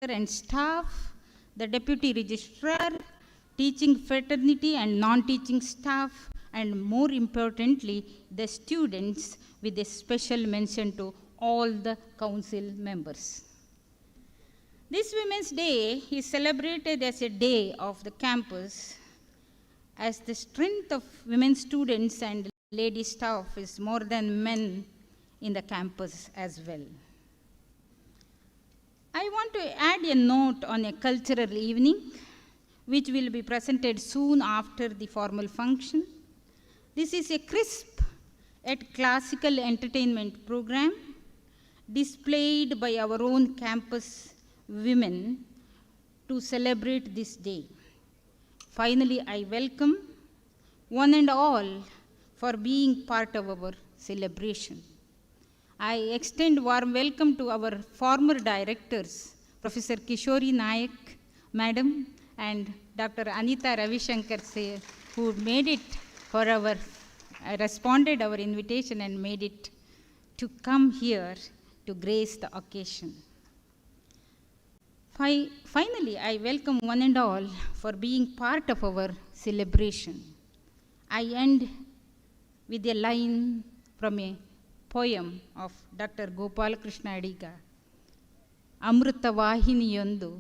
and staff, the deputy registrar, teaching fraternity and non-teaching staff, and more importantly, the students, with a special mention to all the council members. This Women's Day is celebrated as a day of the campus, as the strength of women students and lady staff is more than men in the campus as well. I want to add a note on a cultural evening, which will be presented soon after the formal function. This is a crisp yet classical entertainment program displayed by our own campus women to celebrate this day. Finally, I welcome one and all for being part of our celebration. I extend warm welcome to our former directors, Professor Kishori Nayak, Madam, and Dr. Anita Ravishankar, who made it for our, responded our invitation and made it to come here to grace the occasion. Finally, I welcome one and all for being part of our celebration. I end with a line from a poem of Dr. Gopal Krishna Adiga. Amrita Vahiniyondu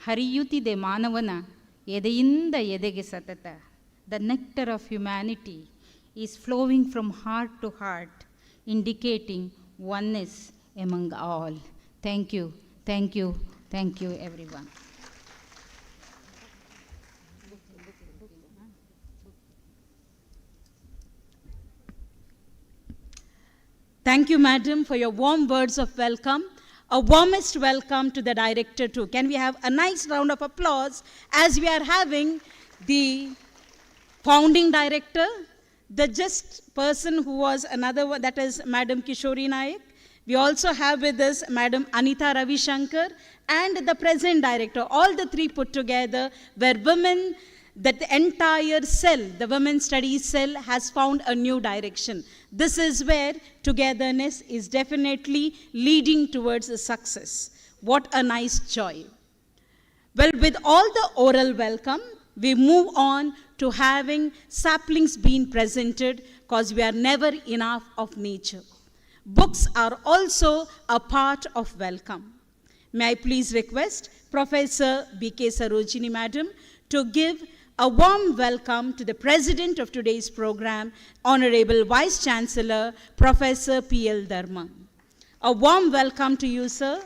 Hariyutide Manavana Edeyinda Edege Satata. The nectar of humanity is flowing from heart to heart, indicating oneness among all. Thank you, thank you, thank you, everyone. Thank you, Madam, for your warm words of welcome. A warmest welcome to the director too. Can we have a nice round of applause as we are having the founding director, the just person who was another one, that is Madam Kishori Nayak. We also have with us Madam Anita Ravishankar and the present director. All the three put together were women. That the entire cell, the Women's Studies cell, has found a new direction. This is where togetherness is definitely leading towards a success. What a nice joy. Well, with all the oral welcome, we move on to having saplings being presented, because we are never enough of nature. Books are also a part of welcome. May I please request Professor B.K. Sarojini Madam to give a warm welcome to the president of today's program, Honorable Vice Chancellor, Professor P.L. Dharma. A warm welcome to you, sir.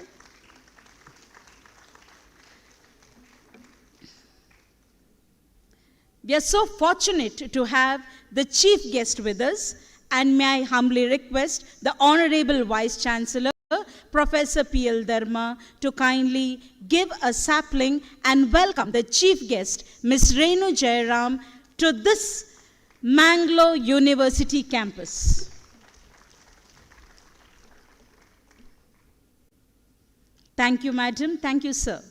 We are so fortunate to have the chief guest with us, and may I humbly request the Honorable Vice Chancellor, Professor P.L. Dharma, to kindly give a sapling and welcome the chief guest, Ms. Renu Jairam, to this Mangala University campus. Thank you, Madam. Thank you, sir.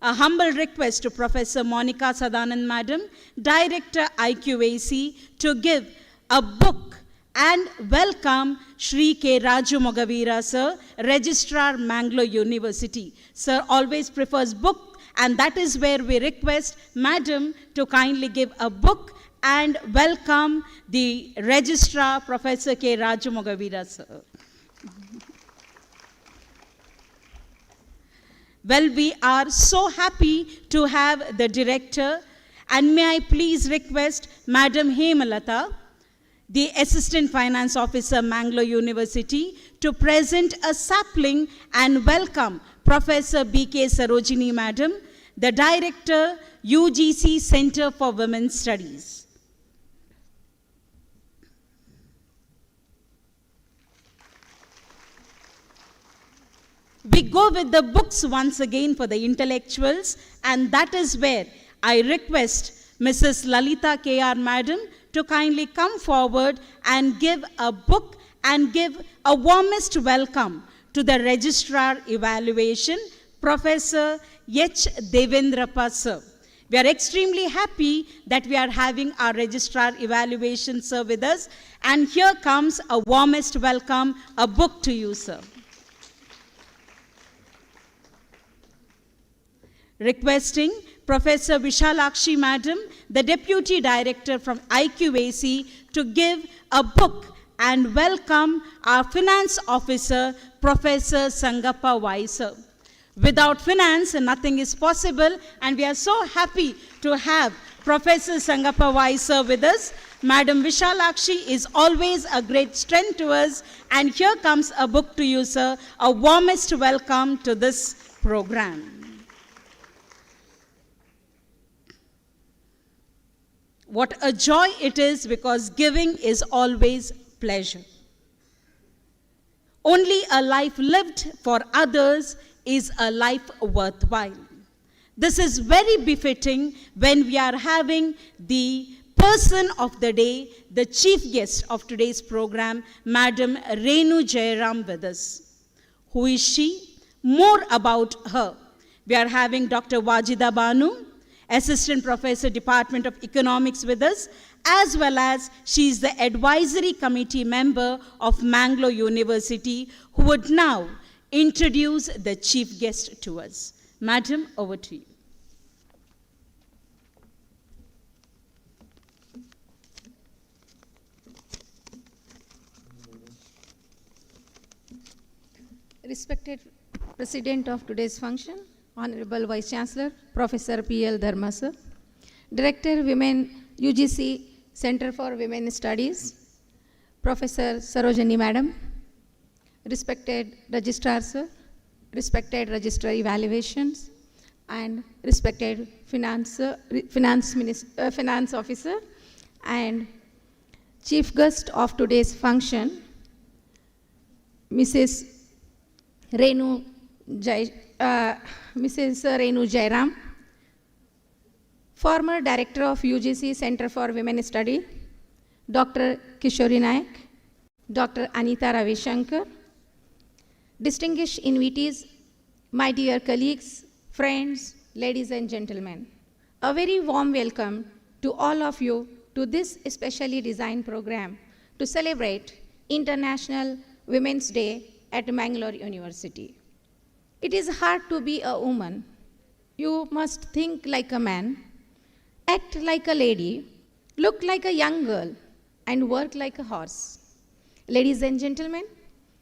A humble request to Professor Monica Sadanand Madam, Director IQAC, to give a book and welcome Shri K. Raju Mogavira, sir, Registrar, Mangala University. Sir always prefers book, and that is where we request Madam to kindly give a book and welcome the Registrar, Professor K. Raju Mogavira, sir. Well, we are so happy to have the director, and may I please request Madam Hemalata, the Assistant Finance Officer, Mangala University, to present a sapling and welcome Professor B.K. Sarojini Madam, the Director, UGC Center for Women's Studies. We go with the books once again for the intellectuals, and that is where I request Mrs. Lalita K.R. Madam to kindly come forward and give a book and give a warmest welcome to the Registrar Evaluation, Professor H. Devendrapa, sir. We are extremely happy that we are having our Registrar Evaluation, sir, with us. And here comes a warmest welcome, a book to you, sir. requesting Professor Vishalakshi Madam, the Deputy Director from IQAC, to give a book and welcome our Finance Officer, Professor Sangappa Vaisa. Without finance, nothing is possible, and we are so happy to have Professor Sangappa Vaisa with us. Madam Vishalakshi is always a great strength to us, and here comes a book to you, sir. A warmest welcome to this program. What a joy it is, because giving is always pleasure. Only a life lived for others is a life worthwhile. This is very befitting when we are having the person of the day, the chief guest of today's program, Madam Renu Jairam, with us. Who is she? More about her. We are having Dr. Wajida Banu, Assistant Professor, Department of Economics, with us, as well as she is the advisory committee member of Mangala University, who would now introduce the chief guest to us. Madam, over to you. Respected President of today's function, Honorable Vice Chancellor, Professor P.L. Dharma sir, Director Women UGC Center for Women Studies, Professor Sarojini Madam, respected Registrar sir, respected Registrar Evaluations, and respected Finance Officer, and Chief Guest of today's function, Mrs. Renu Jairam, former Director of UGC Center for Women Study, Dr. Kishori Naik, Dr. Anita Ravishankar, distinguished invitees, my dear colleagues, friends, ladies and gentlemen, a very warm welcome to all of you to this specially designed program to celebrate International Women's Day at Mangalore University. It is hard to be a woman. You must think like a man, act like a lady, look like a young girl, and work like a horse. Ladies and gentlemen,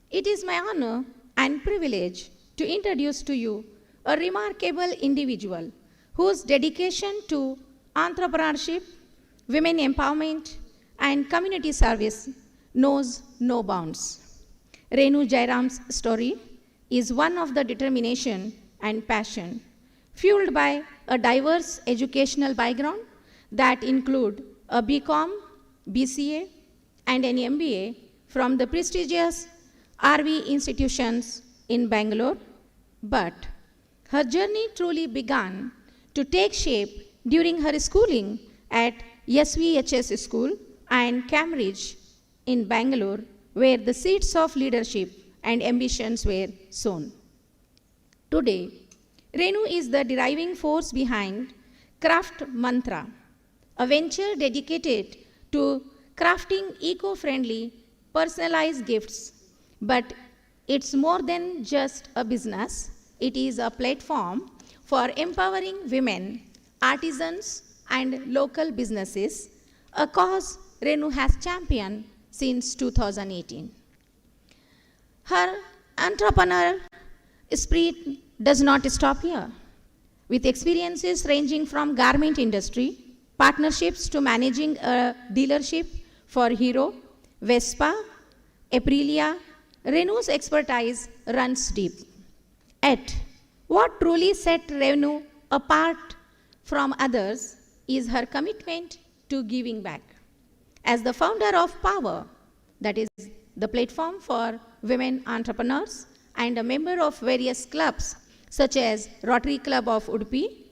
it is my honor and privilege to introduce to you a remarkable individual whose dedication to entrepreneurship, women empowerment, and community service knows no bounds. Renu Jairam's story is one of the determination and passion, fueled by a diverse educational background that include a BCom, BCA, and an MBA from the prestigious RV institutions in Bangalore. But her journey truly began to take shape during her schooling at SVHS School and Cambridge in Bangalore, where the seeds of leadership and ambitions were sown. Today, Renu is the driving force behind Craft Mantra, a venture dedicated to crafting eco-friendly, personalized gifts. But it's more than just a business. It is a platform for empowering women, artisans, and local businesses, a cause Renu has championed since 2018. Her entrepreneur spirit does not stop here. With experiences ranging from garment industry, partnerships to managing a dealership for Hero, Vespa, Aprilia, Renu's expertise runs deep. Yet, what truly set Renu apart from others is her commitment to giving back. As the founder of Power, that is the platform for women entrepreneurs, and a member of various clubs such as Rotary Club of Udupi,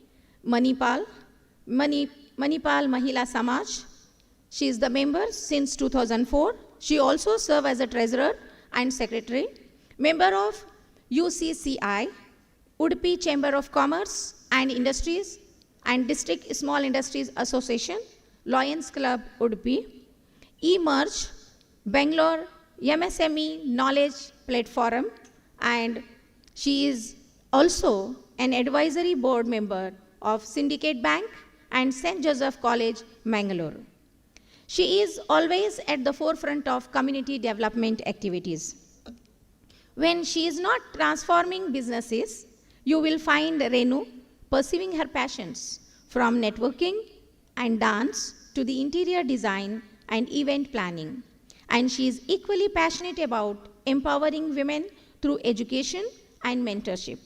Manipal Mahila Samaj. She is the member since 2004. She also serves as a treasurer and secretary, member of UCCI, Udupi Chamber of Commerce and Industries, and District Small Industries Association, Lions Club Udupi, eMerge, Bangalore MSME Knowledge Platform, and she is also an advisory board member of Syndicate Bank and St. Joseph College, Mangalore. She is always at the forefront of community development activities. When she is not transforming businesses, you will find Renu pursuing her passions from networking and dance to the interior design and event planning. And she is equally passionate about empowering women through education and mentorship.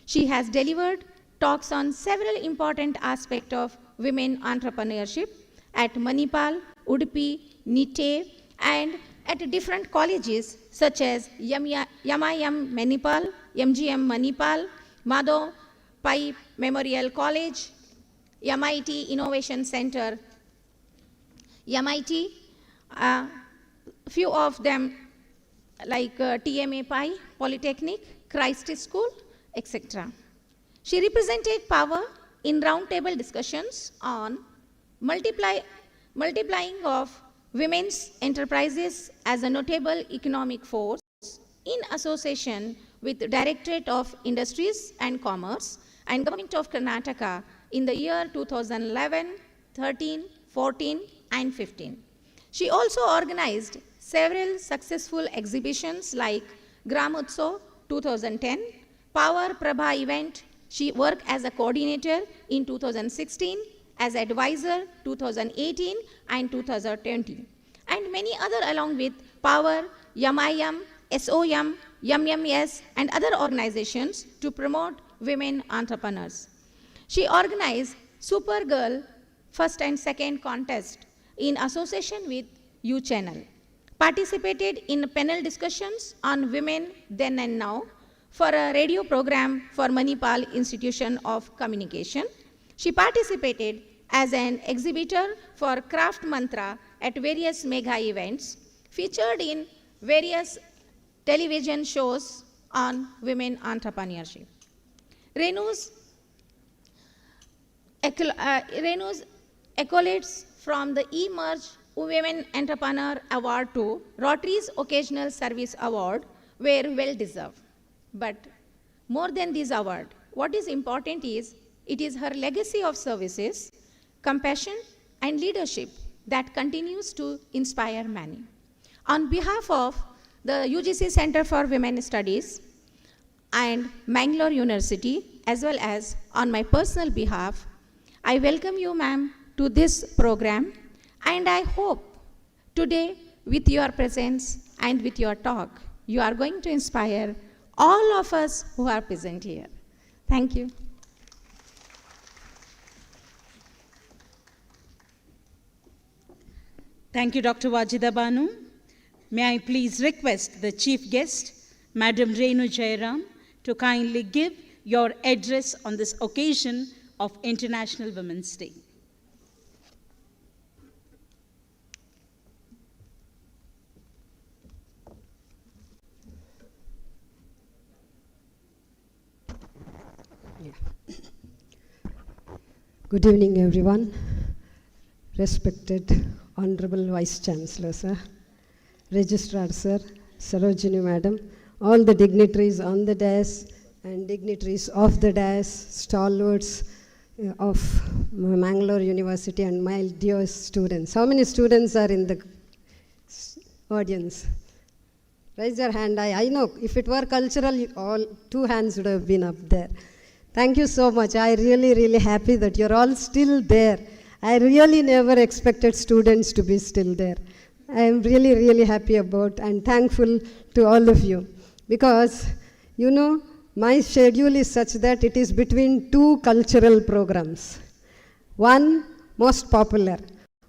She has delivered talks on several important aspects of women entrepreneurship at Manipal, Udupi, Nite, and at different colleges such as Yamayam Manipal, MGM Manipal, Madho Pai Memorial College, MIT Innovation Center, MIT, few of them like TMA Pai Polytechnic, Christ School, etc. She represented Power in roundtable discussions on multiplying of women's enterprises as a notable economic force in association with the Directorate of Industries and Commerce and Government of Karnataka in the year 2011, 13, 14, and 15. She also organized several successful exhibitions like Gramotso 2010, Power Prabha event. She worked as a coordinator in 2016, as advisor 2018 and 2020, and many other along with Power, Yamayam, SOM, YMMS, and other organizations to promote women entrepreneurs. She organized Supergirl first and second contest in association with U Channel, participated in panel discussions on women then and now for a radio program for Manipal Institution of Communication. She participated as an exhibitor for Craft Mantra at various mega events, featured in various television shows on women entrepreneurship. Renu's accolades from the eMerge Women Entrepreneur Award to Rotary's Occasional Service Award were well deserved. But more than this award, what is important is it is her legacy of services, compassion, and leadership that continues to inspire many. On behalf of the UGC Center for Women Studies and Mangalore University, as well as on my personal behalf, I welcome you, ma'am, to this program, and I hope today with your presence and with your talk, you are going to inspire all of us who are present here. Thank you. Thank you, Dr. Wajida Banu. May I please request the chief guest, Madam Renu Jairam, to kindly give your address on this occasion of International Women's Day. Good evening, everyone. Respected Honorable Vice Chancellor, sir, Registrar, sir, Sarojini, madam, all the dignitaries on the dais and dignitaries of the dais, stalwarts of Mangalore University, and my dear students. How many students are in the audience? Raise your hand. I know if it were cultural, all 2 hands would have been up there. Thank you so much. I really happy that you're all still there. I really never expected students to be still there. I am really happy about and thankful to all of you, because you know my schedule is such that it is between 2 cultural programs. One, most popular,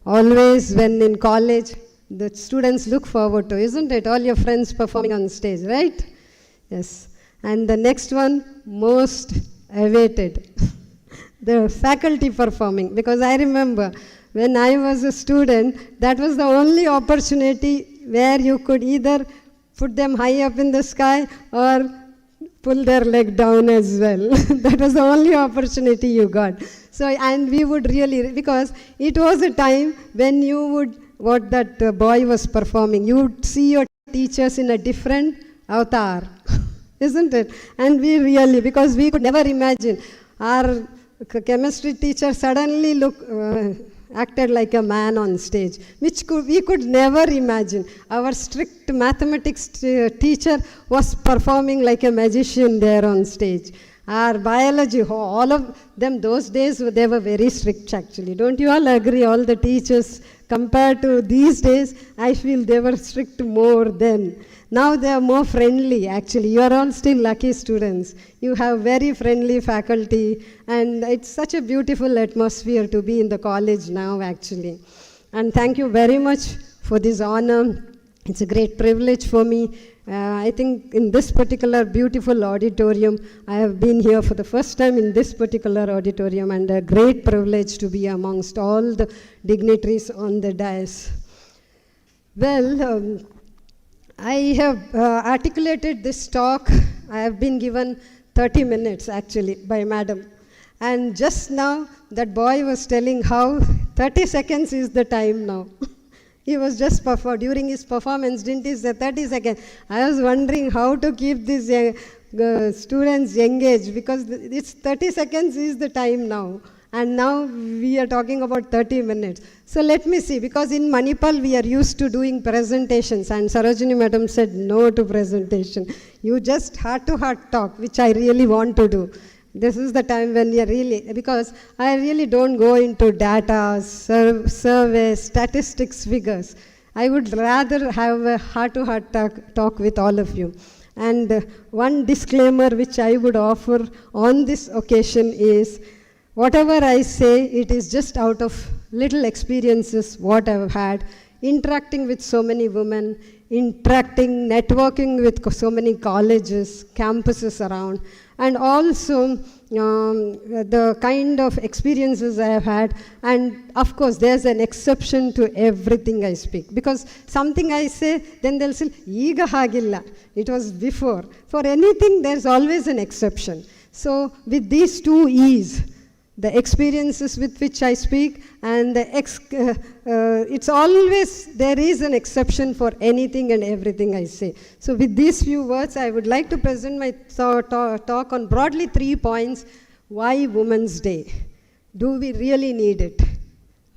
always when in college the students look forward to, isn't it? All your friends performing on stage, right? Yes. And the next one, most awaited, the faculty performing, because I remember when I was a student, that was the only opportunity where you could either put them high up in the sky or pull their leg down as well. That was the only opportunity you got. So, and we would really, because it was a time when you would, what that boy was performing, you would see your teachers in a different avatar. isn't it? And we really, because we could never imagine our chemistry teacher suddenly acted like a man on stage, which we could never imagine. Our strict mathematics teacher was performing like a magician there on stage. Our biology, all of them, those days, they were very strict actually. Don't you all agree? All the teachers, compared to these days, I feel they were strict more then. Now they are more friendly actually. You are all still lucky students. You have very friendly faculty, and it's such a beautiful atmosphere to be in the college now actually. And thank you very much for this honor. It's a great privilege for me. I think in this particular beautiful auditorium, I have been here for the first time in this particular auditorium, and a great privilege to be amongst all the dignitaries on the dais. Well, I have articulated this talk. I have been given 30 minutes actually by madam. And just now, that boy was telling how 30 seconds is the time now. He was just during his performance, didn't he say 30 seconds? I was wondering how to keep these students engaged, because it's 30 seconds is the time now. And now we are talking about 30 minutes. So let me see, because in Manipal we are used to doing presentations, and Sarojini madam said no to presentation. You just heart-to-heart talk, which I really want to do. This is the time when you're really, because I really don't go into data, surveys, statistics, figures. I would rather have a heart-to-heart talk with all of you. And one disclaimer which I would offer on this occasion is, whatever I say, it is just out of little experiences what I've had, interacting with so many women, networking with so many colleges, campuses around, and also the kind of experiences I have had. And of course, there's an exception to everything I speak, because something I say, then they'll say, Iga hagilla, it was before. For anything, there's always an exception. So with these two E's, the experiences with which I speak, and it's always, there is an exception for anything and everything I say. So with these few words, I would like to present my talk on broadly 3 points. Why Women's Day? Do we really need it?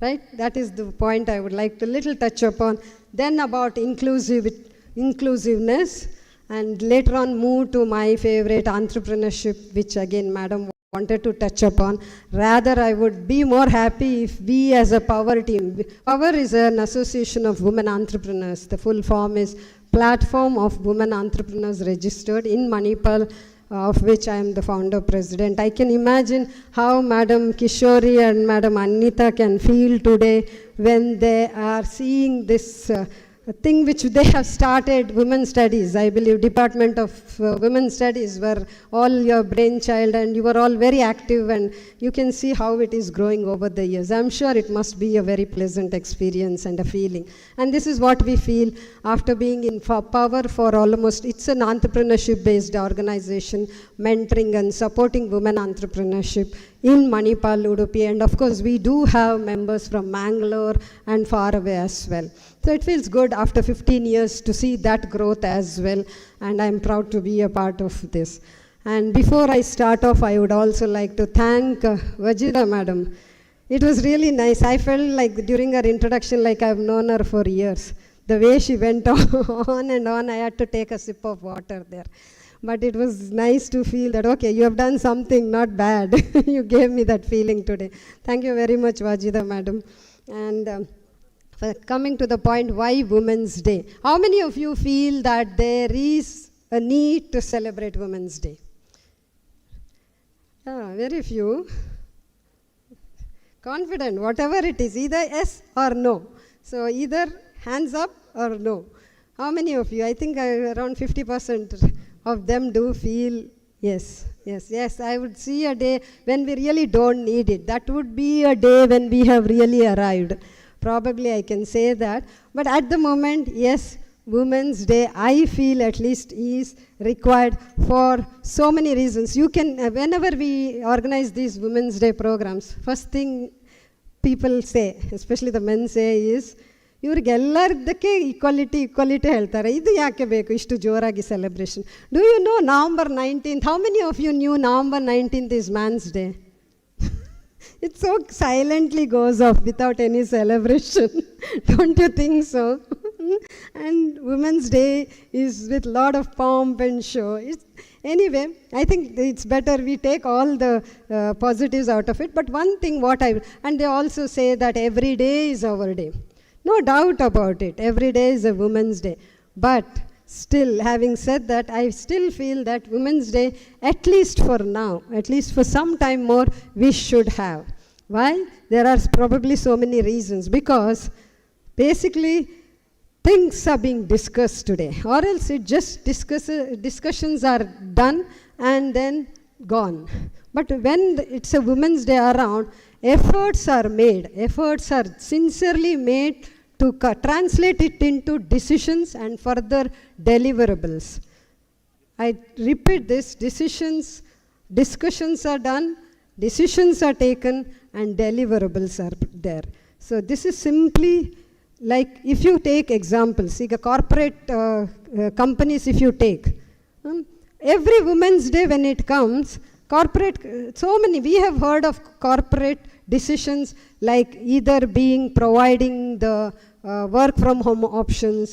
Right? That is the point I would like to little touch upon. Then about inclusiveness, and later on move to my favorite, entrepreneurship, which again Madam wanted to touch upon. Rather, I would be more happy if we as a Power team, Power is an association of women entrepreneurs. The full form is Platform of Women Entrepreneurs Registered in Manipal, of which I am the founder president. I can imagine how Madam Kishori and Madam Anita can feel today when they are seeing this thing which they have started, Women's Studies. I believe Department of Women's Studies were all your brainchild, and you were all very active, and you can see how it is growing over the years. I'm sure it must be a very pleasant experience and a feeling. And this is what we feel after being in Power for almost, it's an entrepreneurship based organization, mentoring and supporting women entrepreneurship in Manipal, Udupi, and of course we do have members from Mangalore and far away as well. So it feels good after 15 years to see that growth as well, and I'm proud to be a part of this. And before I start off, I would also like to thank Vajida madam. It was really nice. I felt like during her introduction like I've known her for years. The way she went on and on, I had to take a sip of water there. But it was nice to feel that, okay, you have done something not bad. You gave me that feeling today. Thank you very much, Vajida madam. And for coming to the point, why Women's Day? How many of you feel that there is a need to celebrate Women's Day? Very few. Confident, whatever it is, either yes or no. So either hands up or no. How many of you? I think around 50% of them do feel yes, yes, yes. I would see a day when we really don't need it. That would be a day when we have really arrived. Probably I can say that. But at the moment, yes, Women's Day, I feel at least, is required for so many reasons. You can, whenever we organize these Women's Day programs, first thing people say, especially the men say, is ಇವ್ರಿಗೆಲ್ಲದಕ್ಕೆ equality ಹೇಳ್ತಾರೆ. ಇದು ಯಾಕೆ ಬೇಕು ಇಷ್ಟು ಜೋರಾಗಿ celebration? Do you know November 19th? How many of you knew November 19th is Man's Day? It so silently goes off without any celebration. Don't you think so? And Women's Day is with a lot of pomp and show. Anyway, I think it's better we take all the positives out of it. But one thing and they also say that every day is our day. No doubt about it. Every day is a Women's Day. But still, having said that, I still feel that Women's Day, at least for now, at least for some time more, we should have. Why? There are probably so many reasons. Because basically, things are being discussed today. Or else it just discussions are done and then gone. But when it's a Women's Day around, efforts are made. Efforts are sincerely made to translate it into decisions and further deliverables. I repeat this, discussions are done, decisions are taken, and deliverables are there. So this is simply like, if you take examples, corporate companies, if you take, every Women's Day when it comes, we have heard of corporate decisions like either providing the work from home options,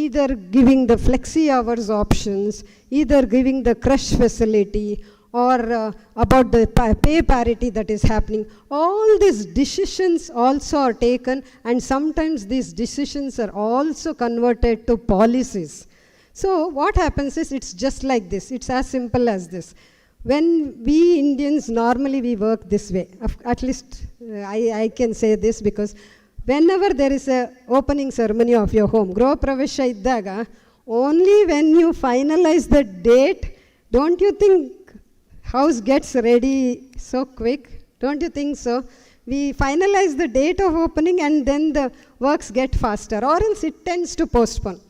either giving the flexi hours options, either giving the crush facility, or about the pay parity that is happening. All these decisions also are taken, and sometimes these decisions are also converted to policies. So what happens is, it's just like this. It's as simple as this. When we Indians, normally we work this way. At least I can say this, because whenever there is a opening ceremony of your home, Groh Pravesha iddaga, only when you finalize the date, don't you think house gets ready so quick? Don't you think so? We finalize the date of opening and then the works get faster, or else it tends to postpone.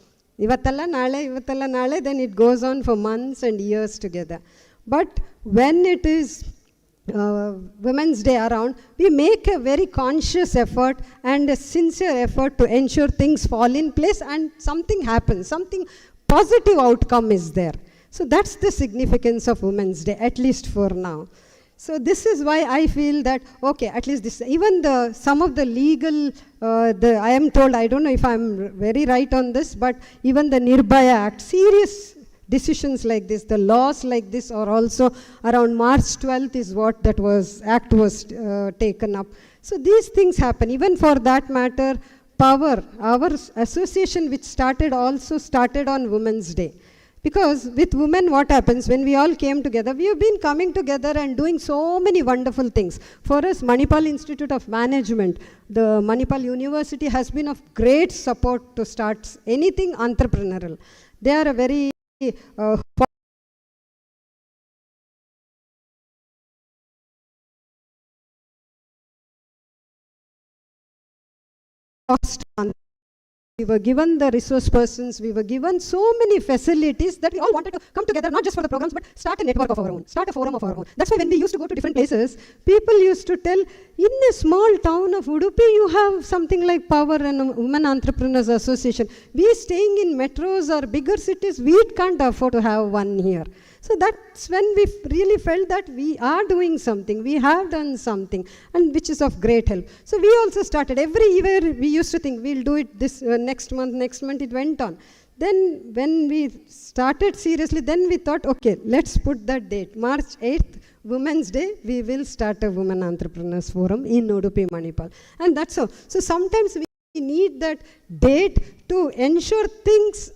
Ivattalla naale, then it goes on for months and years together. But when it is Women's Day around, we make a very conscious effort and a sincere effort to ensure things fall in place and something happens, something positive outcome is there. So that's the significance of Women's Day, at least for now. So this is why I feel that, okay, at least this, even some of the legal, I am told, I don't know if I'm very right on this, but even the Nirbhaya Act, serious decisions like this, the laws like this are also around March 12th is what act was taken up. So these things happen. Even for that matter, Power, our association which started on Women's Day. Because with women, what happens when we all came together, we have been coming together and doing so many wonderful things. For us, Manipal Institute of Management, the Manipal University has been of great support to start anything entrepreneurial. They are a very we were given the resource persons, we were given so many facilities that we all wanted to come together, not just for the programs, but start a network of our own, start a forum of our own. That's why when we used to go to different places, people used to tell, in a small town of Udupi, you have something like Power and Women Entrepreneurs Association. We staying in metros or bigger cities, we can't afford to have one here. So that's when we really felt that we are doing something, we have done something, and which is of great help. So we also started, every year we used to think we'll do it this next month, it went on. Then when we started seriously, then we thought, okay, let's put that date, March 8th, Women's Day, we will start a Women Entrepreneurs Forum in Udupi, Manipal. And that's so. So sometimes we need that date to ensure things,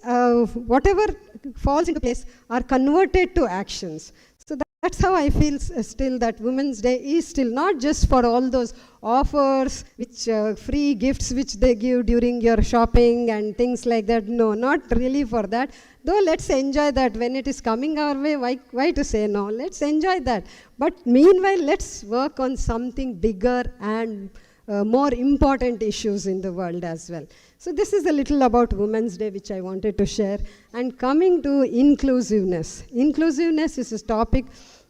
whatever falls into place, are converted to actions. So that's how I feel still that Women's Day is still not just for all those offers, which free gifts which they give during your shopping and things like that. No, not really for that. Though let's enjoy that when it is coming our way, why to say no? Let's enjoy that. But meanwhile, let's work on something bigger and more important issues in the world as well. So this is a little about Women's Day which I wanted to share. And coming to inclusiveness. Inclusiveness is a topic,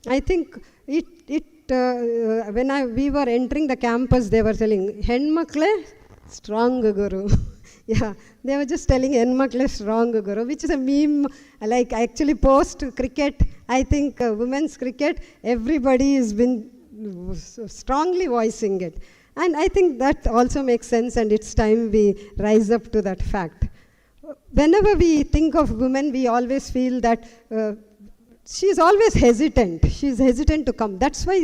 I think when we were entering the campus, they were telling, Henmakle, strong guru. Yeah, they were just telling Enmakle strong Guru, which is a meme, like actually post cricket, I think women's cricket, everybody has been strongly voicing it. And I think that also makes sense, and it's time we rise up to that fact. Whenever we think of women, we always feel that she's always hesitant. She's hesitant to come. That's why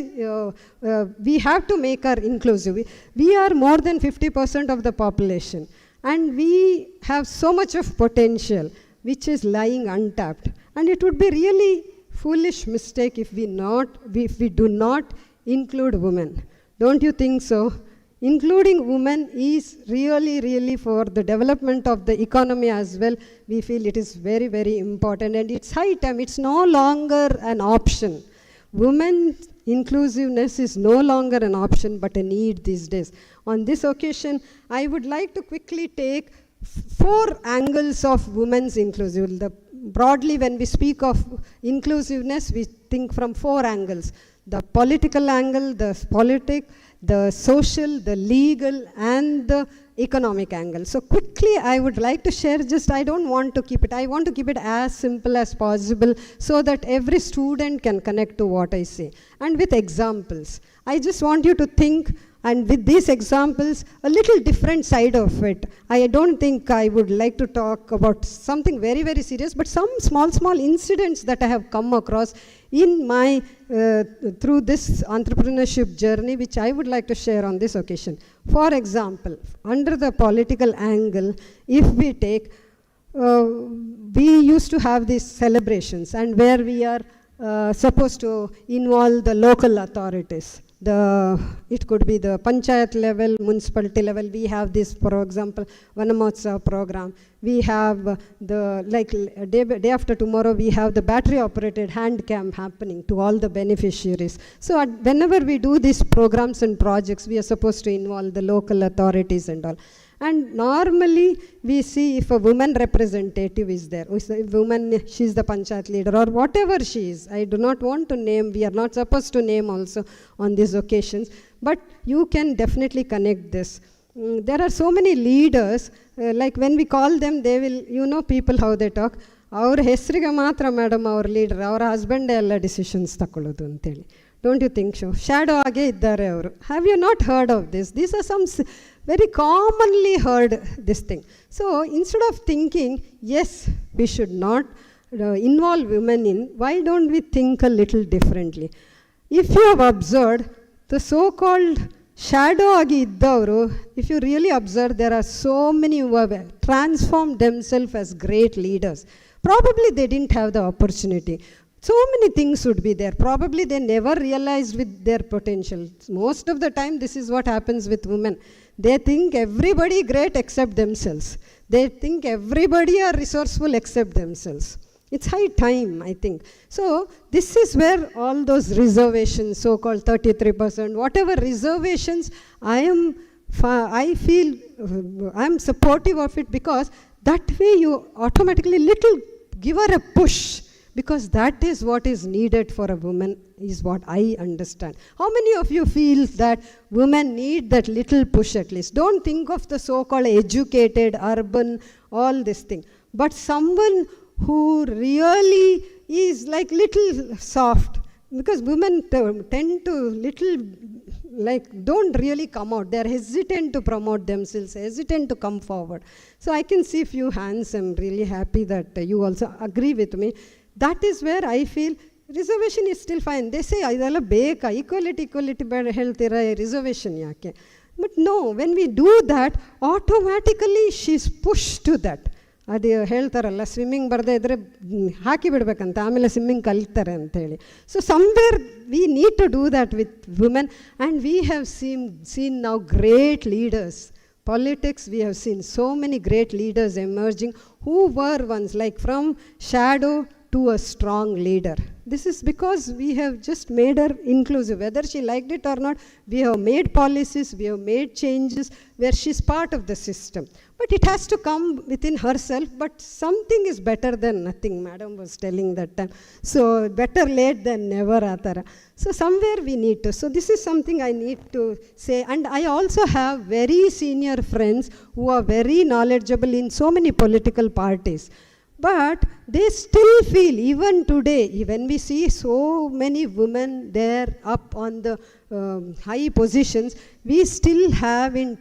we have to make her inclusive. We are more than 50% of the population. And we have so much of potential which is lying untapped. And it would be really foolish mistake if we do not include women. Don't you think so? Including women is really, really for the development of the economy as well. We feel it is very, very important. And it's high time. It's no longer an option. Women's inclusiveness is no longer an option but a need these days. On this occasion, I would like to quickly take 4 angles of women's inclusiveness. Broadly, when we speak of inclusiveness, we think from 4 angles. The political angle, the social, the legal, and the economic angle. So quickly, I would like to share I want to keep it as simple as possible so that every student can connect to what I say. And with examples. I just want you to think, and with these examples, a little different side of it. I don't think I would like to talk about something very, very serious, but some small incidents that I have come across in my, through this entrepreneurship journey, which I would like to share on this occasion. For example, under the political angle, if we take, we used to have these celebrations and where we are supposed to involve the local authorities. It could be the panchayat level, municipality level. We have this, for example, Vanamotsav program. We have day after tomorrow, we have the battery operated hand cam happening to all the beneficiaries. So whenever we do these programs and projects, we are supposed to involve the local authorities and all. And normally, we see if a woman representative is there, she's the panchayat leader or whatever she is. I do not want to name, we are not supposed to name also on these occasions, but you can definitely connect this. There are so many leaders, like when we call them, they will, people how they talk. Our ಹೆಸರಿಗೆ ಮಾತ್ರ madam our leader, our husband ಎಲ್ಲ decisions ತಕೊಳ್ಳೋದು ಅಂತೇಳಿ. Don't you think so? Shadow ಆಗೆ ಇದ್ದಾರೆ ಅವರು. Have you not heard of this? These are some very commonly heard this thing. So instead of thinking, yes, we should not involve women in, why don't we think a little differently? If you have observed, the so-called shadow agi iddavaru, if you really observe, there are so many who have transformed themselves as great leaders. Probably they didn't have the opportunity. So many things would be there. Probably they never realized with their potential. Most of the time, this is what happens with women. They think everybody great except themselves. They think everybody are resourceful except themselves. It's high time, I think. So this is where all those reservations, so-called 33%, whatever reservations, I feel I'm supportive of it because that way you automatically give her a push. Because that is what is needed for a woman, is what I understand. How many of you feel that women need that little push at least? Don't think of the so-called educated, urban, all this thing. But someone who really is like little soft. Because women tend to don't really come out. They're hesitant to promote themselves, hesitant to come forward. So I can see few hands. I'm really happy that you also agree with me. That is where I feel reservation is still fine. They say, idella beka, equality ಹೇಳ್ತೀರಾ reservation ಯಾಕೆ? But no, when we do that, automatically she's pushed to that. ಅದು ಹೇಳ್ತಾರಲ್ಲ, swimming ಬರದೇ ಇದ್ರೆ ಹಾಕಿ ಬಿಡ್ಬೇಕಂತ, ಆಮೇಲೆ swimming ಕಲಿತಾರೆ ಅಂತೇಳಿ. So somewhere we need to do that with women, and we have seen now great leaders. Politics, we have seen so many great leaders emerging who were once like from shadow to a strong leader. This is because we have just made her inclusive. Whether she liked it or not, we have made policies, we have made changes where she's part of the system. But it has to come within herself, but something is better than nothing, Madam was telling that time. So better late than never, Atara. So somewhere we need to. So this is something I need to say. And I also have very senior friends who are very knowledgeable in so many political parties. But they still feel, even today, when we see so many women there up on the high positions, we still have in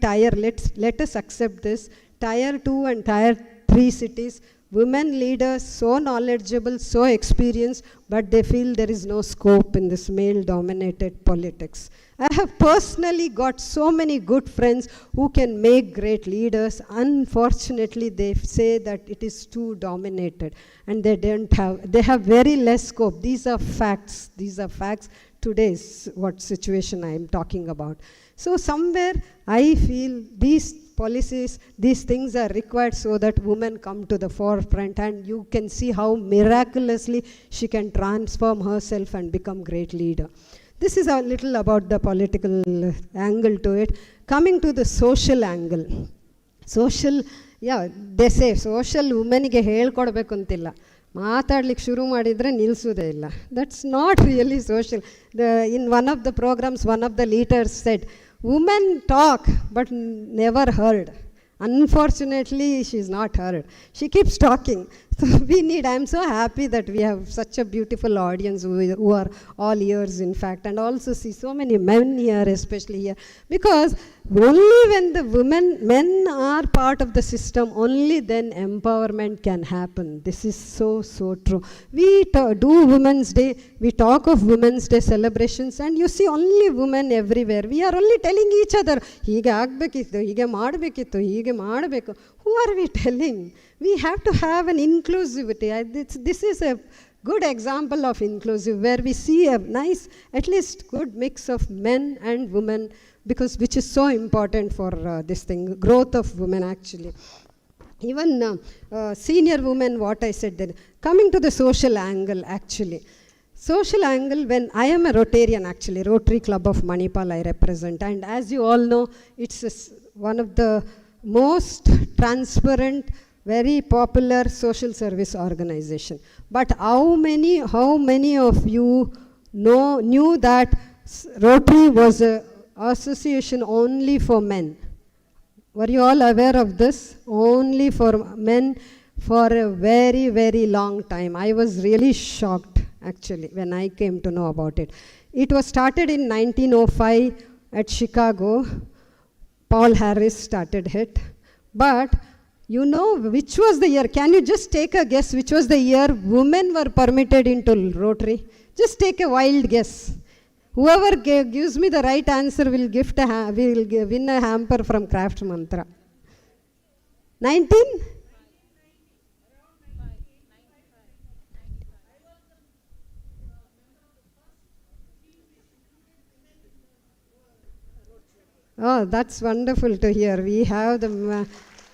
let us accept this, Tier 2 and Tier 3 cities, women leaders so knowledgeable, so experienced, but they feel there is no scope in this male-dominated politics. I have personally got so many good friends who can make great leaders. Unfortunately, they say that it is too dominated and they have very less scope. These are facts. These are facts. Today's what situation I am talking about. So somewhere I feel these policies, these things are required so that women come to the forefront, and you can see how miraculously she can transform herself and become great leader. This is a little about the political angle to it. Coming to the social angle. Social, yeah, they say social womenಗೆ ಹೇಳ್ಕೊಡ್ಬೇಕು ಅಂತಿಲ್ಲ. ಮಾತಾಡ್ಲಿಕ್ಕೆ ಶುರು ಮಾಡಿದರೆ ನಿಲ್ಲಿಸೋದೇ ಇಲ್ಲ. That's not really social. In one of the programs, one of the leaders said, women talk but never heard. Unfortunately, she's not heard. She keeps talking. So we need, I'm so happy that we have such a beautiful audience who are all ears, in fact, and also see so many men here, especially here. Because only when the men are part of the system, only then empowerment can happen. This is so, so true. We do Women's Day, we talk of Women's Day celebrations, and you see only women everywhere. We are only telling each other, hige aagbekiತ್ತು, hige ಮಾಡಬೇಕಿತ್ತು, hige ಮಾಡಬೇಕು. Who are we telling? We have to have an inclusivity. This is a good example of inclusive, where we see a nice, at least good mix of men and women, because which is so important for this thing, growth of women actually. Even senior women, what I said then. Coming to the social angle actually. Social angle, when I am a Rotarian actually, Rotary Club of Manipal I represent, and as you all know, it's one of the most transparent, very popular social service organization. But how many of you knew that Rotary was an association only for men? Were you all aware of this? Only for men for a very, very long time. I was really shocked actually when I came to know about it. It was started in 1905 at Chicago. Paul Harris started it. But you know which was the year? Can you just take a guess which was the year women were permitted into Rotary? Just take a wild guess. Whoever gives me the right answer will win a hamper from Craft Mantra. 19? Oh, that's wonderful to hear. We have the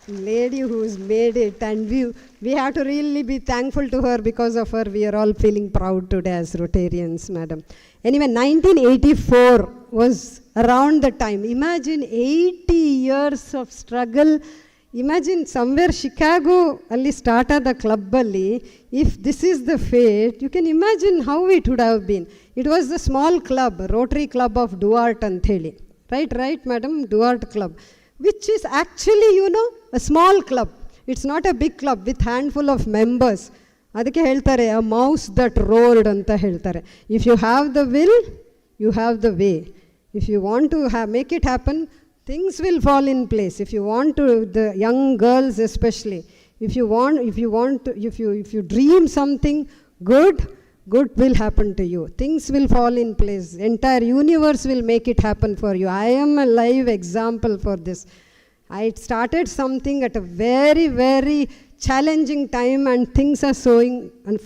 lady who's made it, and we have to really be thankful to her. Because of her, we are all feeling proud today as Rotarians, madam. Anyway, 1984 was around the time. Imagine 80 years of struggle. Imagine somewhere Chicago alli start the club alli. If this is the fate, you can imagine how it would have been. It was the small club, Rotary Club of Duarte Antheli. Right, madam, Duarte Club, which is actually, a small club. It's not a big club with handful of members. ಅದಕ್ಕೆ ಹೇಳ್ತಾರೆ a mouse that roared ಅಂತ ಹೇಳ್ತಾರೆ. If you have the will, you have the way. If you want to make it happen, things will fall in place. If you want to, the young girls especially, if you dream something good will happen to you. Things will fall in place. Entire universe will make it happen for you. I am a live example for this. I started something at a very, very challenging time, and things are sowing, and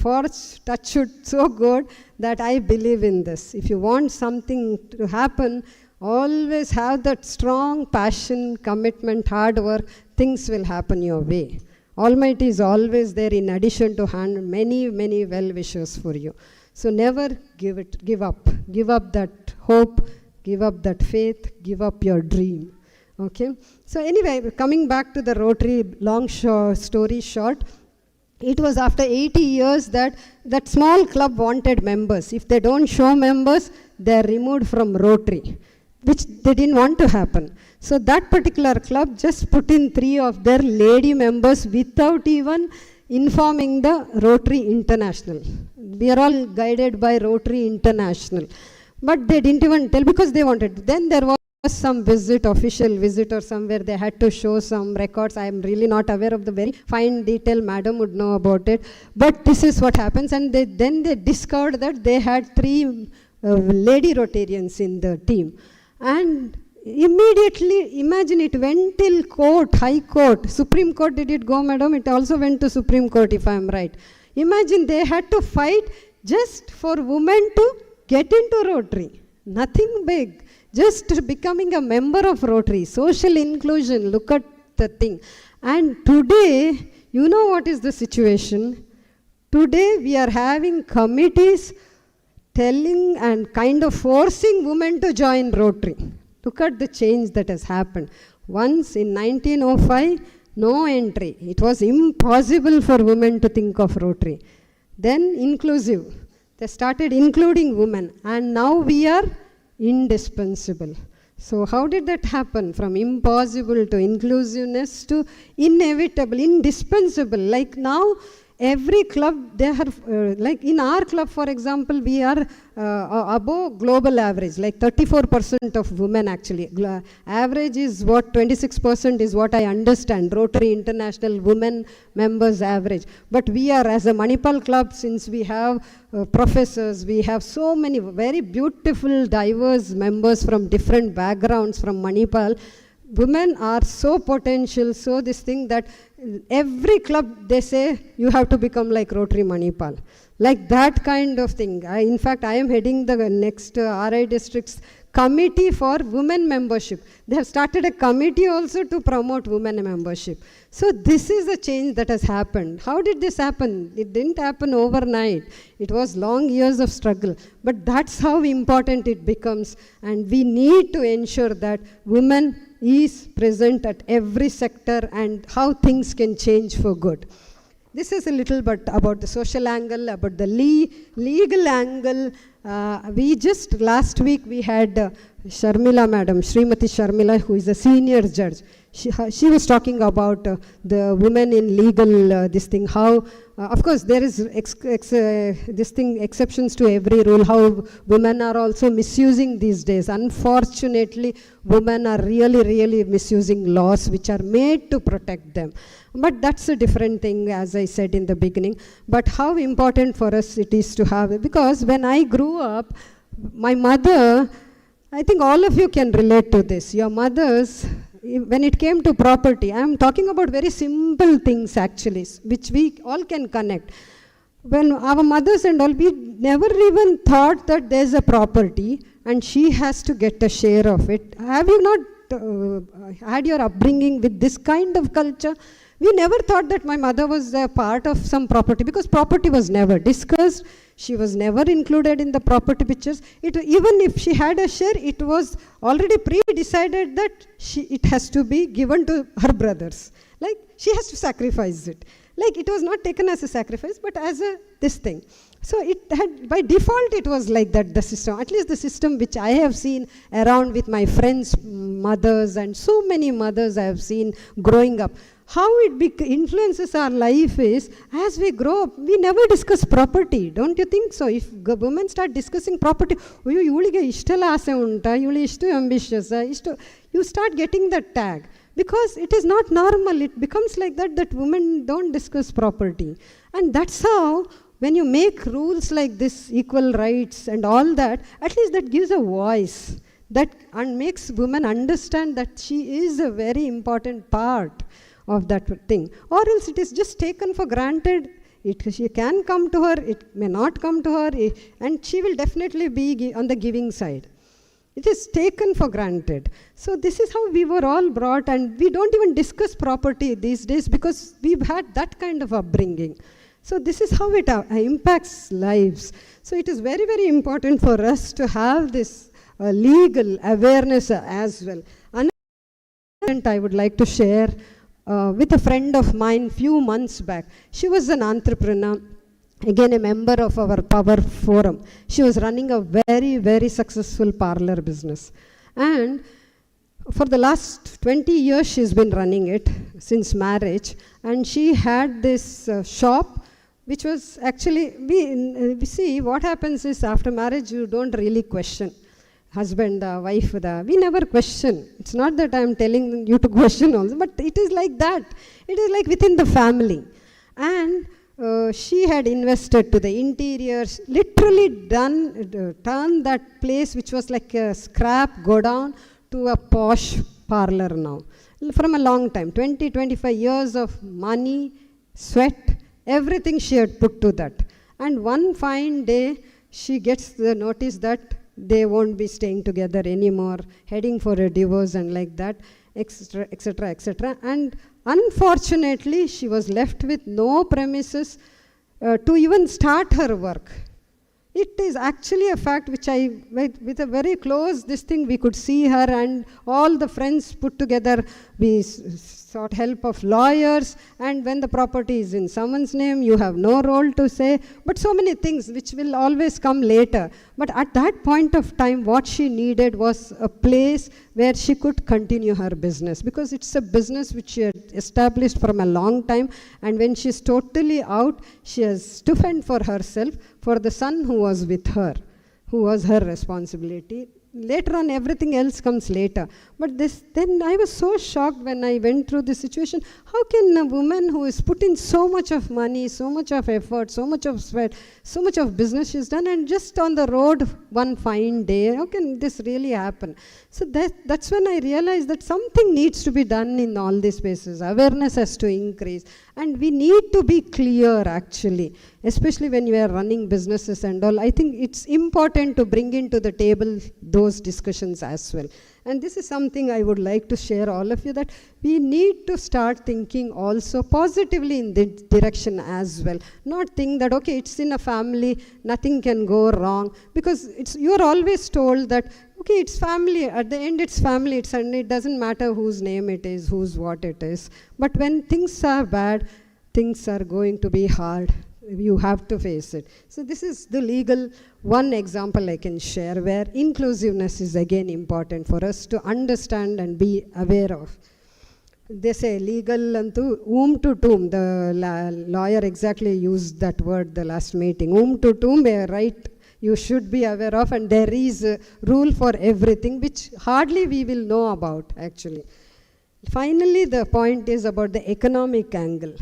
touch wood, so good that I believe in this. If you want something to happen, always have that strong passion, commitment, hard work. Things will happen your way. Almighty is always there in addition to hand many, many well-wishers for you. So never give up. Give up that hope, give up that faith, give up your dream. Okay? So anyway, coming back to the Rotary, story short, it was after 80 years that small club wanted members. If they don't show members, they are removed from Rotary, which they didn't want to happen. So that particular club just put in 3 of their lady members without even informing the Rotary International. We are all guided by Rotary International. But they didn't even tell because they wanted. Then there was some official visit or somewhere they had to show some records. I am really not aware of the very fine detail. Madam would know about it. But this is what happens. And then they discovered that they had 3 lady Rotarians in the team. And immediately, imagine, it went till court, High Court. Supreme Court, did it go, madam? It also went to Supreme Court, if I am right. Imagine they had to fight just for women to get into Rotary. Nothing big. Just becoming a member of Rotary. Social inclusion, look at the thing. And today, you know what is the situation? Today, we are having committees telling and kind of forcing women to join Rotary. Look at the change that has happened. Once in 1905, no entry. It was impossible for women to think of Rotary. Then inclusive. They started including women. And now we are indispensable. So how did that happen? From impossible to inclusiveness to inevitable, indispensable. Like now, every club, they have, like in our club, for example, we are above global average, like 34% of women actually. Average is what, 26% is what I understand, Rotary International women members average. But we are, as a Manipal club, since we have professors, we have so many very beautiful, diverse members from different backgrounds from Manipal. Women are so potential, so this thing that every club, they say, you have to become like Rotary Manipal. Like that kind of thing. In fact, I am heading the next RI district's committee for women membership. They have started a committee also to promote women membership. So this is a change that has happened. How did this happen? It didn't happen overnight. It was long years of struggle. But that's how important it becomes. And we need to ensure that women is present at every sector and how things can change for good. This is a little bit about the social angle, about the legal angle. We just last week we had Sharmila madam, Srimati Sharmila, who is a senior judge. She was talking about the women in legal this thing, how of course there is this thing, exceptions to every rule, how women are also misusing these days. Unfortunately, women are really misusing laws which are made to protect them. But that's a different thing, as I said in the beginning. But how important for us it is to have it, because when I grew up, my mother, I think all of you can relate to this. Your mothers, when it came to property, I am talking about very simple things actually, which we all can connect. When our mothers and all, we never even thought that there's a property and she has to get a share of it. Have you not had your upbringing with this kind of culture? We never thought that my mother was a part of some property, because property was never discussed. She was never included in the property pictures. Even if she had a share, it was already pre-decided that it has to be given to her brothers. Like, she has to sacrifice it. Like, it was not taken as a sacrifice, but as this thing. So it had, by default, it was like that, the system. At least the system which I have seen around with my friends' mothers, and so many mothers I have seen growing up. How it influences our life is, as we grow up, we never discuss property. Don't you think so? If women start discussing property, ambitious, you start getting that tag. Because it is not normal. It becomes like that women don't discuss property. And that's how, when you make rules like this, equal rights and all that, at least that gives a voice. That makes women understand that she is a very important part of that thing. Or else it is just taken for granted. She can come to her, it may not come to her, and she will definitely be on the giving side. It is taken for granted. So this is how we were all brought, and we don't even discuss property these days because we've had that kind of upbringing. So this is how it impacts lives. So it is very, very important for us to have this legal awareness as well. Another I would like to share with a friend of mine few months back. She was an entrepreneur, again a member of our Power Forum. She was running a very, very successful parlor business. And for the last 20 years she's been running it since marriage. And she had this shop which was actually, we see what happens is after marriage you don't really question. Husband, wife, we never question. It's not that I'm telling you to question also, but it is like that. It is like within the family. And she had invested to the interiors, literally turned that place which was like a scrap godown to a posh parlor now. From a long time, 20, 25 years of money, sweat, everything she had put to that. And one fine day, she gets the notice that they won't be staying together anymore, heading for a divorce and like that, etc., etc., etc. And unfortunately, she was left with no premises to even start her work. It is actually a fact which with a very close this thing, we could see her, and all the friends put together, we sought help of lawyers, and when the property is in someone's name, you have no role to say, but so many things which will always come later. But at that point of time, what she needed was a place where she could continue her business, because it's a business which she had established from a long time, and when she's totally out, she has to fend for herself, for the son who was with her, who was her responsibility. Later on, everything else comes later. But then I was so shocked when I went through this situation. How can a woman who has put in so much of money, so much of effort, so much of sweat, so much of business she's done, and just on the road one fine day, how can this really happen? So that's when I realized that something needs to be done in all these spaces. Awareness has to increase. And we need to be clear, actually, especially when you are running businesses and all. I think it's important to bring into the table those discussions as well. And this is something I would like to share all of you, that we need to start thinking also positively in this direction as well. Not think that, okay, it's in a family, nothing can go wrong. Because you're always told that, okay, it's family, at the end it's family, and it doesn't matter whose name it is, whose what it is. But when things are bad, things are going to be hard. You have to face it. So this is the legal one example I can share, where inclusiveness is again important for us to understand and be aware of. They say legal antu whom to whom. The lawyer exactly used that word the last meeting. Whom to whom, right? You should be aware of, and there is a rule for everything which hardly we will know about, actually. Finally, the point is about the economic angle.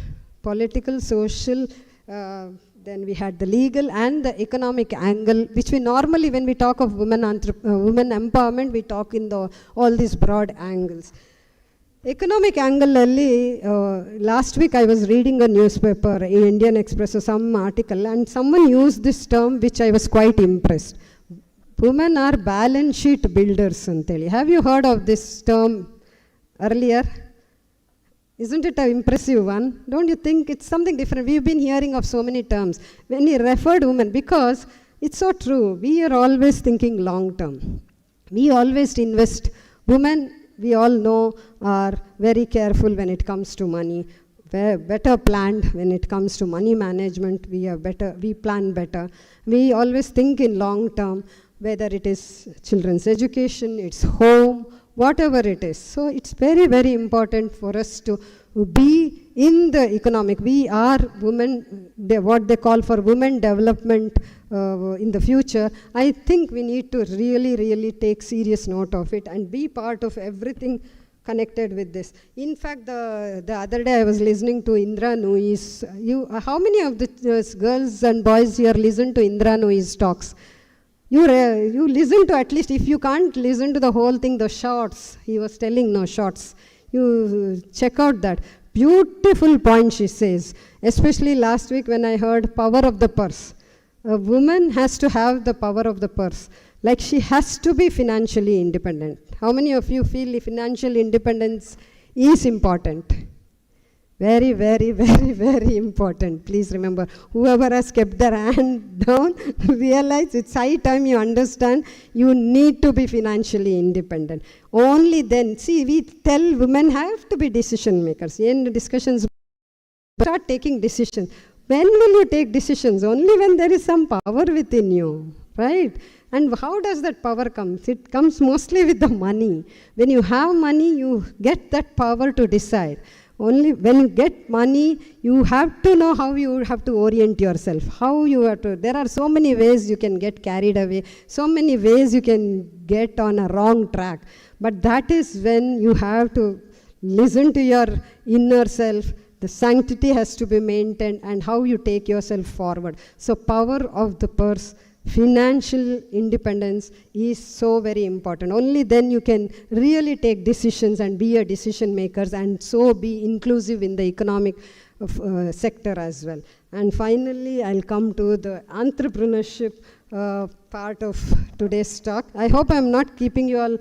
Political, social, then we had the legal and the economic angle, which we normally, when we talk of women empowerment, we talk in all these broad angles. Economic angle alli, last week I was reading a newspaper, Indian Express, or some article, and someone used this term which I was quite impressed. Women are balance sheet builders, anteli. Have you heard of this term earlier? Isn't it an impressive one? Don't you think it's something different? We've been hearing of so many terms. When we referred women, because it's so true, we are always thinking long term. We always invest. Women, we all know, are very careful when it comes to money. We're better planned when it comes to money management. We plan better. We always think in long term, whether it is children's education, it's home, whatever it is. So it's very, very important for us to be in the economic. We are women, what they call for women development in the future. I think we need to really, really take serious note of it and be part of everything connected with this. In fact, the other day I was listening to Indra Nooyi's. How many of the girls and boys here listen to Indra Nooyi's talks? You listen to, at least if you can't listen to the whole thing, the shorts. He was telling no shorts. You check out that. Beautiful point she says. Especially last week when I heard power of the purse. A woman has to have the power of the purse. Like she has to be financially independent. How many of you feel financial independence is important? Very, very, very, very important. Please remember, whoever has kept their hand down, realize it's high time you understand you need to be financially independent. Only then, see, we tell women have to be decision makers. In discussions, start taking decisions. When will you take decisions? Only when there is some power within you, right? And how does that power come? It comes mostly with the money. When you have money, you get that power to decide. Only when you get money, you have to know how you have to orient yourself, how you have to. There are so many ways you can get carried away, so many ways you can get on a wrong track. But that is when you have to listen to your inner self. The sanctity has to be maintained, and how you take yourself forward. So power of the purse, financial independence is so very important. Only then you can really take decisions and be a decision maker, and so be inclusive in the economic sector as well. And finally, I'll come to the entrepreneurship part of today's talk. I hope I'm not keeping you all,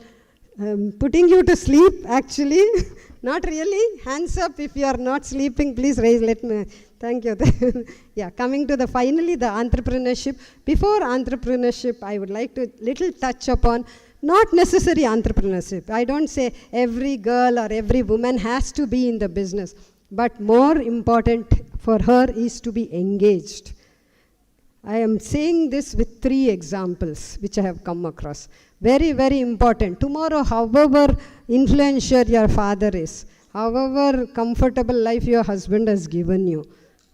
putting you to sleep actually. Not really. Hands up if you are not sleeping, please raise, let me. Thank you. Yeah, coming to the finally the entrepreneurship. Before entrepreneurship, I would like to little touch upon not necessary entrepreneurship. I don't say every girl or every woman has to be in the business, but more important for her is to be engaged. I am saying this with 3 examples which I have come across. Very, very important. Tomorrow, however influential your father is, however comfortable life your husband has given you,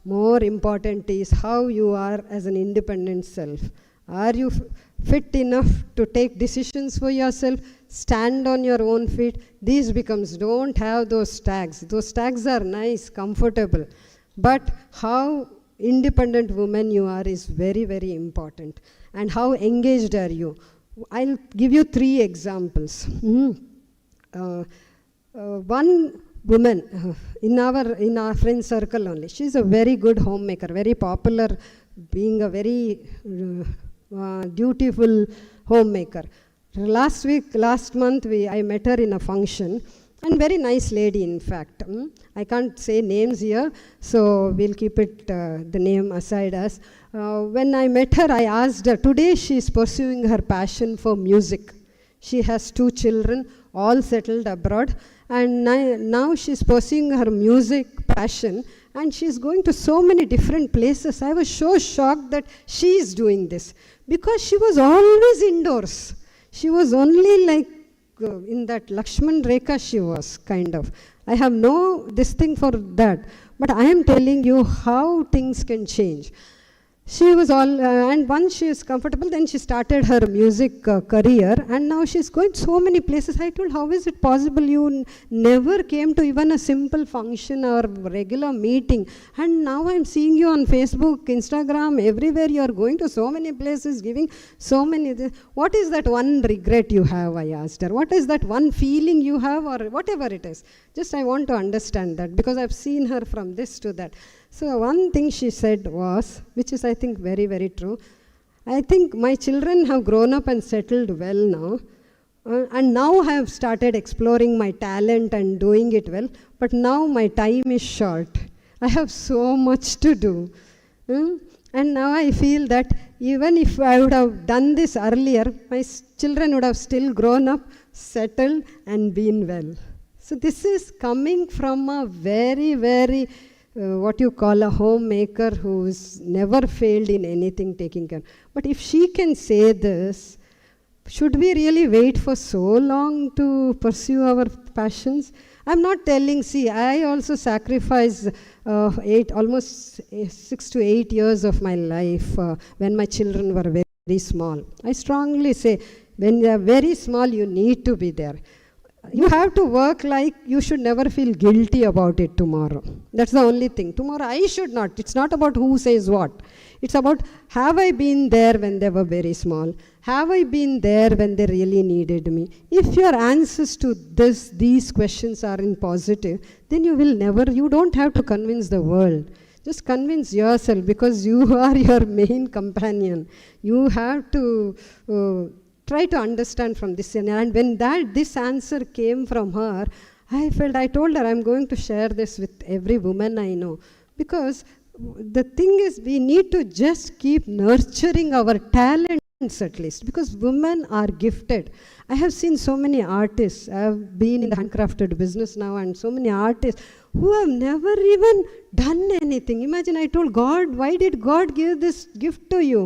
more important is how you are as an independent self. Are you fit enough to take decisions for yourself, stand on your own feet? These becomes, don't have those tags. Those tags are nice, comfortable. But how independent woman you are is very, very important. And how engaged are you? I'll give you 3 examples. One woman in our friend circle only, she's a very good homemaker, very popular, being a very dutiful homemaker. Last month I met her in a function, and very nice lady in fact. I can't say names here, so we'll keep it the name aside as. When I met her, I asked her, today she is pursuing her passion for music. She has 2 children, all settled abroad, and now she's pursuing her music passion, and she's going to so many different places. I was so shocked that she is doing this, because she was always indoors. She was only like in that Lakshman Rekha she was, kind of. I have no this thing for that, but I am telling you how things can change. She was all, and once she is comfortable, then she started her music career, and now she's going so many places. I told, how is it possible you never came to even a simple function or regular meeting, and now I'm seeing you on Facebook, Instagram, everywhere you are going to so many places, giving so many. What is that one regret you have, I asked her. What is that one feeling you have, or whatever it is? Just I want to understand that, because I've seen her from this to that. So one thing she said was, which is I think very, very true, I think my children have grown up and settled well now, and now I have started exploring my talent and doing it well, but now my time is short. I have so much to do. And now I feel that even if I would have done this earlier, my children would have still grown up, settled, and been well. So this is coming from a very, very what you call a homemaker who's never failed in anything taking care. But if she can say this, should we really wait for so long to pursue our passions? I'm not telling, see, I also sacrificed almost 6 to 8 years of my life when my children were very, very small. I strongly say, when they are very small, you need to be there. You have to work like you should never feel guilty about it tomorrow. That's the only thing. Tomorrow I should not. It's not about who says what. It's about, have I been there when they were very small? Have I been there when they really needed me? If your answers to these questions are in positive, then you don't have to convince the world. Just convince yourself, because you are your main companion. You have to try to understand from this. And when this answer came from her, I told her, I'm going to share this with every woman I know. Because the thing is, we need to just keep nurturing our talents at least, because women are gifted. I have seen so many artists. I have been in the handcrafted business now, and so many artists who have never even done anything. Imagine, I told God, why did God give this gift to you?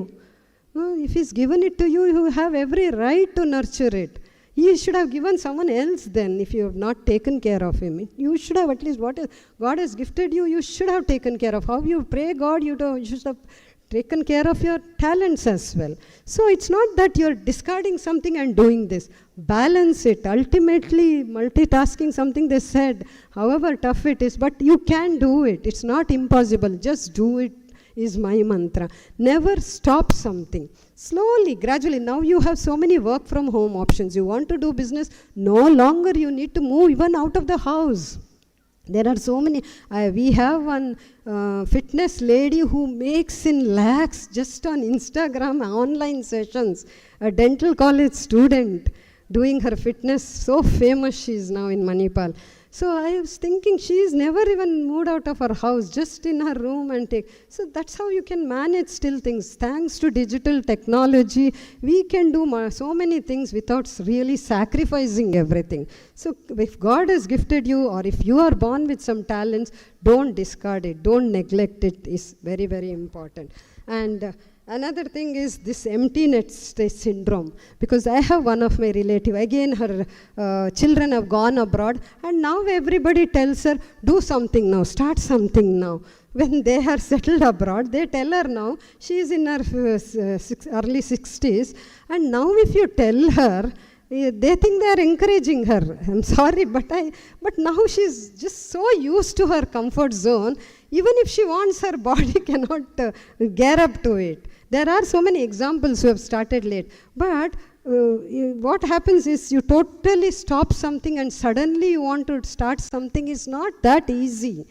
If He's given it to you, you have every right to nurture it. He should have given someone else then, if you have not taken care of him. You should have at least what God has gifted you, you should have taken care of. How you pray God, you should have taken care of your talents as well. So it's not that you're discarding something and doing this. Balance it. Ultimately, multitasking something they said, however tough it is, but you can do it. It's not impossible. Just do it is my mantra. Never stop something. Slowly, gradually, now you have so many work from home options. You want to do business, no longer you need to move even out of the house. There are so many. We have one fitness lady who makes in lakhs just on Instagram online sessions. A dental college student doing her fitness. So famous she is now in Manipal. So I was thinking, she's never even moved out of her house, just in her room and take. So that's how you can manage still things. Thanks to digital technology, we can do so many things without really sacrificing everything. So if God has gifted you, or if you are born with some talents, don't discard it, don't neglect it. Is very, very important. And another thing is this empty nest syndrome, because I have one of my relative, again her children have gone abroad, and now everybody tells her, do something now, start something now. When they are settled abroad, they tell her now, she is in her early 60s, and now if you tell her, they think they are encouraging her. I'm sorry, but now she's just so used to her comfort zone, even if she wants, her body cannot gear up to it. There are so many examples who have started late. But what happens is you totally stop something and suddenly you want to start something is not that easy.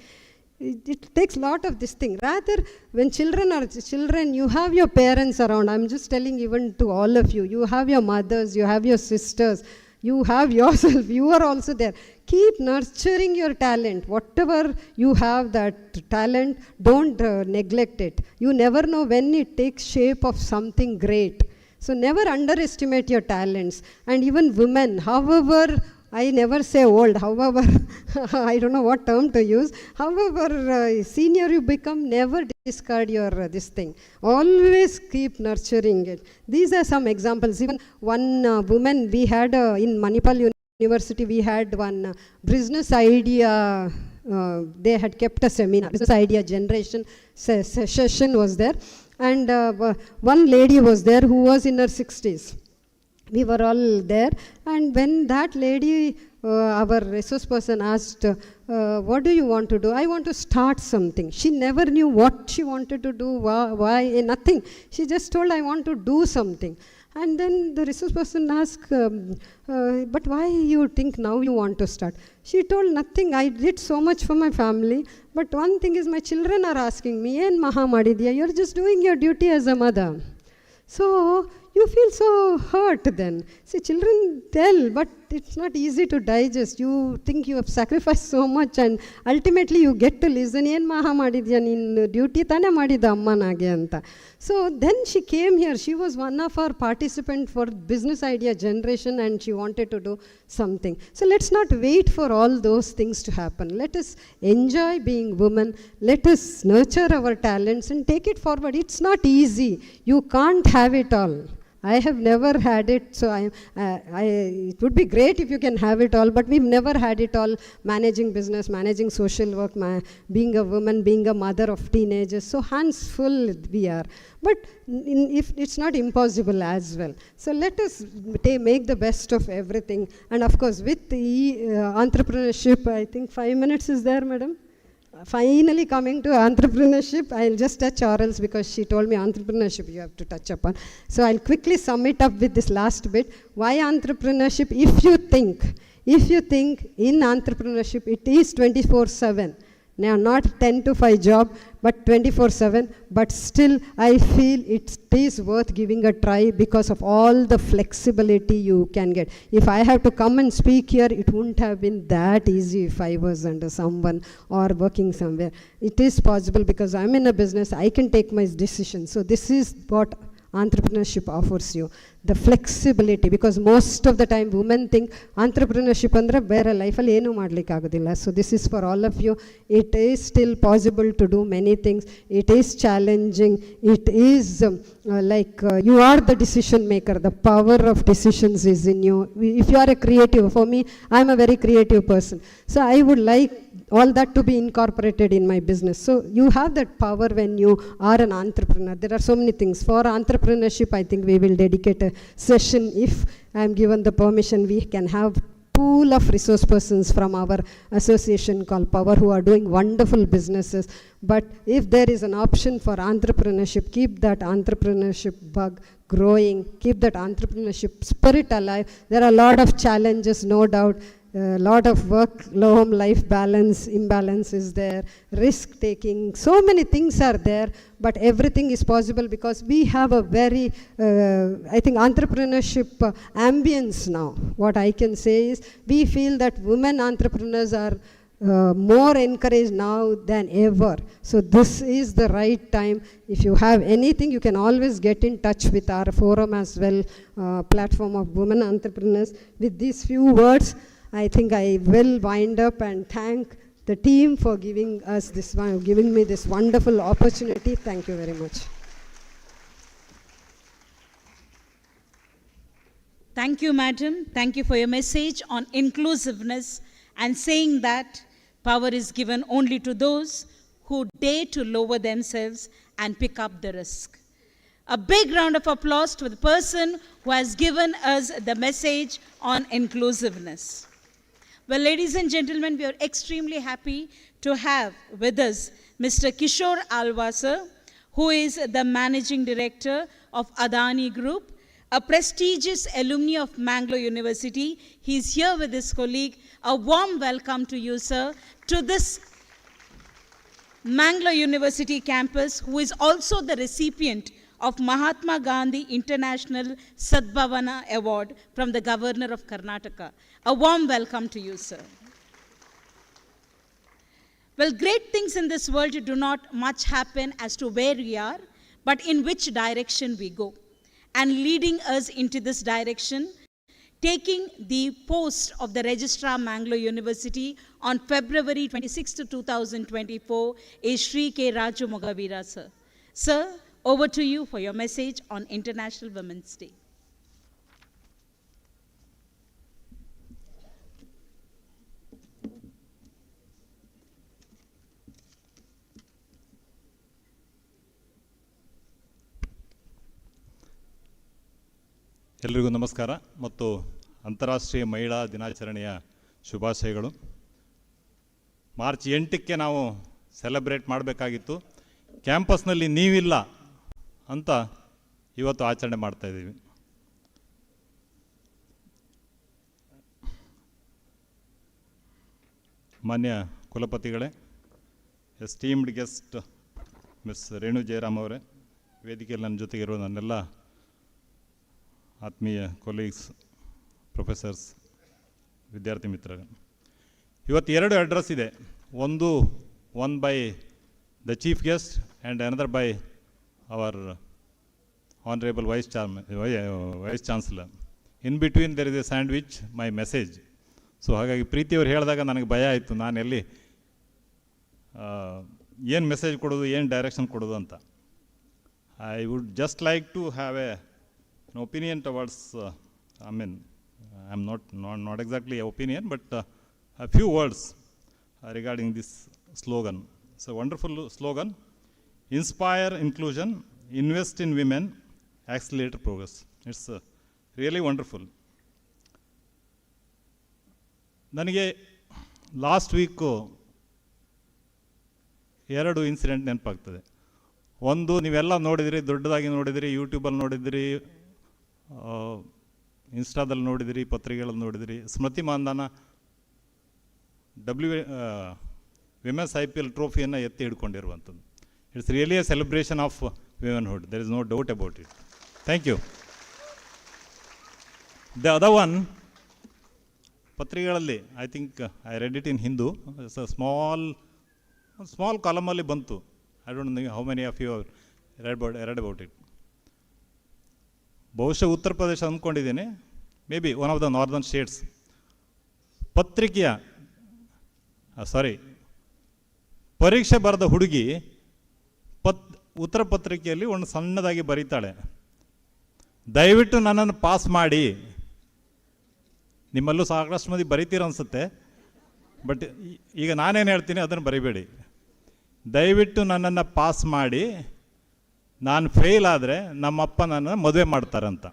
It takes a lot of this thing. Rather, when children are children, you have your parents around. I'm just telling even to all of you. You have your mothers, you have your sisters, you have yourself, you are also there. Keep nurturing your talent. Whatever you have that talent, don't neglect it. You never know when it takes shape of something great. So never underestimate your talents. And even women, however, I never say old, however, I don't know what term to use, however senior you become, never discard your this thing. Always keep nurturing it. These are some examples. Even one woman we had in Manipal University, we had one business idea, they had kept a seminar, business idea generation session was there, and one lady was there who was in her 60s. We were all there, and when that lady, our resource person asked, what do you want to do? I want to start something. She never knew what she wanted to do, why, nothing. She just told, I want to do something. And then the resource person asked, but why you think now you want to start? She told, nothing, I did so much for my family, but one thing is my children are asking me, "En Maha Madidya, you're just doing your duty as a mother." So you feel so hurt then. See, children tell, but it's not easy to digest. You think you have sacrificed so much, and ultimately you get to listen, "En Maha Madidya, nin duty tane madida amma nage anta." So then she came here. She was one of our participants for business idea generation, and she wanted to do something. So let's not wait for all those things to happen. Let us enjoy being women. Let us nurture our talents and take it forward. It's not easy. You can't have it all. I have never had it, so it would be great if you can have it all, but we've never had it all, managing business, managing social work, being a woman, being a mother of teenagers, so hands full we are. But if it's not impossible as well. So let us make the best of everything. And of course, with the entrepreneurship, I think 5 minutes is there, madam? Finally coming to entrepreneurship, I'll just touch orals because she told me entrepreneurship you have to touch upon. So I'll quickly sum it up with this last bit. Why entrepreneurship? If you think in entrepreneurship, it is 24/7. Now, not 10 to 5 job, but 24/7. But still, I feel it is worth giving a try because of all the flexibility you can get. If I have to come and speak here, it wouldn't have been that easy if I was under someone or working somewhere. It is possible because I'm in a business, I can take my decisions. So this is what entrepreneurship offers you, the flexibility, because most of the time women think entrepreneurship andre ಬೇರೆ ಲೈಫಲ್ಲಿ ಏನೂ ಮಾಡಲಿಕ್ಕೆ ಆಗೋದಿಲ್ಲ. So this is for all of you. It is still possible to do many things. It is challenging. It is you are the decision maker. The power of decisions is in you. If you are a creative, for me, I'm a very creative person. So I would like all that to be incorporated in my business. So you have that power when you are an entrepreneur. There are so many things. For entrepreneurship, I think we will dedicate a session. If I am given the permission, we can have pool of resource persons from our association called Power who are doing wonderful businesses. But if there is an option for entrepreneurship, keep that entrepreneurship bug growing, keep that entrepreneurship spirit alive. There are a lot of challenges, no doubt. A lot of work, home life balance, imbalance is there, risk taking, so many things are there, but everything is possible because we have a very, I think, entrepreneurship ambience now. What I can say is, we feel that women entrepreneurs are more encouraged now than ever. So this is the right time. If you have anything, you can always get in touch with our forum as well, platform of women entrepreneurs. With these few words, I think I will wind up and thank the team for giving me this wonderful opportunity. Thank you very much. Thank you, madam. Thank you for your message on inclusiveness and saying that power is given only to those who dare to lower themselves and pick up the risk. A big round of applause to the person who has given us the message on inclusiveness. Well, ladies and gentlemen, we are extremely happy to have with us Mr. Kishore Alwa, sir, who is the Managing Director of Adani Group, a prestigious alumni of Mangala University. He is here with his colleague. A warm welcome to you, sir, to this Mangala University campus, who is also the recipient of Mahatma Gandhi International Sadbhavana Award from the Governor of Karnataka. A warm welcome to you, sir. Well, great things in this world do not much happen as to where we are, but in which direction we go. And leading us into this direction, taking the post of the Registrar Mangala University on February 26, 2024, is Shri K. Raju Mogavira, sir. Sir, over to you for your message on International Women's Day. ಎಲ್ಲರಿಗೂ ನಮಸ್ಕಾರ ಮತ್ತು ಅಂತಾರಾಷ್ಟ್ರೀಯ ಮಹಿಳಾ ದಿನಾಚರಣೆಯ ಶುಭಾಶಯಗಳು. March 8ಕ್ಕೆ ನಾವು celebrate ಮಾಡಬೇಕಾಗಿತ್ತು, ಕ್ಯಾಂಪಸ್ನಲ್ಲಿ ನೀವಿಲ್ಲ ಅಂತ ಇವತ್ತು ಆಚರಣೆ ಮಾಡ್ತಾಯಿದ್ದೀವಿ. ಮಾನ್ಯ ಕುಲಪತಿಗಳೇ, ಎಸ್ಟೀಮ್ಡ್ ಗೆಸ್ಟ್ ಮಿಸ್ ರೇಣು ಜಯರಾಮ್ ಅವರೇ, ವೇದಿಕೆಯಲ್ಲಿ ನನ್ನ ಜೊತೆಗಿರೋ ನನ್ನೆಲ್ಲ ಆತ್ಮೀಯ ಕೊಲೀಗ್ಸ್, ಪ್ರೊಫೆಸರ್ಸ್, ವಿದ್ಯಾರ್ಥಿ ಮಿತ್ರರು, ಇವತ್ತು 2 ಅಡ್ರೆಸ್ ಇದೆ. one by the chief guest and another by our honorable vice chancellor. In between there is a sandwich, my message. So ಹಾಗಾಗಿ ಪ್ರೀತಿಯವರು ಹೇಳಿದಾಗ ನನಗೆ ಭಯ ಆಯಿತು, ನಾನು ಎಲ್ಲಿ ಏನು ಮೆಸೇಜ್ ಕೊಡೋದು, ಏನು ಡೈರೆಕ್ಷನ್ ಕೊಡೋದು ಅಂತ. I would just like to have an opinion towards, I'm not exactly an opinion, but a few words regarding this slogan. It's a wonderful slogan. Inspire inclusion, invest in women, accelerate progress. It's really wonderful. ನನಗೆ last week 2 incident ನೆನಪಾಗ್ತದೆ. ಒಂದು, ನೀವೆಲ್ಲ ನೋಡಿದಿರಿ, ದೊಡ್ಡದಾಗಿ ನೋಡಿದಿರಿ, ಯೂಟ್ಯೂಬಲ್ಲಿ ನೋಡಿದಿರಿ, ಇನ್ಸ್ಟಾದಲ್ಲಿ ನೋಡಿದಿರಿ, ಪತ್ರಿಕೆಗಳಲ್ಲಿ ನೋಡಿದಿರಿ. ಸ್ಮೃತಿ ಮಾಂದಾನ ವಿಮೆನ್ಸ್ IPL ಟ್ರೋಫಿಯನ್ನು ಎತ್ತಿ ಹಿಡ್ಕೊಂಡಿರುವಂಥದ್ದು. It's really a celebration of womanhood. There is no doubt about it. Thank you. The other one, ಪತ್ರಿಕೆಗಳಲ್ಲಿ I think I read it in Hindu, small ಕಾಲಮಲ್ಲಿ ಬಂತು. I don't know how many of you read about it. ಬಹುಶಃ ಉತ್ತರ ಪ್ರದೇಶ ಅಂದ್ಕೊಂಡಿದ್ದೇನೆ, maybe one of the northern states. ಪತ್ರಿಕೆಯ ಪರೀಕ್ಷೆ ಬರೆದ ಹುಡುಗಿ ಉತ್ತರ ಪತ್ರಿಕೆಯಲ್ಲಿ ಒಂದು ಸಣ್ಣದಾಗಿ ಬರೀತಾಳೆ, ದಯವಿಟ್ಟು ನನ್ನನ್ನು ಪಾಸ್ ಮಾಡಿ. ನಿಮ್ಮಲ್ಲೂ ಸಾಕಷ್ಟು ಮಂದಿ ಬರೀತೀರ ಅನಿಸುತ್ತೆ, ಬಟ್ ಈಗ ನಾನೇನು ಹೇಳ್ತೀನಿ ಅದನ್ನು ಬರಿಬೇಡಿ. ದಯವಿಟ್ಟು ನನ್ನನ್ನು ಪಾಸ್ ಮಾಡಿ, ನಾನು ಫೇಲ್ ಆದರೆ ನಮ್ಮಪ್ಪ ನನ್ನನ್ನು ಮದುವೆ ಮಾಡ್ತಾರಂತ.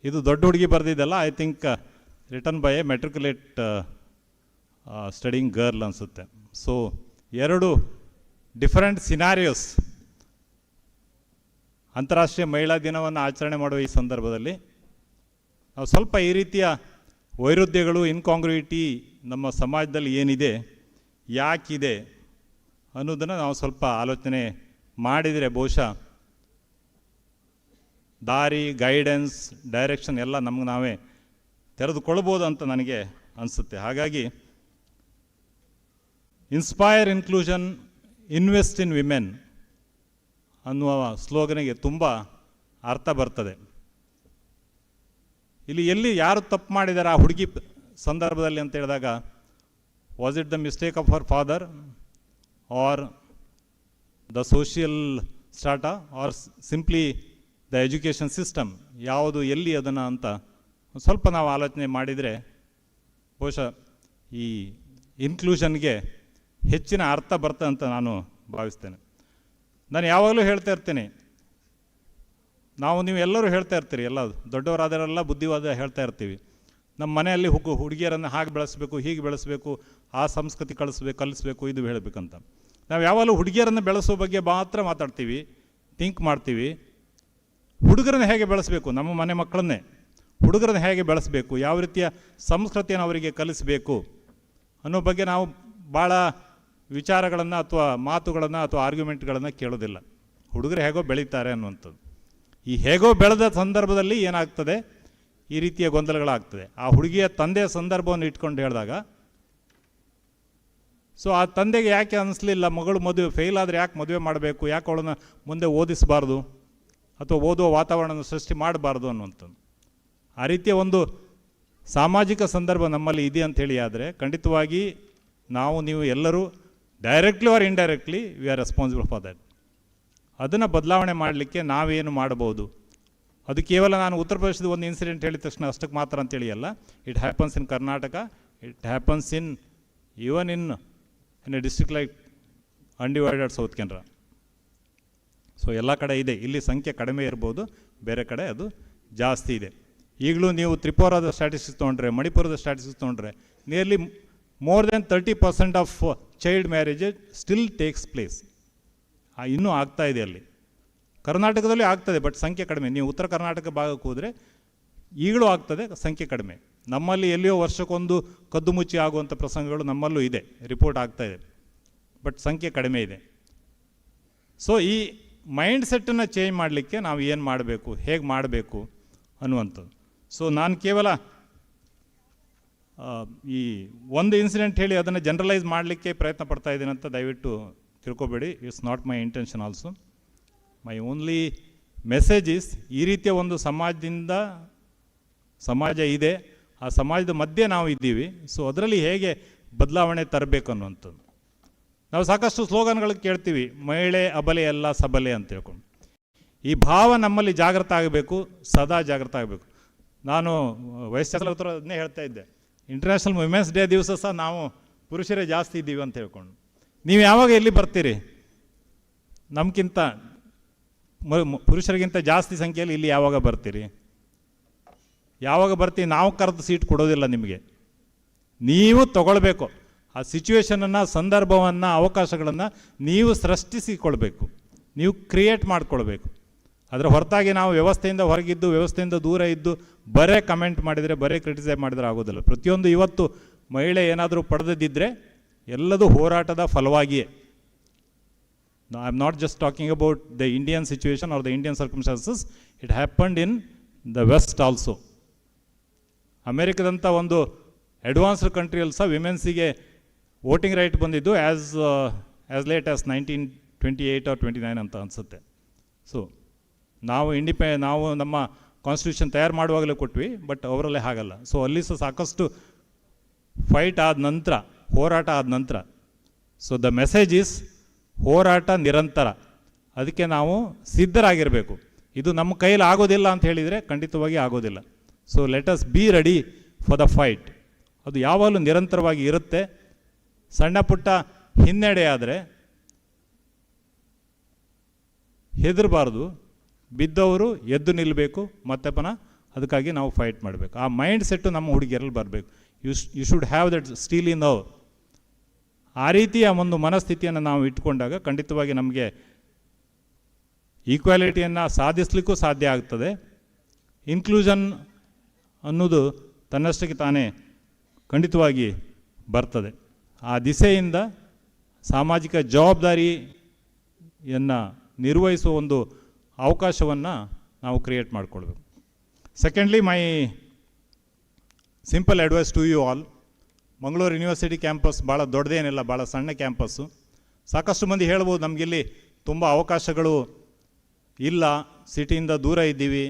ಇದು ದೊಡ್ಡ ಹುಡುಗಿ ಬರೆದಿದ್ದಲ್ಲ, I think written by a matriculate studying girl ಅನಿಸುತ್ತೆ. ಸೊ ಎರಡು ಡಿಫರೆಂಟ್ ಸಿನಾರಿಯೋಸ್. ಅಂತಾರಾಷ್ಟ್ರೀಯ ಮಹಿಳಾ ದಿನವನ್ನು ಆಚರಣೆ ಮಾಡುವ ಈ ಸಂದರ್ಭದಲ್ಲಿ ನಾವು ಸ್ವಲ್ಪ ಈ ರೀತಿಯ ವೈರುಧ್ಯಗಳು, ಇನ್ಕಾಂಗ್ರುಯಿಟಿ ನಮ್ಮ ಸಮಾಜದಲ್ಲಿ ಏನಿದೆ, ಯಾಕಿದೆ ಅನ್ನೋದನ್ನು ನಾವು ಸ್ವಲ್ಪ ಆಲೋಚನೆ ಮಾಡಿದರೆ ಬಹುಶಃ ದಾರಿ, ಗೈಡೆನ್ಸ್, ಡೈರೆಕ್ಷನ್ ಎಲ್ಲ ನಮಗೆ ನಾವೇ ತೆರೆದುಕೊಳ್ಬೋದು ಅಂತ ನನಗೆ ಅನಿಸುತ್ತೆ. ಹಾಗಾಗಿ inspire inclusion, invest in women ಅನ್ನುವ ಸ್ಲೋಗನಿಗೆ ತುಂಬ ಅರ್ಥ ಬರ್ತದೆ. ಇಲ್ಲಿ ಎಲ್ಲಿ ಯಾರು ತಪ್ಪು ಮಾಡಿದ್ದಾರೆ ಆ ಹುಡುಗಿ ಸಂದರ್ಭದಲ್ಲಿ ಅಂತ ಹೇಳಿದಾಗ, was it the mistake of her father or the social strata or simply the education system, ಯಾವುದು ಎಲ್ಲಿ ಅದನ್ನು ಅಂತ ಸ್ವಲ್ಪ ನಾವು ಆಲೋಚನೆ ಮಾಡಿದರೆ ಬಹುಶಃ ಈ ಇನ್ಕ್ಲೂಷನ್ಗೆ ಹೆಚ್ಚಿನ ಅರ್ಥ ಬರ್ತದೆ ಅಂತ ನಾನು ಭಾವಿಸ್ತೇನೆ. ನಾನು ಯಾವಾಗಲೂ ಹೇಳ್ತಾ ಇರ್ತೀನಿ, ನೀವು ಎಲ್ಲರೂ ಹೇಳ್ತಾ ಇರ್ತೀರಿ, ಎಲ್ಲ ದೊಡ್ಡವರಾದರೆಲ್ಲ ಬುದ್ಧಿವಾದ ಹೇಳ್ತಾ ಇರ್ತೀವಿ, ನಮ್ಮ ಮನೆಯಲ್ಲಿ ಹುಡುಗಿಯರನ್ನು ಹಾಗೆ ಬೆಳೆಸಬೇಕು, ಹೀಗೆ ಬೆಳೆಸಬೇಕು, ಆ ಸಂಸ್ಕೃತಿ ಕಲಿಸ್ಬೇಕು, ಇದು ಹೇಳಬೇಕಂತ. ನಾವು ಯಾವಾಗಲೂ ಹುಡುಗಿಯರನ್ನು ಬೆಳೆಸೋ ಬಗ್ಗೆ ಮಾತ್ರ ಮಾತಾಡ್ತೀವಿ, ಥಿಂಕ್ ಮಾಡ್ತೀವಿ. ಹುಡುಗರನ್ನ ಹೇಗೆ ಬೆಳೆಸಬೇಕು, ನಮ್ಮ ಮನೆ ಮಕ್ಕಳನ್ನೇ ಹುಡುಗರನ್ನ ಹೇಗೆ ಬೆಳೆಸಬೇಕು, ಯಾವ ರೀತಿಯ ಸಂಸ್ಕೃತಿಯನ್ನು ಅವರಿಗೆ ಕಲಿಸಬೇಕು ಅನ್ನೋ ಬಗ್ಗೆ ನಾವು ಭಾಳ ವಿಚಾರಗಳನ್ನು ಅಥವಾ ಮಾತುಗಳನ್ನು ಅಥವಾ ಆರ್ಗ್ಯುಮೆಂಟ್ಗಳನ್ನು ಕೇಳೋದಿಲ್ಲ. ಹುಡುಗರು ಹೇಗೋ ಬೆಳೀತಾರೆ ಅನ್ನುವಂಥದ್ದು. ಈ ಹೇಗೋ ಬೆಳೆದ ಸಂದರ್ಭದಲ್ಲಿ ಏನಾಗ್ತದೆ, ಈ ರೀತಿಯ ಗೊಂದಲಗಳಾಗ್ತದೆ. ಆ ಹುಡುಗಿಯ ತಂದೆಯ ಸಂದರ್ಭವನ್ನು ಇಟ್ಕೊಂಡು ಹೇಳಿದಾಗ, ಸೊ ಆ ತಂದೆಗೆ ಯಾಕೆ ಅನ್ನಿಸ್ಲಿಲ್ಲ ಮಗಳು ಮದುವೆ ಫೇಲ್ ಆದರೆ ಯಾಕೆ ಮದುವೆ ಮಾಡಬೇಕು, ಯಾಕೆ ಅವಳನ್ನು ಮುಂದೆ ಓದಿಸಬಾರ್ದು ಅಥವಾ ಓದುವ ವಾತಾವರಣವನ್ನು ಸೃಷ್ಟಿ ಮಾಡಬಾರ್ದು ಅನ್ನುವಂಥದ್ದು. ಆ ರೀತಿಯ ಒಂದು ಸಾಮಾಜಿಕ ಸಂದರ್ಭ ನಮ್ಮಲ್ಲಿ ಇದೆ ಅಂಥೇಳಿ ಆದರೆ ಖಂಡಿತವಾಗಿ ನೀವು ಎಲ್ಲರೂ directly R indirectly we are responsible for that. ಅದನ್ನು ಬದಲಾವಣೆ ಮಾಡಲಿಕ್ಕೆ ನಾವೇನು ಮಾಡಬಹುದು. ಅದು ಕೇವಲ ನಾನು ಉತ್ತರ ಪ್ರದೇಶದ ಒಂದು ಇನ್ಸಿಡೆಂಟ್ ಹೇಳಿದ ತಕ್ಷಣ ಅಷ್ಟಕ್ಕೆ ಮಾತ್ರ ಅಂತೇಳಿ ಅಲ್ಲ. It happens in Karnataka, it happens even in a district like undivided south Canara. So ಎಲ್ಲ ಕಡೆ ಇದೆ. ಇಲ್ಲಿ ಸಂಖ್ಯೆ ಕಡಿಮೆ ಇರ್ಬೋದು, ಬೇರೆ ಕಡೆ ಅದು ಜಾಸ್ತಿ ಇದೆ. ಈಗಲೂ ನೀವು ತ್ರಿಪುರಾದ ಸ್ಟ್ಯಾಟಿಸ್ಟಿಕ್ಸ್ ತೊಗೊಂಡ್ರೆ, ಮಣಿಪುರದ ಸ್ಟ್ಯಾಟಿಸ್ಟಿಕ್ಸ್ ತೊಗೊಂಡ್ರೆ, nearly more than 30% of child marriages still takes place. ಇನ್ನೂ ಆಗ್ತಾ ಇದೆ ಅಲ್ಲಿ. ಕರ್ನಾಟಕದಲ್ಲಿ ಆಗ್ತದೆ, ಬಟ್ ಸಂಖ್ಯೆ ಕಡಿಮೆ. ನೀವು ಉತ್ತರ ಕರ್ನಾಟಕ ಭಾಗಕ್ಕೆ ಹೋದರೆ ಈಗಲೂ ಆಗ್ತದೆ, ಸಂಖ್ಯೆ ಕಡಿಮೆ. ನಮ್ಮಲ್ಲಿ ಎಲ್ಲಿಯೋ ವರ್ಷಕ್ಕೊಂದು ಕದ್ದು ಮುಚ್ಚಿ ಆಗುವಂಥ ಪ್ರಸಂಗಗಳು ನಮ್ಮಲ್ಲೂ ಇದೆ, ರಿಪೋರ್ಟ್ ಆಗ್ತಾ ಇದೆ, ಬಟ್ ಸಂಖ್ಯೆ ಕಡಿಮೆ ಇದೆ. ಸೊ ಈ ಮೈಂಡ್ ಸೆಟ್ಟನ್ನು ಚೇಂಜ್ ಮಾಡಲಿಕ್ಕೆ ನಾವು ಏನು ಮಾಡಬೇಕು, ಹೇಗೆ ಮಾಡಬೇಕು ಅನ್ನುವಂಥದ್ದು. ಸೊ ನಾನು ಕೇವಲ ಈ ಒಂದು ಇನ್ಸಿಡೆಂಟ್ ಹೇಳಿ ಅದನ್ನು ಜನರಲೈಸ್ ಮಾಡಲಿಕ್ಕೆ ಪ್ರಯತ್ನ ಪಡ್ತಾ ಇದ್ದೀನಿ ಅಂತ ದಯವಿಟ್ಟು ತಿಳ್ಕೊಬೇಡಿ. It's not my intention also. My only message is, ಈ ರೀತಿಯ ಒಂದು ಸಮಾಜ ಇದೆ, ಆ ಸಮಾಜದ ಮಧ್ಯೆ ನಾವು ಇದ್ದೀವಿ. ಸೊ ಅದರಲ್ಲಿ ಹೇಗೆ ಬದಲಾವಣೆ ತರಬೇಕು ಅನ್ನುವಂಥದ್ದು. ನಾವು ಸಾಕಷ್ಟು ಸ್ಲೋಗನ್ಗಳು ಕೇಳ್ತೀವಿ, ಮಹಿಳೆ ಅಬಲೆ ಎಲ್ಲ ಸಬಲೆ ಅಂತ ಹೇಳ್ಕೊಂಡು. ಈ ಭಾವ ನಮ್ಮಲ್ಲಿ ಜಾಗೃತ ಆಗಬೇಕು, ಸದಾ ಜಾಗೃತ ಆಗಬೇಕು. ನಾನು ವೈಸ್ ಚಾನ್ಸಲರ್ ಹತ್ರ ಅದನ್ನೇ ಹೇಳ್ತಾ ಇದ್ದೆ, ಇಂಟರ್ನ್ಯಾಷನಲ್ ವುಮೆನ್ಸ್ ಡೇ ದಿವಸ ಸಹ ನಾವು ಪುರುಷರೇ ಜಾಸ್ತಿ ಇದ್ದೀವಿ ಅಂತ ಹೇಳ್ಕೊಂಡು. ನೀವು ಯಾವಾಗ ಎಲ್ಲಿ ಬರ್ತೀರಿ, ನಮಗಿಂತ ಪುರುಷರಿಗಿಂತ ಜಾಸ್ತಿ ಸಂಖ್ಯೆಯಲ್ಲಿ ಇಲ್ಲಿ ಯಾವಾಗ ಬರ್ತೀರಿ? ನಾವು ಕರೆದು ಸೀಟ್ ಕೊಡೋದಿಲ್ಲ ನಿಮಗೆ, ನೀವು ತಗೊಳ್ಬೇಕು. ಆ ಸಿಚುವೇಶನನ್ನು, ಸಂದರ್ಭವನ್ನು, ಅವಕಾಶಗಳನ್ನು ನೀವು ಸೃಷ್ಟಿಸಿಕೊಳ್ಬೇಕು, ನೀವು ಕ್ರಿಯೇಟ್ ಮಾಡಿಕೊಳ್ಬೇಕು. ಅದರ ಹೊರತಾಗಿ ನಾವು ವ್ಯವಸ್ಥೆಯಿಂದ ಹೊರಗಿದ್ದು, ವ್ಯವಸ್ಥೆಯಿಂದ ದೂರ ಇದ್ದು ಬರೇ ಕಮೆಂಟ್ ಮಾಡಿದರೆ, ಬರೇ ಕ್ರಿಟಿಸೈಸ್ ಮಾಡಿದರೆ ಆಗೋದಿಲ್ಲ. ಪ್ರತಿಯೊಂದು ಇವತ್ತು ಮಹಿಳೆ ಏನಾದರೂ ಪಡೆದಿದ್ದರೆ ಎಲ್ಲದೂ ಹೋರಾಟದ ಫಲವಾಗಿಯೇ. I am not just talking about the Indian situation or the Indian circumstances, it happened in the west also. ಅಮೇರಿಕದಂಥ ಒಂದು ಅಡ್ವಾನ್ಸ್ಡ್ ಕಂಟ್ರಿಯಲ್ಲಿ ಸಹ ವಿಮೆನ್ಸಿಗೆ ವೋಟಿಂಗ್ ರೈಟ್ ಬಂದಿದ್ದು ಆ್ಯಸ್ ಲೇಟ್ ಆಸ್ 1928 or 29 ಅಂತ ಅನಿಸುತ್ತೆ. ಸೊ ನಾವು ನಮ್ಮ ಕಾನ್ಸ್ಟಿಟ್ಯೂಷನ್ ತಯಾರು ಮಾಡುವಾಗಲೇ ಕೊಟ್ವಿ, ಬಟ್ ಅವರಲ್ಲೇ ಹಾಗಲ್ಲ. ಸೊ ಅಲ್ಲಿ ಸಹ ಸಾಕಷ್ಟು ಫೈಟ್ ಆದ ನಂತರ, ಹೋರಾಟ ಆದ ನಂತರ. ಸೊ ದ ಮೆಸೇಜ್ ಈಸ್ ಹೋರಾಟ ನಿರಂತರ, ಅದಕ್ಕೆ ನಾವು ಸಿದ್ಧರಾಗಿರಬೇಕು. ಇದು ನಮ್ಮ ಕೈಯಲ್ಲಿ ಆಗೋದಿಲ್ಲ ಅಂತ ಹೇಳಿದರೆ ಖಂಡಿತವಾಗಿ ಆಗೋದಿಲ್ಲ. So let us be ready for the fight. ಅದು ಯಾವಾಗಲೂ ನಿರಂತರವಾಗಿ ಇರುತ್ತೆ. ಸಣ್ಣ ಪುಟ್ಟ ಹಿನ್ನಡೆ ಆದರೆ ಹೆದರಬಾರ್ದು, ಬಿದ್ದವರು ಎದ್ದು ನಿಲ್ಲಬೇಕು, ಮತ್ತೆ ಪುನಃ ಅದಕ್ಕಾಗಿ ನಾವು ಫೈಟ್ ಮಾಡಬೇಕು. ಆ ಮೈಂಡ್ ಸೆಟ್ಟು ನಮ್ಮ ಹುಡುಗಿಯರಲ್ಲಿ ಬರಬೇಕು. You should have that steel in now. ಆ ರೀತಿಯ ಒಂದು ಮನಸ್ಥಿತಿಯನ್ನು ನಾವು ಇಟ್ಕೊಂಡಾಗ ಖಂಡಿತವಾಗಿ ನಮಗೆ ಈಕ್ವಾಲಿಟಿಯನ್ನು ಸಾಧಿಸಲಿಕ್ಕೂ ಸಾಧ್ಯ ಆಗ್ತದೆ. ಇನ್ಕ್ಲೂಷನ್ ಅನ್ನೋದು ತನ್ನಷ್ಟಕ್ಕೆ ತಾನೇ ಖಂಡಿತವಾಗಿ ಬರ್ತದೆ. ಆ ದಿಸೆಯಿಂದ ಸಾಮಾಜಿಕ ಜವಾಬ್ದಾರಿಯನ್ನು ನಿರ್ವಹಿಸುವ ಒಂದು ಅವಕಾಶವನ್ನು ನಾವು ಕ್ರಿಯೇಟ್ ಮಾಡಿಕೊಳ್ಬೇಕು. Secondly, my simple advice to you all, Mangalore university campus ಭಾಳ ದೊಡ್ಡದೇನಿಲ್ಲ, ಭಾಳ ಸಣ್ಣ ಕ್ಯಾಂಪಸ್ಸು. ಸಾಕಷ್ಟು ಮಂದಿ ಹೇಳ್ಬೋದು ನಮಗಿಲ್ಲಿ ತುಂಬ ಅವಕಾಶಗಳು ಇಲ್ಲ, ಸಿಟಿಯಿಂದ ದೂರ ಇದ್ದೀವಿ,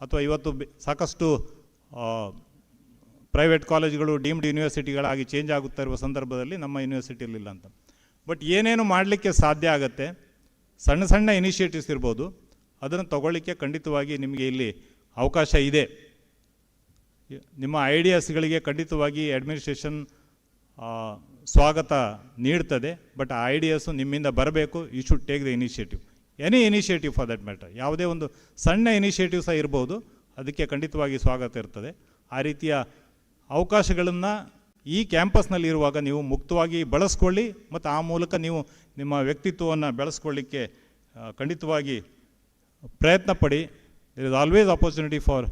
ಅಥವಾ ಇವತ್ತು ಸಾಕಷ್ಟು ಪ್ರೈವೇಟ್ ಕಾಲೇಜುಗಳು ಡೀಮ್ಡ್ ಯೂನಿವರ್ಸಿಟಿಗಳಾಗಿ ಚೇಂಜ್ ಆಗುತ್ತಾ ಇರುವ ಸಂದರ್ಭದಲ್ಲಿ ನಮ್ಮ ಯೂನಿವರ್ಸಿಟಿಯಲ್ಲಿಲ್ಲ ಅಂತ. ಬಟ್ ಏನೇನು ಮಾಡಲಿಕ್ಕೆ ಸಾಧ್ಯ ಆಗುತ್ತೆ, ಸಣ್ಣ ಸಣ್ಣ ಇನಿಷಿಯೇಟಿವ್ಸ್ ಇರ್ಬೋದು, ಅದನ್ನು ತಗೊಳ್ಳಿಕ್ಕೆ ಖಂಡಿತವಾಗಿ ನಿಮಗೆ ಇಲ್ಲಿ ಅವಕಾಶ ಇದೆ. ನಿಮ್ಮ ಐಡಿಯಾಸ್ಗಳಿಗೆ ಖಂಡಿತವಾಗಿ ಅಡ್ಮಿನಿಸ್ಟ್ರೇಷನ್ ಸ್ವಾಗತ ನೀಡ್ತದೆ. ಬಟ್ ಆ ಐಡಿಯಾಸು ನಿಮ್ಮಿಂದ ಬರಬೇಕು. You should take the initiative, any initiative for that matter. ಯಾವುದೇ ಒಂದು ಸಣ್ಣ ಇನಿಷಿಯೇಟಿವ್ ಸಹ ಇರ್ಬೋದು, ಅದಕ್ಕೆ ಖಂಡಿತವಾಗಿ ಸ್ವಾಗತ ಇರ್ತದೆ. ಆ ರೀತಿಯ ಅವಕಾಶಗಳನ್ನು ಈ ಕ್ಯಾಂಪಸ್ನಲ್ಲಿ ಇರುವಾಗ ನೀವು ಮುಕ್ತವಾಗಿ ಬಳಸ್ಕೊಳ್ಳಿ, ಮತ್ತು ಆ ಮೂಲಕ ನೀವು ನಿಮ್ಮ ವ್ಯಕ್ತಿತ್ವವನ್ನು ಬೆಳೆಸ್ಕೊಳ್ಳಿಕ್ಕೆ ಖಂಡಿತವಾಗಿ ಪ್ರಯತ್ನ ಪಡಿ. There is always opportunity for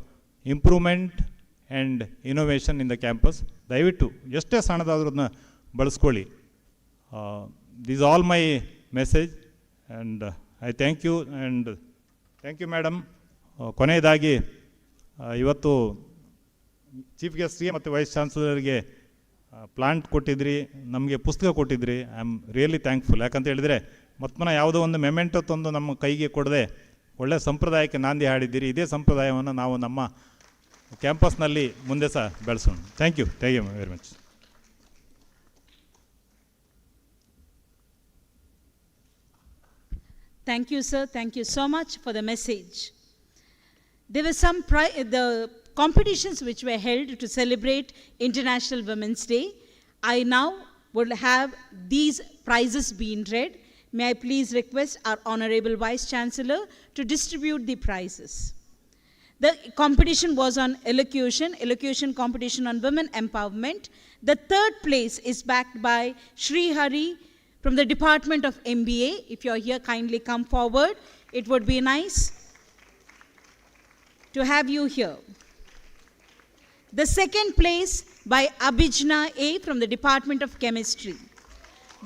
improvement and innovation in the campus. ದಯವಿಟ್ಟು ಎಷ್ಟೇ ಸಣ್ಣದಾದ್ರೂ ಅದನ್ನ ಬಳಸ್ಕೊಳ್ಳಿ. This all my message and I thank you. And thank you madam. ಕೊನೆಯದಾಗಿ ಇವತ್ತು ಚೀಫ್ ಗೆಸ್ಟ್ಗೆ ಮತ್ತು ವೈಸ್ ಚಾನ್ಸಲರ್ಗೆ ಪ್ಲಾಂಟ್ ಕೊಟ್ಟಿದ್ರಿ, ನಮಗೆ ಪುಸ್ತಕ ಕೊಟ್ಟಿದ್ರಿ. I am really thankful. ಯಾಕಂತ ಹೇಳಿದರೆ ಮತ್ತೊಮ್ಮೆ ಯಾವುದೋ ಒಂದು ಮೆಮೆಂಟೋ ತಂದು ನಮ್ಮ ಕೈಗೆ ಕೊಡದೆ ಒಳ್ಳೆಯ ಸಂಪ್ರದಾಯಕ್ಕೆ ನಾಂದಿ ಹಾಡಿದ್ದೀರಿ. ಇದೇ ಸಂಪ್ರದಾಯವನ್ನು ನಾವು ನಮ್ಮ ಕ್ಯಾಂಪಸ್ನಲ್ಲಿ ಮುಂದೆ ಸಹ ಬೆಳೆಸೋಣ. Thank you very much. Thank you, sir. Thank you so much for the message. There were some the competitions which were held to celebrate International Women's Day. I now would have these prizes being read. May I please request our Honorable Vice Chancellor to distribute the prizes. The competition was on elocution competition on women empowerment. The third place is backed by Sri Hari from the Department of MBA. If you're here, kindly come forward. It would be nice to have you here. The second place by Abhijna A from the Department of Chemistry.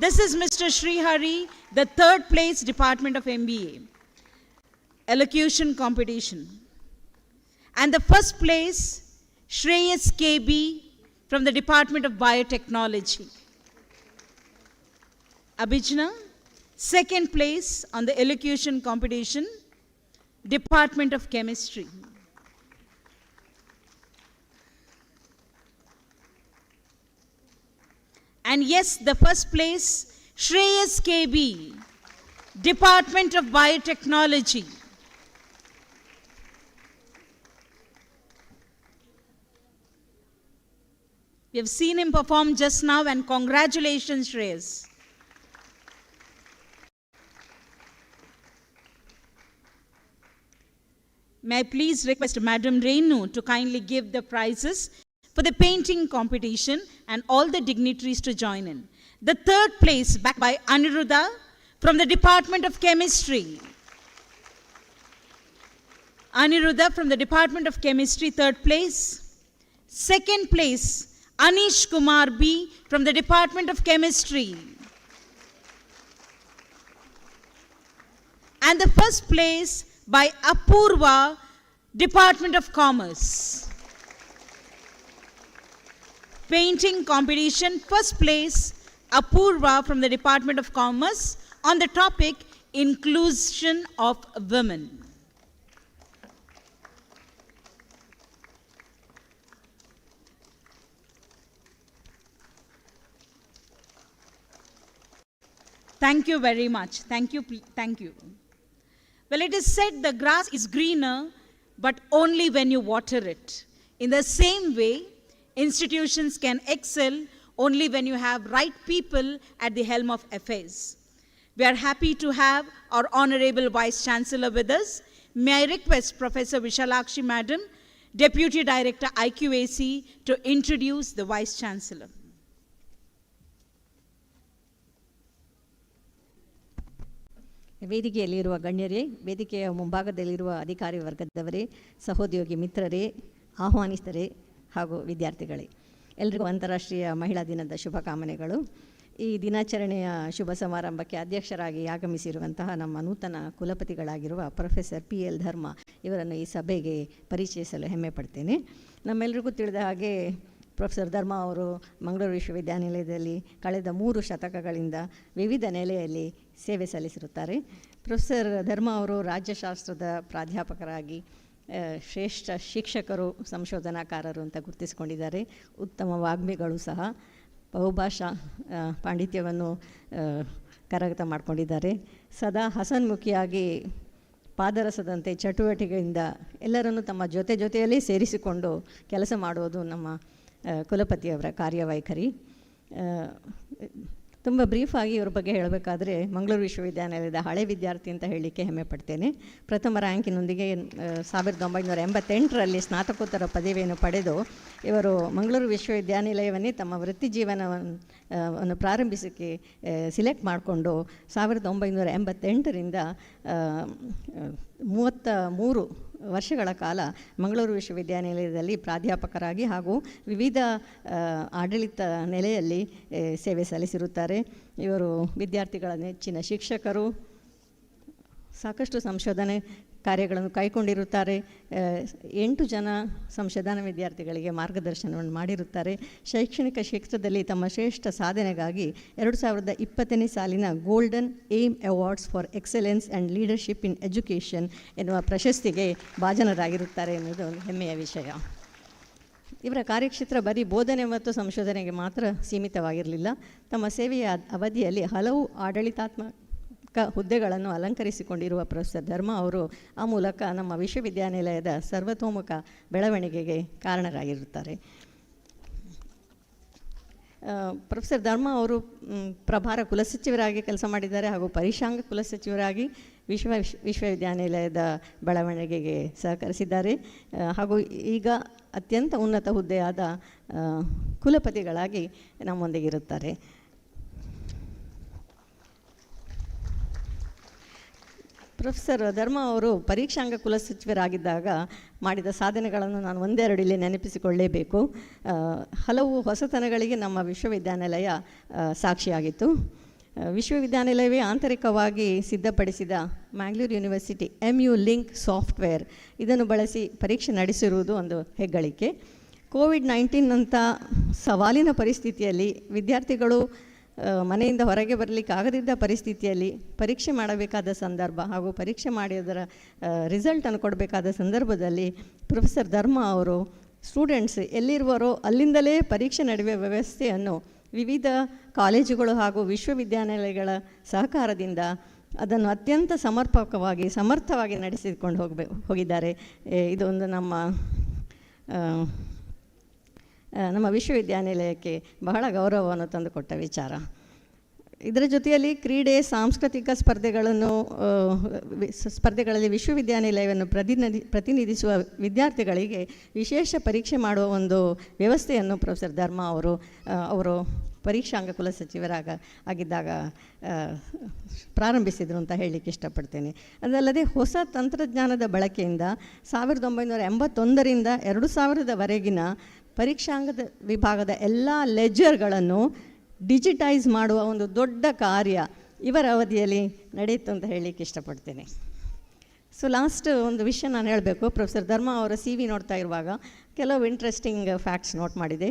This is Mr. Sri Hari, the third place, Department of MBA. Elocution competition. And the first place, Shreyas KB from the Department of Biotechnology. Abhijna, second place on the elocution competition, Department of Chemistry. And yes, the first place, Shreyas KB, Department of Biotechnology. We have seen him perform just now, and congratulations, Shreyas. May I please request Madam Renu to kindly give the prizes for the painting competition and all the dignitaries to join in. The third place backed by Aniruddha from the Department of Chemistry. Aniruddha from the Department of Chemistry, third place. Second place, Anish Kumar B. from the Department of Chemistry. And the first place by Apurva, Department of Commerce. Painting competition, first place, Apurva from the Department of Commerce on the topic Inclusion of Women. Thank you very much. Thank you. Thank you. Well, it is said the grass is greener, but only when you water it. In the same way, institutions can excel only when you have right people at the helm of affairs. We are happy to have our Honorable Vice Chancellor with us. May I request Professor Vishalakshi Madam, Deputy Director IQAC, to introduce the Vice Chancellor. ವೇದಿಕೆಯಲ್ಲಿರುವ ಗಣ್ಯರೇ, ವೇದಿಕೆಯ ಮುಂಭಾಗದಲ್ಲಿರುವ ಅಧಿಕಾರಿ ವರ್ಗದವರೇ, ಸಹೋದ್ಯೋಗಿ ಮಿತ್ರರೇ, ಆಹ್ವಾನಿತರೇ ಹಾಗೂ ವಿದ್ಯಾರ್ಥಿಗಳೇ, ಎಲ್ರಿಗೂ ಅಂತಾರಾಷ್ಟ್ರೀಯ ಮಹಿಳಾ ದಿನದ ಶುಭಕಾಮನೆಗಳು. ಈ ದಿನಾಚರಣೆಯ ಶುಭ ಸಮಾರಂಭಕ್ಕೆ ಅಧ್ಯಕ್ಷರಾಗಿ ಆಗಮಿಸಿರುವಂತಹ ನಮ್ಮ ನೂತನ ಕುಲಪತಿಗಳಾಗಿರುವ ಪ್ರೊಫೆಸರ್ PL ಧರ್ಮ ಇವರನ್ನು ಈ ಸಭೆಗೆ ಪರಿಚಯಿಸಲು ಹೆಮ್ಮೆ ಪಡ್ತೇನೆ. ನಮ್ಮೆಲ್ಲರಿಗೂ ತಿಳಿದ ಹಾಗೆ ಪ್ರೊಫೆಸರ್ ಧರ್ಮ ಅವರು ಮಂಗಳೂರು ವಿಶ್ವವಿದ್ಯಾನಿಲಯದಲ್ಲಿ ಕಳೆದ 3 ಶತಕಗಳಿಂದ ವಿವಿಧ ನೆಲೆಯಲ್ಲಿ ಸೇವೆ ಸಲ್ಲಿಸಿರುತ್ತಾರೆ. ಪ್ರೊಫೆಸರ್ ಧರ್ಮ ಅವರು ರಾಜ್ಯಶಾಸ್ತ್ರದ ಪ್ರಾಧ್ಯಾಪಕರಾಗಿ ಶ್ರೇಷ್ಠ ಶಿಕ್ಷಕರು, ಸಂಶೋಧನಾಕಾರರು ಅಂತ ಗುರುತಿಸಿಕೊಂಡಿದ್ದಾರೆ. ಉತ್ತಮ ವಾಗ್ಮಿಗಳು ಸಹ. ಬಹುಭಾಷಾ ಪಾಂಡಿತ್ಯವನ್ನು ಕರಗತ ಮಾಡಿಕೊಂಡಿದ್ದಾರೆ. ಸದಾ ಹಸನ್ಮುಖಿಯಾಗಿ ಪಾದರಸದಂತೆ ಚಟುವಟಿಕೆಯಿಂದ ಎಲ್ಲರನ್ನೂ ತಮ್ಮ ಜೊತೆಯಲ್ಲಿ ಸೇರಿಸಿಕೊಂಡು ಕೆಲಸ ಮಾಡುವುದು ನಮ್ಮ ಕುಲಪತಿಯವರ ಕಾರ್ಯವೈಖರಿ. ತುಂಬ ಬ್ರೀಫಾಗಿ ಇವ್ರ ಬಗ್ಗೆ ಹೇಳಬೇಕಾದ್ರೆ, ಮಂಗಳೂರು ವಿಶ್ವವಿದ್ಯಾನಿಲಯದ ಹಳೆ ವಿದ್ಯಾರ್ಥಿ ಅಂತ ಹೇಳಲಿಕ್ಕೆ ಹೆಮ್ಮೆ ಪಡ್ತೇನೆ. ಪ್ರಥಮ ರ್ಯಾಂಕಿನೊಂದಿಗೆ 1988ರಲ್ಲಿ ಸ್ನಾತಕೋತ್ತರ ಪದವಿಯನ್ನು ಪಡೆದು ಇವರು ಮಂಗಳೂರು ವಿಶ್ವವಿದ್ಯಾನಿಲಯವನ್ನೇ ತಮ್ಮ ವೃತ್ತಿ ಜೀವನವನ್ನು ಪ್ರಾರಂಭಿಸಕ್ಕೆ ಸಿಲೆಕ್ಟ್ ಮಾಡಿಕೊಂಡು 1988ರಿಂದ 33 ವರ್ಷಗಳ ಕಾಲ ಮಂಗಳೂರು ವಿಶ್ವವಿದ್ಯಾನಿಲಯದಲ್ಲಿ ಪ್ರಾಧ್ಯಾಪಕರಾಗಿ ಹಾಗೂ ವಿವಿಧ ಆಡಳಿತ ನೆಲೆಯಲ್ಲಿ ಸೇವೆ ಸಲ್ಲಿಸಿರುತ್ತಾರೆ. ಇವರು ವಿದ್ಯಾರ್ಥಿಗಳ ನೆಚ್ಚಿನ ಶಿಕ್ಷಕರು, ಸಾಕಷ್ಟು ಸಂಶೋಧನೆ ಕಾರ್ಯಗಳನ್ನು ಕೈಗೊಂಡಿರುತ್ತಾರೆ. 8 ಜನ ಸಂಶೋಧನಾ ವಿದ್ಯಾರ್ಥಿಗಳಿಗೆ ಮಾರ್ಗದರ್ಶನವನ್ನು ಮಾಡಿರುತ್ತಾರೆ. ಶೈಕ್ಷಣಿಕ ಕ್ಷೇತ್ರದಲ್ಲಿ ತಮ್ಮ ಶ್ರೇಷ್ಠ ಸಾಧನೆಗಾಗಿ 2020ನೇ ಸಾಲಿನ golden aim awards for excellence and leadership in education ಎನ್ನುವ ಪ್ರಶಸ್ತಿಗೆ ಭಾಜನರಾಗಿರುತ್ತಾರೆ ಎನ್ನುವುದು ಒಂದು ಹೆಮ್ಮೆಯ ವಿಷಯ. ಇವರ ಕಾರ್ಯಕ್ಷೇತ್ರ ಬರೀ ಬೋಧನೆ ಮತ್ತು ಸಂಶೋಧನೆಗೆ ಮಾತ್ರ ಸೀಮಿತವಾಗಿರಲಿಲ್ಲ. ತಮ್ಮ ಸೇವೆಯ ಅವಧಿಯಲ್ಲಿ ಹಲವು ಆಡಳಿತಾತ್ಮಕ ಹುದ್ದೆಗಳನ್ನು ಅಲಂಕರಿಸಿಕೊಂಡಿರುವ ಪ್ರೊಫೆಸರ್ ಧರ್ಮ ಅವರು ಆ ಮೂಲಕ ನಮ್ಮ ವಿಶ್ವವಿದ್ಯಾನಿಲಯದ ಸರ್ವತೋಮುಖ ಬೆಳವಣಿಗೆಗೆ ಕಾರಣರಾಗಿರುತ್ತಾರೆ. ಪ್ರೊಫೆಸರ್ ಧರ್ಮ ಅವರು ಪ್ರಭಾರ ಕುಲಸಚಿವರಾಗಿ ಕೆಲಸ ಮಾಡಿದ್ದಾರೆ ಹಾಗೂ ಪರಿಶಾಂಗ ಕುಲಸಚಿವರಾಗಿ ವಿಶ್ವವಿದ್ಯಾನಿಲಯದ ಬೆಳವಣಿಗೆಗೆ ಸಹಕರಿಸಿದ್ದಾರೆ ಹಾಗೂ ಈಗ ಅತ್ಯಂತ ಉನ್ನತ ಹುದ್ದೆಯಾದ ಕುಲಪತಿಗಳಾಗಿ ನಮ್ಮೊಂದಿಗಿರುತ್ತಾರೆ. ಪ್ರೊಫೆಸರ್ ಧರ್ಮ ಅವರು ಪರೀಕ್ಷಾಂಗ ಕುಲಸಚಿವರಾಗಿದ್ದಾಗ ಮಾಡಿದ ಸಾಧನೆಗಳನ್ನು ನಾನು ಒಂದೆರಡು ಇಲ್ಲಿ ನೆನಪಿಸಿಕೊಳ್ಳಲೇಬೇಕು. ಹಲವು ಹೊಸತನಗಳಿಗೆ ನಮ್ಮ ವಿಶ್ವವಿದ್ಯಾನಿಲಯ ಸಾಕ್ಷಿಯಾಗಿತ್ತು. ವಿಶ್ವವಿದ್ಯಾನಿಲಯವೇ ಆಂತರಿಕವಾಗಿ ಸಿದ್ಧಪಡಿಸಿದ Mangalore university MU link software ಇದನ್ನು ಬಳಸಿ ಪರೀಕ್ಷೆ ನಡೆಸಿರುವುದು ಒಂದು ಹೆಗ್ಗಳಿಕೆ. ಕೋವಿಡ್-19 ಅಂಥ ಸವಾಲಿನ ಪರಿಸ್ಥಿತಿಯಲ್ಲಿ ವಿದ್ಯಾರ್ಥಿಗಳು ಮನೆಯಿಂದ ಹೊರಗೆ ಬರಲಿಕ್ಕೆ ಆಗದಿದ್ದ ಪರಿಸ್ಥಿತಿಯಲ್ಲಿ ಪರೀಕ್ಷೆ ಮಾಡಬೇಕಾದ ಸಂದರ್ಭ ಹಾಗೂ ಪರೀಕ್ಷೆ ಮಾಡಿ ಅದರ ರಿಸಲ್ಟನ್ನು ಕೊಡಬೇಕಾದ ಸಂದರ್ಭದಲ್ಲಿ ಪ್ರೊಫೆಸರ್ ಧರ್ಮ ಅವರು ಸ್ಟೂಡೆಂಟ್ಸ್ ಎಲ್ಲಿರುವರೋ ಅಲ್ಲಿಂದಲೇ ಪರೀಕ್ಷೆ ನಡೆಯುವ ವ್ಯವಸ್ಥೆಯನ್ನು ವಿವಿಧ ಕಾಲೇಜುಗಳು ಹಾಗೂ ವಿಶ್ವವಿದ್ಯಾನಿಲಯಗಳ ಸಹಕಾರದಿಂದ ಅದನ್ನು ಅತ್ಯಂತ ಸಮರ್ಥವಾಗಿ ನಡೆಸಿಕೊಂಡು ಹೋಗಿದ್ದಾರೆ. ಇದೊಂದು ನಮ್ಮ ವಿಶ್ವವಿದ್ಯಾನಿಲಯಕ್ಕೆ ಬಹಳ ಗೌರವವನ್ನು ತಂದುಕೊಟ್ಟ ವಿಚಾರ. ಇದರ ಜೊತೆಯಲ್ಲಿ ಕ್ರೀಡೆ, ಸಾಂಸ್ಕೃತಿಕ ಸ್ಪರ್ಧೆಗಳಲ್ಲಿ ವಿಶ್ವವಿದ್ಯಾನಿಲಯವನ್ನು ಪ್ರತಿನಿಧಿಸುವ ವಿದ್ಯಾರ್ಥಿಗಳಿಗೆ ವಿಶೇಷ ಪರೀಕ್ಷೆ ಮಾಡುವ ಒಂದು ವ್ಯವಸ್ಥೆಯನ್ನು ಪ್ರೊಫೆಸರ್ ಧರ್ಮ ಅವರು ಪರೀಕ್ಷಾಂಗ ಕುಲಸಚಿವರಾಗಿದ್ದಾಗ ಪ್ರಾರಂಭಿಸಿದರು ಅಂತ ಹೇಳಲಿಕ್ಕೆ ಇಷ್ಟಪಡ್ತೇನೆ. ಅದಲ್ಲದೆ ಹೊಸ ತಂತ್ರಜ್ಞಾನದ ಬಳಕೆಯಿಂದ 1981ರಿಂದ 2000ವರೆಗಿನ ಪರೀಕ್ಷಾಂಗದ ವಿಭಾಗದ ಎಲ್ಲ ಲೆಜರ್ಗಳನ್ನು ಡಿಜಿಟೈಸ್ ಮಾಡುವ ಒಂದು ದೊಡ್ಡ ಕಾರ್ಯ ಇವರ ಅವಧಿಯಲ್ಲಿ ನಡೆಯಿತು ಅಂತ ಹೇಳಲಿಕ್ಕೆ ಇಷ್ಟಪಡ್ತೇನೆ. ಸೊ ಲಾಸ್ಟ್ ಒಂದು ವಿಷಯ ನಾನು ಹೇಳಬೇಕು. ಪ್ರೊಫೆಸರ್ ಧರ್ಮ ಅವರ CV ನೋಡ್ತಾ ಇರುವಾಗ ಕೆಲವು ಇಂಟ್ರೆಸ್ಟಿಂಗ್ ಫ್ಯಾಕ್ಟ್ಸ್ ನೋಟ್ ಮಾಡಿದೆ.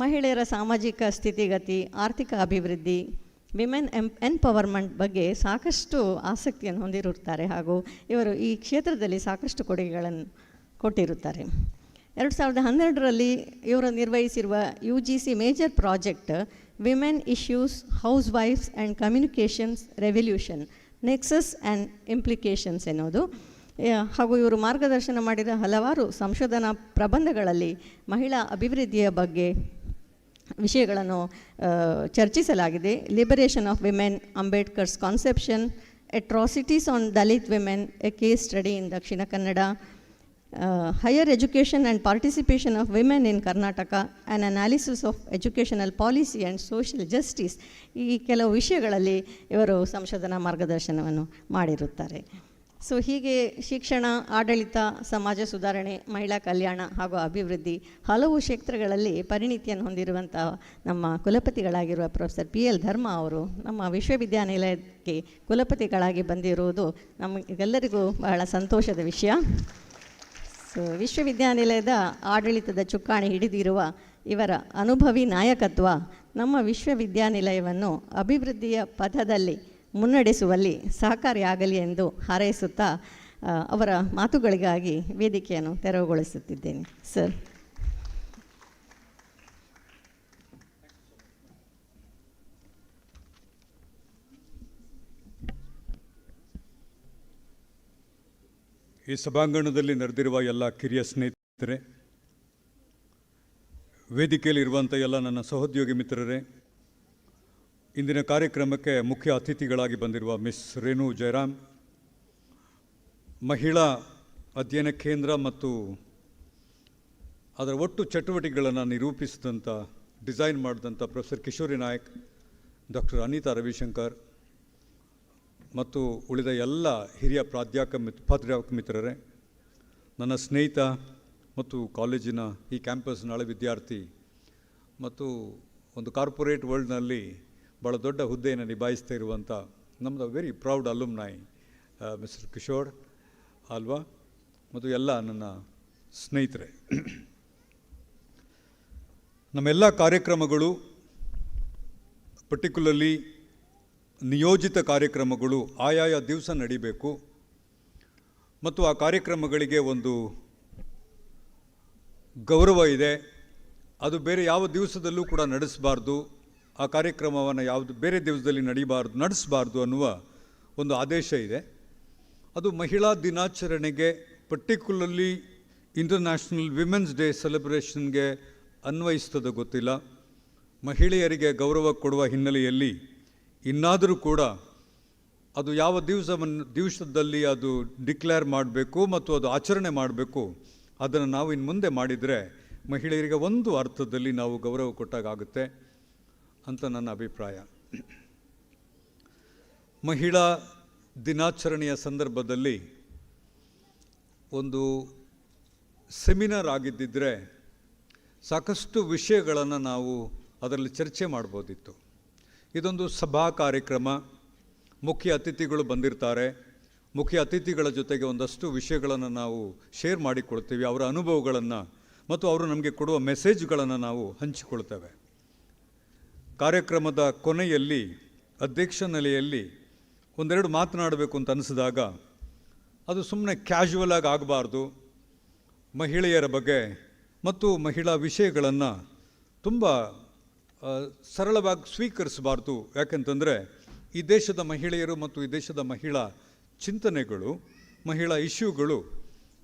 ಮಹಿಳೆಯರ ಸಾಮಾಜಿಕ ಸ್ಥಿತಿಗತಿ, ಆರ್ಥಿಕ ಅಭಿವೃದ್ಧಿ, ವಿಮೆನ್ ಎಂಪವರ್ಮೆಂಟ್ ಬಗ್ಗೆ ಸಾಕಷ್ಟು ಆಸಕ್ತಿಯನ್ನು ಹೊಂದಿರುತ್ತಾರೆ ಹಾಗೂ ಇವರು ಈ ಕ್ಷೇತ್ರದಲ್ಲಿ ಸಾಕಷ್ಟು ಕೊಡುಗೆಗಳನ್ನು ಕೊಟ್ಟಿರುತ್ತಾರೆ. 2012ರಲ್ಲಿ ಇವರು ನಿರ್ವಹಿಸಿರುವ UGC major project women issues, house wives and communications revolution, nexus and implications ಎನ್ನುವುದು ಹಾಗೂ ಇವರು ಮಾರ್ಗದರ್ಶನ ಮಾಡಿದ ಹಲವಾರು ಸಂಶೋಧನಾ ಪ್ರಬಂಧಗಳಲ್ಲಿ ಮಹಿಳಾ ಅಭಿವೃದ್ಧಿಯ ಬಗ್ಗೆ ವಿಷಯಗಳನ್ನು ಚರ್ಚಿಸಲಾಗಿದೆ. Liberation of women, Ambedkar's conception, atrocities on Dalit women, a case study in Dakshina Kannada, higher education and participation of women in Karnataka, an analysis of educational policy and social justice. ಈ ಕೆಲವು ವಿಷಯಗಳಲ್ಲಿ ಇವರು ಸಂಶೋಧನಾ ಮಾರ್ಗದರ್ಶನವನ್ನು ಮಾಡಿರುತ್ತಾರೆ. ಸೊ ಹೀಗೆ ಶಿಕ್ಷಣ, ಆಡಳಿತ, ಸಮಾಜ ಸುಧಾರಣೆ, ಮಹಿಳಾ ಕಲ್ಯಾಣ ಹಾಗೂ ಅಭಿವೃದ್ಧಿ ಹಲವು ಕ್ಷೇತ್ರಗಳಲ್ಲಿ ಪರಿಣಿತಿಯನ್ನು ಹೊಂದಿರುವಂಥ ನಮ್ಮ ಕುಲಪತಿಗಳಾಗಿರುವ ಪ್ರೊಫೆಸರ್ PL ಧರ್ಮ ಅವರು ನಮ್ಮ ವಿಶ್ವವಿದ್ಯಾನಿಲಯಕ್ಕೆ ಕುಲಪತಿಗಳಾಗಿ ಬಂದಿರುವುದು ನಮಗೆಲ್ಲರಿಗೂ ಬಹಳ ಸಂತೋಷದ ವಿಷಯ. ಸೊ ವಿಶ್ವವಿದ್ಯಾನಿಲಯದ ಆಡಳಿತದ ಚುಕ್ಕಾಣಿ ಹಿಡಿದಿರುವ ಇವರ ಅನುಭವಿ ನಾಯಕತ್ವ ನಮ್ಮ ವಿಶ್ವವಿದ್ಯಾನಿಲಯವನ್ನು ಅಭಿವೃದ್ಧಿಯ ಪಥದಲ್ಲಿ ಮುನ್ನಡೆಸುವಲ್ಲಿ ಸಹಕಾರಿಯಾಗಲಿ ಎಂದು ಹಾರೈಸುತ್ತಾ ಅವರ ಮಾತುಗಳಿಗಾಗಿ ವೇದಿಕೆಯನ್ನು ತೆರವುಗೊಳಿಸುತ್ತಿದ್ದೇನೆ. ಸರ್. ಈ ಸಭಾಂಗಣದಲ್ಲಿ ನಡೆದಿರುವ ಎಲ್ಲ ಕಿರಿಯ ಸ್ನೇಹಿತರೆ, ವೇದಿಕೆಯಲ್ಲಿ ಇರುವಂಥ ಎಲ್ಲ ನನ್ನ ಸಹೋದ್ಯೋಗಿ ಮಿತ್ರರೇ, ಇಂದಿನ ಕಾರ್ಯಕ್ರಮಕ್ಕೆ ಮುಖ್ಯ ಅತಿಥಿಗಳಾಗಿ ಬಂದಿರುವ ಮಿಸ್ ರೇಣು ಜಯರಾಮ್, ಮಹಿಳಾ ಅಧ್ಯಯನ ಕೇಂದ್ರ ಮತ್ತು ಅದರ ಒಟ್ಟು ಚಟುವಟಿಕೆಗಳನ್ನು ನಿರೂಪಿಸಿದಂಥ, ಡಿಸೈನ್ ಮಾಡಿದಂಥ ಪ್ರೊಫೆಸರ್ ಕಿಶೋರಿ ನಾಯಕ್, ಡಾಕ್ಟರ್ ಅನಿತಾ ರವಿಶಂಕರ್ ಮತ್ತು ಉಳಿದ ಎಲ್ಲ ಹಿರಿಯ ಪ್ರಾಧ್ಯಾಪಕ ಮಿತ್ರರೇ, ನನ್ನ ಸ್ನೇಹಿತ ಮತ್ತು ಕಾಲೇಜಿನ ಈ ಕ್ಯಾಂಪಸ್ನ ಹಳೆ ವಿದ್ಯಾರ್ಥಿ ಮತ್ತು ಒಂದು ಕಾರ್ಪೊರೇಟ್ ವರ್ಲ್ಡ್ನಲ್ಲಿ ಭಾಳ ದೊಡ್ಡ ಹುದ್ದೆಯನ್ನು ನಿಭಾಯಿಸ್ತಾ ಇರುವಂಥ ನಮ್ಮದು ವೆರಿ ಪ್ರೌಡ್ ಅಲುಮ್ನಾಯ್ ಮಿಸ್ಟರ್ ಕಿಶೋರ್ ಅಲ್ವಾ, ಮತ್ತು ಎಲ್ಲ ನನ್ನ ಸ್ನೇಹಿತರೆ, ನಮ್ಮೆಲ್ಲ ಕಾರ್ಯಕ್ರಮಗಳು ಪರ್ಟಿಕ್ಯುಲರ್ಲಿ ನಿಯೋಜಿತ ಕಾರ್ಯಕ್ರಮಗಳು ಆಯಾಯ ದಿವಸ ನಡಿಬೇಕು ಮತ್ತು ಆ ಕಾರ್ಯಕ್ರಮಗಳಿಗೆ ಒಂದು ಗೌರವ ಇದೆ. ಅದು ಬೇರೆ ಯಾವ ದಿವಸದಲ್ಲೂ ಕೂಡ ನಡೆಸಬಾರ್ದು, ಆ ಕಾರ್ಯಕ್ರಮವನ್ನು ಯಾವುದು ಬೇರೆ ದಿವಸದಲ್ಲಿ ನಡೆಸಬಾರ್ದು ಅನ್ನುವ ಒಂದು ಆದೇಶ ಇದೆ. ಅದು ಮಹಿಳಾ ದಿನಾಚರಣೆಗೆ, ಪರ್ಟಿಕ್ಯುಲರ್ಲಿ ಇಂಟರ್ನ್ಯಾಷನಲ್ ವಿಮೆನ್ಸ್ ಡೇ ಸೆಲೆಬ್ರೇಷನ್ಗೆ ಅನ್ವಯಿಸ್ತದೆ ಗೊತ್ತಿಲ್ಲ. ಮಹಿಳೆಯರಿಗೆ ಗೌರವ ಕೊಡುವ ಹಿನ್ನೆಲೆಯಲ್ಲಿ ಇನ್ನಾದರೂ ಕೂಡ ಅದು ಯಾವ ದಿವಸದಲ್ಲಿ ಅದು ಡಿಕ್ಲೇರ್ ಮಾಡಬೇಕು ಮತ್ತು ಅದು ಆಚರಣೆ ಮಾಡಬೇಕು, ಅದನ್ನು ನಾವು ಇನ್ನು ಮುಂದೆ ಮಾಡಿದರೆ ಮಹಿಳೆಯರಿಗೆ ಒಂದು ಅರ್ಥದಲ್ಲಿ ನಾವು ಗೌರವ ಕೊಟ್ಟಾಗುತ್ತೆ ಅಂತ ನನ್ನ ಅಭಿಪ್ರಾಯ. ಮಹಿಳಾ ದಿನಾಚರಣೆಯ ಸಂದರ್ಭದಲ್ಲಿ ಒಂದು ಸೆಮಿನಾರ್ ಆಗಿದ್ದಿದ್ದರೆ ಸಾಕಷ್ಟು ವಿಷಯಗಳನ್ನು ನಾವು ಅದರಲ್ಲಿ ಚರ್ಚೆ ಮಾಡ್ಬೋದಿತ್ತು. ಇದೊಂದು ಸಭಾ ಕಾರ್ಯಕ್ರಮ, ಮುಖ್ಯ ಅತಿಥಿಗಳು ಬಂದಿರ್ತಾರೆ, ಮುಖ್ಯ ಅತಿಥಿಗಳ ಜೊತೆಗೆ ಒಂದಷ್ಟು ವಿಷಯಗಳನ್ನು ನಾವು ಶೇರ್ ಮಾಡಿಕೊಳ್ತೀವಿ, ಅವರ ಅನುಭವಗಳನ್ನು ಮತ್ತು ಅವರು ನಮಗೆ ಕೊಡುವ ಮೆಸೇಜ್ಗಳನ್ನು ನಾವು ಹಂಚಿಕೊಳ್ತೇವೆ. ಕಾರ್ಯಕ್ರಮದ ಕೊನೆಯಲ್ಲಿ ಅಧ್ಯಕ್ಷ ನೆಲೆಯಲ್ಲಿ ಒಂದೆರಡು ಮಾತನಾಡಬೇಕು ಅಂತ ಅನಿಸಿದಾಗ ಅದು ಸುಮ್ಮನೆ ಕ್ಯಾಶುವಲ್ ಆಗಿ ಆಗಬಾರ್ದು. ಮಹಿಳೆಯರ ಬಗ್ಗೆ ಮತ್ತು ಮಹಿಳಾ ವಿಷಯಗಳನ್ನು ತುಂಬ ಸರಳವಾಗಿ ಸ್ವೀಕರಿಸಬಾರ್ದು. ಯಾಕೆಂತಂದರೆ ಈ ದೇಶದ ಮಹಿಳೆಯರು ಮತ್ತು ಈ ದೇಶದ ಮಹಿಳಾ ಚಿಂತನೆಗಳು, ಮಹಿಳಾ ಇಶ್ಯೂಗಳು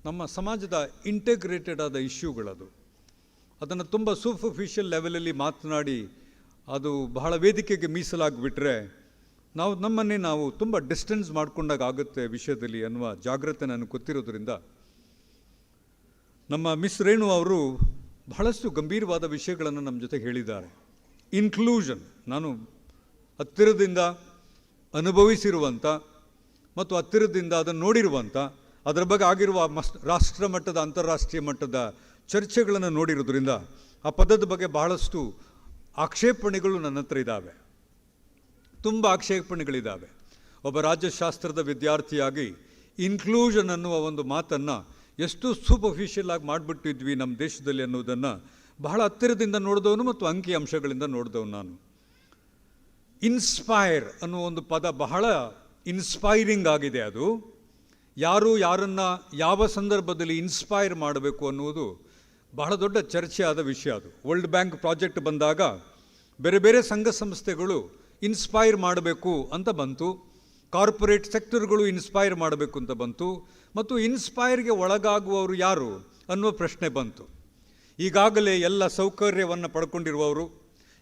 ನಮ್ಮ ಸಮಾಜದ ಇಂಟೆಗ್ರೇಟೆಡ್ ಆದ ಇಶ್ಯೂಗಳದು. ಅದನ್ನು ತುಂಬ ಸೂಪರ್ಫಿಷಿಯಲ್ ಲೆವೆಲಲ್ಲಿ ಮಾತನಾಡಿ ಅದು ಬಹಳ ವೇದಿಕೆಗೆ ಮೀಸಲಾಗಿಬಿಟ್ರೆ ನಮ್ಮನ್ನೇ ನಾವು ತುಂಬ ಡಿಸ್ಟೆನ್ಸ್ ಮಾಡ್ಕೊಂಡಾಗ ಆಗುತ್ತೆ ವಿಷಯದಲ್ಲಿ ಅನ್ನುವ ಜಾಗ್ರತೆ ನನಗೆ ಗೊತ್ತಿರೋದ್ರಿಂದ ನಮ್ಮ ಮಿಸ್ ರೇಣು ಅವರು ಬಹಳಷ್ಟು ಗಂಭೀರವಾದ ವಿಷಯಗಳನ್ನು ನಮ್ಮ ಜೊತೆಗೆ ಹೇಳಿದ್ದಾರೆ. ಇನ್ಕ್ಲೂಷನ್, ನಾನು ಹತ್ತಿರದಿಂದ ಅನುಭವಿಸಿರುವಂಥ ಮತ್ತು ಹತ್ತಿರದಿಂದ ಅದನ್ನು ನೋಡಿರುವಂಥ, ಅದರ ಬಗ್ಗೆ ಆಗಿರುವ ರಾಷ್ಟ್ರ ಮಟ್ಟದ ಅಂತಾರಾಷ್ಟ್ರೀಯ ಮಟ್ಟದ ಚರ್ಚೆಗಳನ್ನು ನೋಡಿರೋದ್ರಿಂದ ಆ ಪದದ ಬಗ್ಗೆ ಬಹಳಷ್ಟು ಆಕ್ಷೇಪಣೆಗಳು ನನ್ನ ಹತ್ರ ಇದ್ದಾವೆ, ತುಂಬ ಆಕ್ಷೇಪಣೆಗಳಿದ್ದಾವೆ. ಒಬ್ಬ ರಾಜ್ಯಶಾಸ್ತ್ರದ ವಿದ್ಯಾರ್ಥಿಯಾಗಿ ಇನ್ಕ್ಲೂಷನ್ ಅನ್ನುವ ಒಂದು ಮಾತನ್ನು ಎಷ್ಟು ಸೂಪರ್ಫಿಷಿಯಲ್ ಆಗಿ ಮಾಡಿಬಿಟ್ಟಿದ್ವಿ ನಮ್ಮ ದೇಶದಲ್ಲಿ ಅನ್ನೋದನ್ನು ಬಹಳ ಹತ್ತಿರದಿಂದ ನೋಡಿದವನು ಮತ್ತು ಅಂಕಿಅಂಶಗಳಿಂದ ನೋಡಿದವನು ನಾನು. ಇನ್ಸ್ಪೈರ್ ಅನ್ನುವ ಒಂದು ಪದ ಬಹಳ ಇನ್ಸ್ಪೈರಿಂಗ್ ಆಗಿದೆ. ಅದು ಯಾರು ಯಾರನ್ನು ಯಾವ ಸಂದರ್ಭದಲ್ಲಿ ಇನ್ಸ್ಪೈರ್ ಮಾಡಬೇಕು ಅನ್ನುವುದು ಬಹಳ ದೊಡ್ಡ ಚರ್ಚೆ ಆದ ವಿಷಯ. ಅದು ವರ್ಲ್ಡ್ ಬ್ಯಾಂಕ್ ಪ್ರಾಜೆಕ್ಟ್ ಬಂದಾಗ ಬೇರೆ ಬೇರೆ ಸಂಘ ಸಂಸ್ಥೆಗಳು ಇನ್ಸ್ಪೈರ್ ಮಾಡಬೇಕು ಅಂತ ಬಂತು, ಕಾರ್ಪೊರೇಟ್ ಸೆಕ್ಟರ್ಗಳು ಇನ್ಸ್ಪೈರ್ ಮಾಡಬೇಕು ಅಂತ ಬಂತು, ಮತ್ತು ಇನ್ಸ್ಪೈರ್ಗೆ ಒಳಗಾಗುವವರು ಯಾರು ಅನ್ನುವ ಪ್ರಶ್ನೆ ಬಂತು. ಈಗಾಗಲೇ ಎಲ್ಲ ಸೌಕರ್ಯವನ್ನು ಪಡ್ಕೊಂಡಿರುವವರು,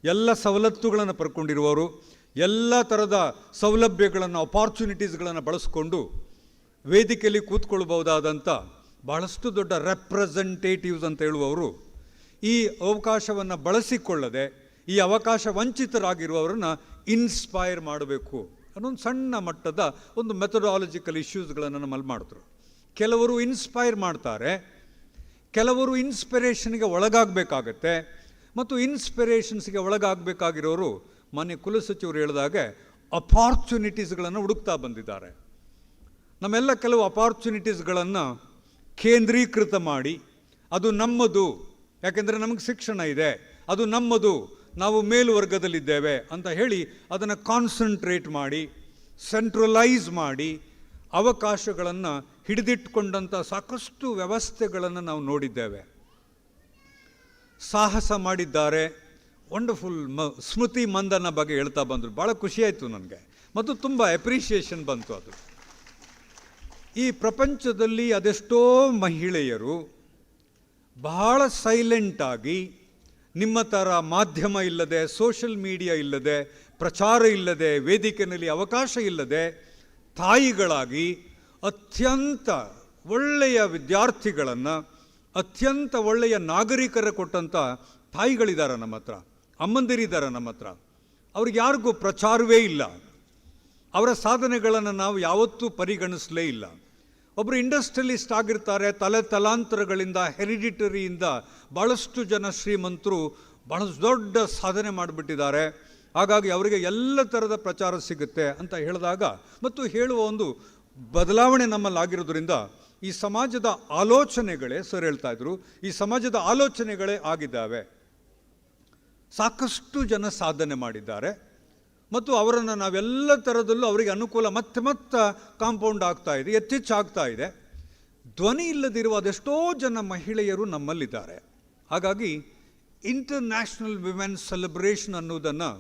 ಎಲ್ಲ ಸವಲತ್ತುಗಳನ್ನು ಪಡ್ಕೊಂಡಿರುವವರು, ಎಲ್ಲ ಥರದ ಸೌಲಭ್ಯಗಳನ್ನು, ಅಪಾರ್ಚುನಿಟೀಸ್ಗಳನ್ನು ಬಳಸ್ಕೊಂಡು ವೇದಿಕೆಯಲ್ಲಿ ಕೂತ್ಕೊಳ್ಬಹುದಾದಂಥ ಬಹಳಷ್ಟು ದೊಡ್ಡ ರೆಪ್ರೆಸೆಂಟೇಟಿವ್ಸ್ ಅಂತ ಹೇಳುವವರು ಈ ಅವಕಾಶವನ್ನು ಬಳಸಿಕೊಳ್ಳದೆ ಈ ಅವಕಾಶ ವಂಚಿತರಾಗಿರುವವರನ್ನು ಇನ್ಸ್ಪೈರ್ ಮಾಡಬೇಕು ಅನ್ನೊಂದು ಸಣ್ಣ ಮಟ್ಟದ ಒಂದು ಮೆಥಡಾಲಜಿಕಲ್ ಇಶ್ಯೂಸ್ಗಳನ್ನು ನಮ್ಮಲ್ಲಿ ಮಾಡಿದ್ರು. ಕೆಲವರು ಇನ್ಸ್ಪೈರ್ ಮಾಡ್ತಾರೆ, ಕೆಲವರು ಇನ್ಸ್ಪಿರೇಷನ್ಗೆ ಒಳಗಾಗಬೇಕಾಗತ್ತೆ, ಮತ್ತು ಇನ್ಸ್ಪಿರೇಷನ್ಸ್ಗೆ ಒಳಗಾಗಬೇಕಾಗಿರೋರು ಮಾನ್ಯ ಕುಲಸಚಿವರು ಹೇಳಿದಾಗೆ ಅಪಾರ್ಚುನಿಟೀಸ್ಗಳನ್ನು ಹುಡುಕ್ತಾ ಬಂದಿದ್ದಾರೆ. ನಮ್ಮೆಲ್ಲ ಕೆಲವು ಅಪಾರ್ಚುನಿಟೀಸ್ಗಳನ್ನು ಕೇಂದ್ರೀಕೃತ ಮಾಡಿ ಅದು ನಮ್ಮದು, ಯಾಕೆಂದರೆ ನಮಗೆ ಶಿಕ್ಷಣ ಇದೆ, ಅದು ನಮ್ಮದು, ನಾವು ಮೇಲ್ವರ್ಗದಲ್ಲಿದ್ದೇವೆ ಅಂತ ಹೇಳಿ ಅದನ್ನು ಕಾನ್ಸಂಟ್ರೇಟ್ ಮಾಡಿ, ಸೆಂಟ್ರಲೈಸ್ ಮಾಡಿ ಅವಕಾಶಗಳನ್ನು ಹಿಡಿದಿಟ್ಕೊಂಡಂಥ ಸಾಕಷ್ಟು ವ್ಯವಸ್ಥೆಗಳನ್ನು ನಾವು ನೋಡಿದ್ದೇವೆ. ಸಾಹಸ ಮಾಡಿದ್ದಾರೆ. ವಂಡರ್ಫುಲ್. ಸ್ಮೃತಿ ಮಂದನ ಬಗ್ಗೆ ಹೇಳ್ತಾ ಬಂದರು, ಭಾಳ ಖುಷಿಯಾಯಿತು ನನಗೆ, ಮತ್ತು ತುಂಬ ಅಪ್ರಿಷಿಯೇಷನ್ ಬಂತು. ಅದು ಈ ಪ್ರಪಂಚದಲ್ಲಿ ಅದೆಷ್ಟೋ ಮಹಿಳೆಯರು ಬಹಳ ಸೈಲೆಂಟಾಗಿ, ನಿಮ್ಮ ಥರ ಮಾಧ್ಯಮ ಇಲ್ಲದೆ, ಸೋಷಿಯಲ್ ಮೀಡಿಯಾ ಇಲ್ಲದೆ, ಪ್ರಚಾರ ಇಲ್ಲದೆ, ವೇದಿಕೆಯಲ್ಲಿ ಅವಕಾಶ ಇಲ್ಲದೆ ತಾಯಿಗಳಾಗಿ ಅತ್ಯಂತ ಒಳ್ಳೆಯ ವಿದ್ಯಾರ್ಥಿಗಳನ್ನು, ಅತ್ಯಂತ ಒಳ್ಳೆಯ ನಾಗರಿಕರ ಕೊಟ್ಟಂಥ ತಾಯಿಗಳಿದ್ದಾರೆ ನಮ್ಮ ಹತ್ರ, ಅಮ್ಮಂದಿರಿದ್ದಾರೆ ನಮ್ಮ ಹತ್ರ. ಅವ್ರಿಗೆ ಯಾರಿಗೂ ಪ್ರಚಾರವೇ ಇಲ್ಲ, ಅವರ ಸಾಧನೆಗಳನ್ನು ನಾವು ಯಾವತ್ತೂ ಪರಿಗಣಿಸಲೇ ಇಲ್ಲ. ಒಬ್ಬರು ಇಂಡಸ್ಟ್ರಿಯಲಿಸ್ಟ್ ಆಗಿರ್ತಾರೆ, ತಲಾಂತರಗಳಿಂದ, ಹೆರಿಡಿಟರಿಯಿಂದ ಭಾಳಷ್ಟು ಜನ ಶ್ರೀಮಂತರು ಭಾಳ ದೊಡ್ಡ ಸಾಧನೆ ಮಾಡಿಬಿಟ್ಟಿದ್ದಾರೆ, ಹಾಗಾಗಿ ಅವರಿಗೆ ಎಲ್ಲ ಥರದ ಪ್ರಚಾರ ಸಿಗುತ್ತೆ ಅಂತ ಹೇಳಿದಾಗ, ಮತ್ತು ಹೇಳುವ ಒಂದು ಬದಲಾವಣೆ ನಮ್ಮಲ್ಲಿ ಆಗಿರೋದ್ರಿಂದ ಈ ಸಮಾಜದ ಆಲೋಚನೆಗಳೇ, ಸರ್ ಹೇಳ್ತಾ ಇದ್ರು, ಈ ಸಮಾಜದ ಆಲೋಚನೆಗಳೇ ಆಗಿದ್ದಾವೆ. ಸಾಕಷ್ಟು ಜನ ಸಾಧನೆ ಮಾಡಿದ್ದಾರೆ, ಮತ್ತು ಅವರನ್ನು ನಾವೆಲ್ಲ ಥರದಲ್ಲೂ ಅವರಿಗೆ ಅನುಕೂಲ ಮತ್ತೆ ಮತ್ತೆ ಕಾಂಪೌಂಡ್ ಆಗ್ತಾ ಇದೆ, ಹೆಚ್ಚಾಗ್ತಾ ಇದೆ. ಧ್ವನಿ ಇಲ್ಲದಿರುವ ಅದೆಷ್ಟೋ ಜನ ಮಹಿಳೆಯರು ನಮ್ಮಲ್ಲಿದ್ದಾರೆ. ಹಾಗಾಗಿ ಇಂಟರ್ನ್ಯಾಷನಲ್ ವಿಮೆನ್ಸ್ ಸೆಲೆಬ್ರೇಷನ್ ಅನ್ನೋದನ್ನು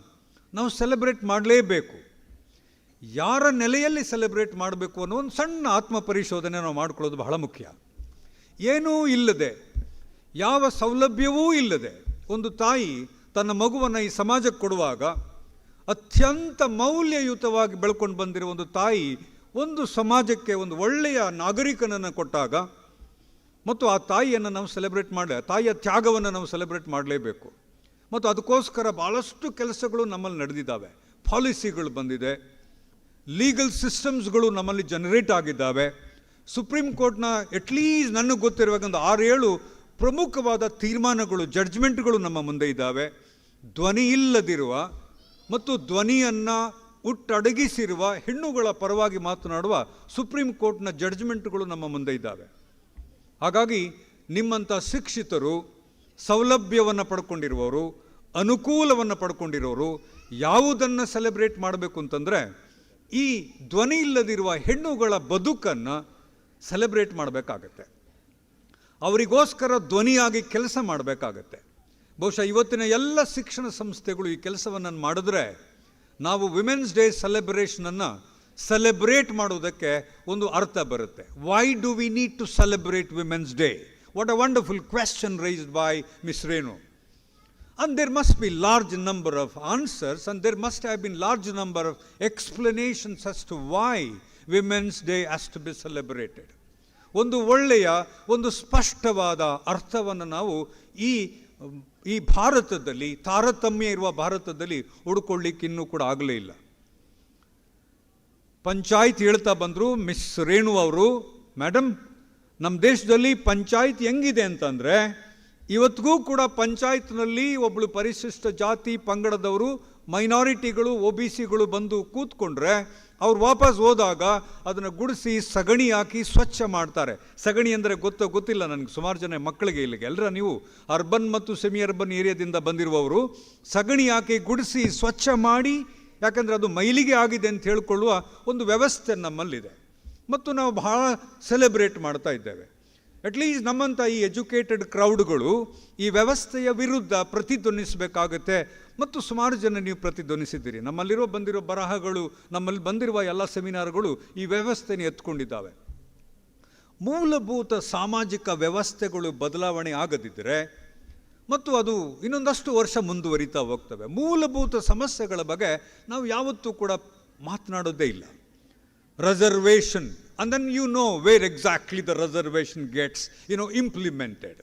ನಾವು ಸೆಲೆಬ್ರೇಟ್ ಮಾಡಲೇಬೇಕು. ಯಾರ ನೆಲೆಯಲ್ಲಿ ಸೆಲೆಬ್ರೇಟ್ ಮಾಡಬೇಕು ಅನ್ನೋ ಒಂದು ಸಣ್ಣ ಆತ್ಮ ಪರಿಶೋಧನೆ ನಾವು ಮಾಡ್ಕೊಳ್ಳೋದು ಬಹಳ ಮುಖ್ಯ. ಏನೂ ಇಲ್ಲದೆ, ಯಾವ ಸೌಲಭ್ಯವೂ ಇಲ್ಲದೆ ಒಂದು ತಾಯಿ ತನ್ನ ಮಗುವನ್ನು ಈ ಸಮಾಜಕ್ಕೆ ಕೊಡುವಾಗ, ಅತ್ಯಂತ ಮೌಲ್ಯಯುತವಾಗಿ ಬೆಳ್ಕೊಂಡು ಬಂದಿರುವ ಒಂದು ತಾಯಿ ಒಂದು ಸಮಾಜಕ್ಕೆ ಒಂದು ಒಳ್ಳೆಯ ನಾಗರಿಕನನ್ನು ಕೊಟ್ಟಾಗ, ಮತ್ತು ಆ ತಾಯಿಯನ್ನು ನಾವು ಸೆಲೆಬ್ರೇಟ್ ತಾಯಿಯ ತ್ಯಾಗವನ್ನು ನಾವು ಸೆಲೆಬ್ರೇಟ್ ಮಾಡಲೇಬೇಕು. ಮತ್ತು ಅದಕ್ಕೋಸ್ಕರ ಭಾಳಷ್ಟು ಕೆಲಸಗಳು ನಮ್ಮಲ್ಲಿ ನಡೆದಿದ್ದಾವೆ, ಪಾಲಿಸಿಗಳು ಬಂದಿದೆ, ಲೀಗಲ್ ಸಿಸ್ಟಮ್ಸ್ಗಳು ನಮ್ಮಲ್ಲಿ ಜನರೇಟ್ ಆಗಿದ್ದಾವೆ. ಸುಪ್ರೀಂ ಕೋರ್ಟ್ನ ಅಟ್ಲೀಸ್ಟ್ ನನಗೆ ಗೊತ್ತಿರುವಾಗ ಒಂದು 6-7 ಪ್ರಮುಖವಾದ ತೀರ್ಮಾನಗಳು, ಜಡ್ಜ್ಮೆಂಟ್ಗಳು ನಮ್ಮ ಮುಂದೆ ಇದ್ದಾವೆ. ಧ್ವನಿ ಇಲ್ಲದಿರುವ ಮತ್ತು ಧ್ವನಿಯನ್ನು ಹುಟ್ಟಡಗಿಸಿರುವ ಹೆಣ್ಣುಗಳ ಪರವಾಗಿ ಮಾತನಾಡುವ ಸುಪ್ರೀಂ ಕೋರ್ಟ್ನ ಜಡ್ಜ್ಮೆಂಟ್ಗಳು ನಮ್ಮ ಮುಂದೆ ಇದ್ದಾವೆ. ಹಾಗಾಗಿ ನಿಮ್ಮಂಥ ಶಿಕ್ಷಿತರು, ಸೌಲಭ್ಯವನ್ನು ಪಡ್ಕೊಂಡಿರುವವರು, ಅನುಕೂಲವನ್ನು ಪಡ್ಕೊಂಡಿರೋರು ಯಾವುದನ್ನು ಸೆಲೆಬ್ರೇಟ್ ಮಾಡಬೇಕು ಅಂತಂದರೆ ಈ ಧ್ವನಿ ಇಲ್ಲದಿರುವ ಹೆಣ್ಣುಗಳ ಬದುಕನ್ನು ಸೆಲೆಬ್ರೇಟ್ ಮಾಡಬೇಕಾಗತ್ತೆ. ಅವರಿಗೋಸ್ಕರ ಧ್ವನಿಯಾಗಿ ಕೆಲಸ ಮಾಡಬೇಕಾಗತ್ತೆ. ಬಹುಶಃ ಇವತ್ತಿನ ಎಲ್ಲ ಶಿಕ್ಷಣ ಸಂಸ್ಥೆಗಳು ಈ ಕೆಲಸವನ್ನು ಮಾಡಿದ್ರೆ ನಾವು ವಿಮೆನ್ಸ್ ಡೇ ಸೆಲೆಬ್ರೇಷನನ್ನು ಸೆಲೆಬ್ರೇಟ್ ಮಾಡೋದಕ್ಕೆ ಒಂದು ಅರ್ಥ ಬರುತ್ತೆ. Why do we need to celebrate women's day? What a wonderful question raised by miss Renu. And there must be large number of answers, and there must have been large number of explanations as to why Women's Day has to be celebrated. ಒಂದು ಒಳ್ಳೆಯ, ಒಂದು ಸ್ಪಷ್ಟವಾದ ಅರ್ಥವನ್ನು ನಾವು ಈ ಭಾರತದಲ್ಲಿ, ತಾರತಮ್ಯ ಇರುವ ಭಾರತದಲ್ಲಿ ಹುಡುಕೊಳ್ಳಿಕ್ಕೆ ಇನ್ನೂ ಕೂಡ ಆಗಲೇ ಇಲ್ಲ. ಪಂಚಾಯತ್ ಹೇಳ್ತಾ ಬಂದರು ಮಿಸ್ ರೇಣು ಅವರು, ಮೇಡಮ್ ನಮ್ಮ ದೇಶದಲ್ಲಿ ಪಂಚಾಯತ್ ಹೆಂಗಿದೆ ಅಂತಂದರೆ ಇವತ್ತಿಗೂ ಕೂಡ ಪಂಚಾಯತ್ನಲ್ಲಿ ಒಬ್ಬಳು ಪರಿಶಿಷ್ಟ ಜಾತಿ ಪಂಗಡದವರು, ಮೈನಾರಿಟಿಗಳು, OBCಗಳು ಬಂದು ಕೂತ್ಕೊಂಡ್ರೆ ಅವ್ರು ವಾಪಸ್ ಹೋದಾಗ ಅದನ್ನು ಗುಡಿಸಿ ಸಗಣಿ ಹಾಕಿ ಸ್ವಚ್ಛ ಮಾಡ್ತಾರೆ. ಸಗಣಿ ಅಂದರೆ ಗೊತ್ತಿಲ್ಲ ನನಗೆ, ಸುಮಾರು ಜನ ಮಕ್ಕಳಿಗೆ ಇಲ್ಲಿಗೆ ಎಲ್ಲರ ನೀವು ಅರ್ಬನ್ ಮತ್ತು ಸೆಮಿ ಅರ್ಬನ್ ಏರಿಯಾದಿಂದ ಬಂದಿರುವವರು ಸಗಣಿ ಹಾಕಿ ಗುಡಿಸಿ ಸ್ವಚ್ಛ ಮಾಡಿ, ಯಾಕಂದರೆ ಅದು ಮೈಲಿಗೆ ಆಗಿದೆ ಅಂತ ಹೇಳಿಕೊಳ್ಳುವ ಒಂದು ವ್ಯವಸ್ಥೆ ನಮ್ಮಲ್ಲಿದೆ ಮತ್ತು ನಾವು ಬಹಳ ಸೆಲೆಬ್ರೇಟ್ ಮಾಡ್ತಾ ಇದ್ದೇವೆ. ಅಟ್ಲೀಸ್ಟ್ ನಮ್ಮಂಥ ಈ ಎಜುಕೇಟೆಡ್ ಕ್ರೌಡ್ಗಳು ಈ ವ್ಯವಸ್ಥೆಯ ವಿರುದ್ಧ ಪ್ರತಿಧ್ವನಿಸಬೇಕಾಗತ್ತೆ ಮತ್ತು ಸುಮಾರು ಜನ ನೀವು ಪ್ರತಿಧ್ವನಿಸಿದ್ದೀರಿ. ಬಂದಿರೋ ಬರಹಗಳು, ನಮ್ಮಲ್ಲಿ ಬಂದಿರುವ ಎಲ್ಲ ಸೆಮಿನಾರ್ಗಳು ಈ ವ್ಯವಸ್ಥೆನ ಎತ್ಕೊಂಡಿದ್ದಾವೆ. ಮೂಲಭೂತ ಸಾಮಾಜಿಕ ವ್ಯವಸ್ಥೆಗಳು ಬದಲಾವಣೆ ಆಗದಿದ್ದರೆ ಮತ್ತು ಅದು ಇನ್ನೊಂದಷ್ಟು ವರ್ಷ ಮುಂದುವರಿತಾ ಹೋಗ್ತವೆ. ಮೂಲಭೂತ ಸಮಸ್ಯೆಗಳ ಬಗ್ಗೆ ನಾವು ಯಾವತ್ತೂ ಕೂಡ ಮಾತನಾಡೋದೇ ಇಲ್ಲ. Reservation, and then you know where exactly the reservation gets implemented.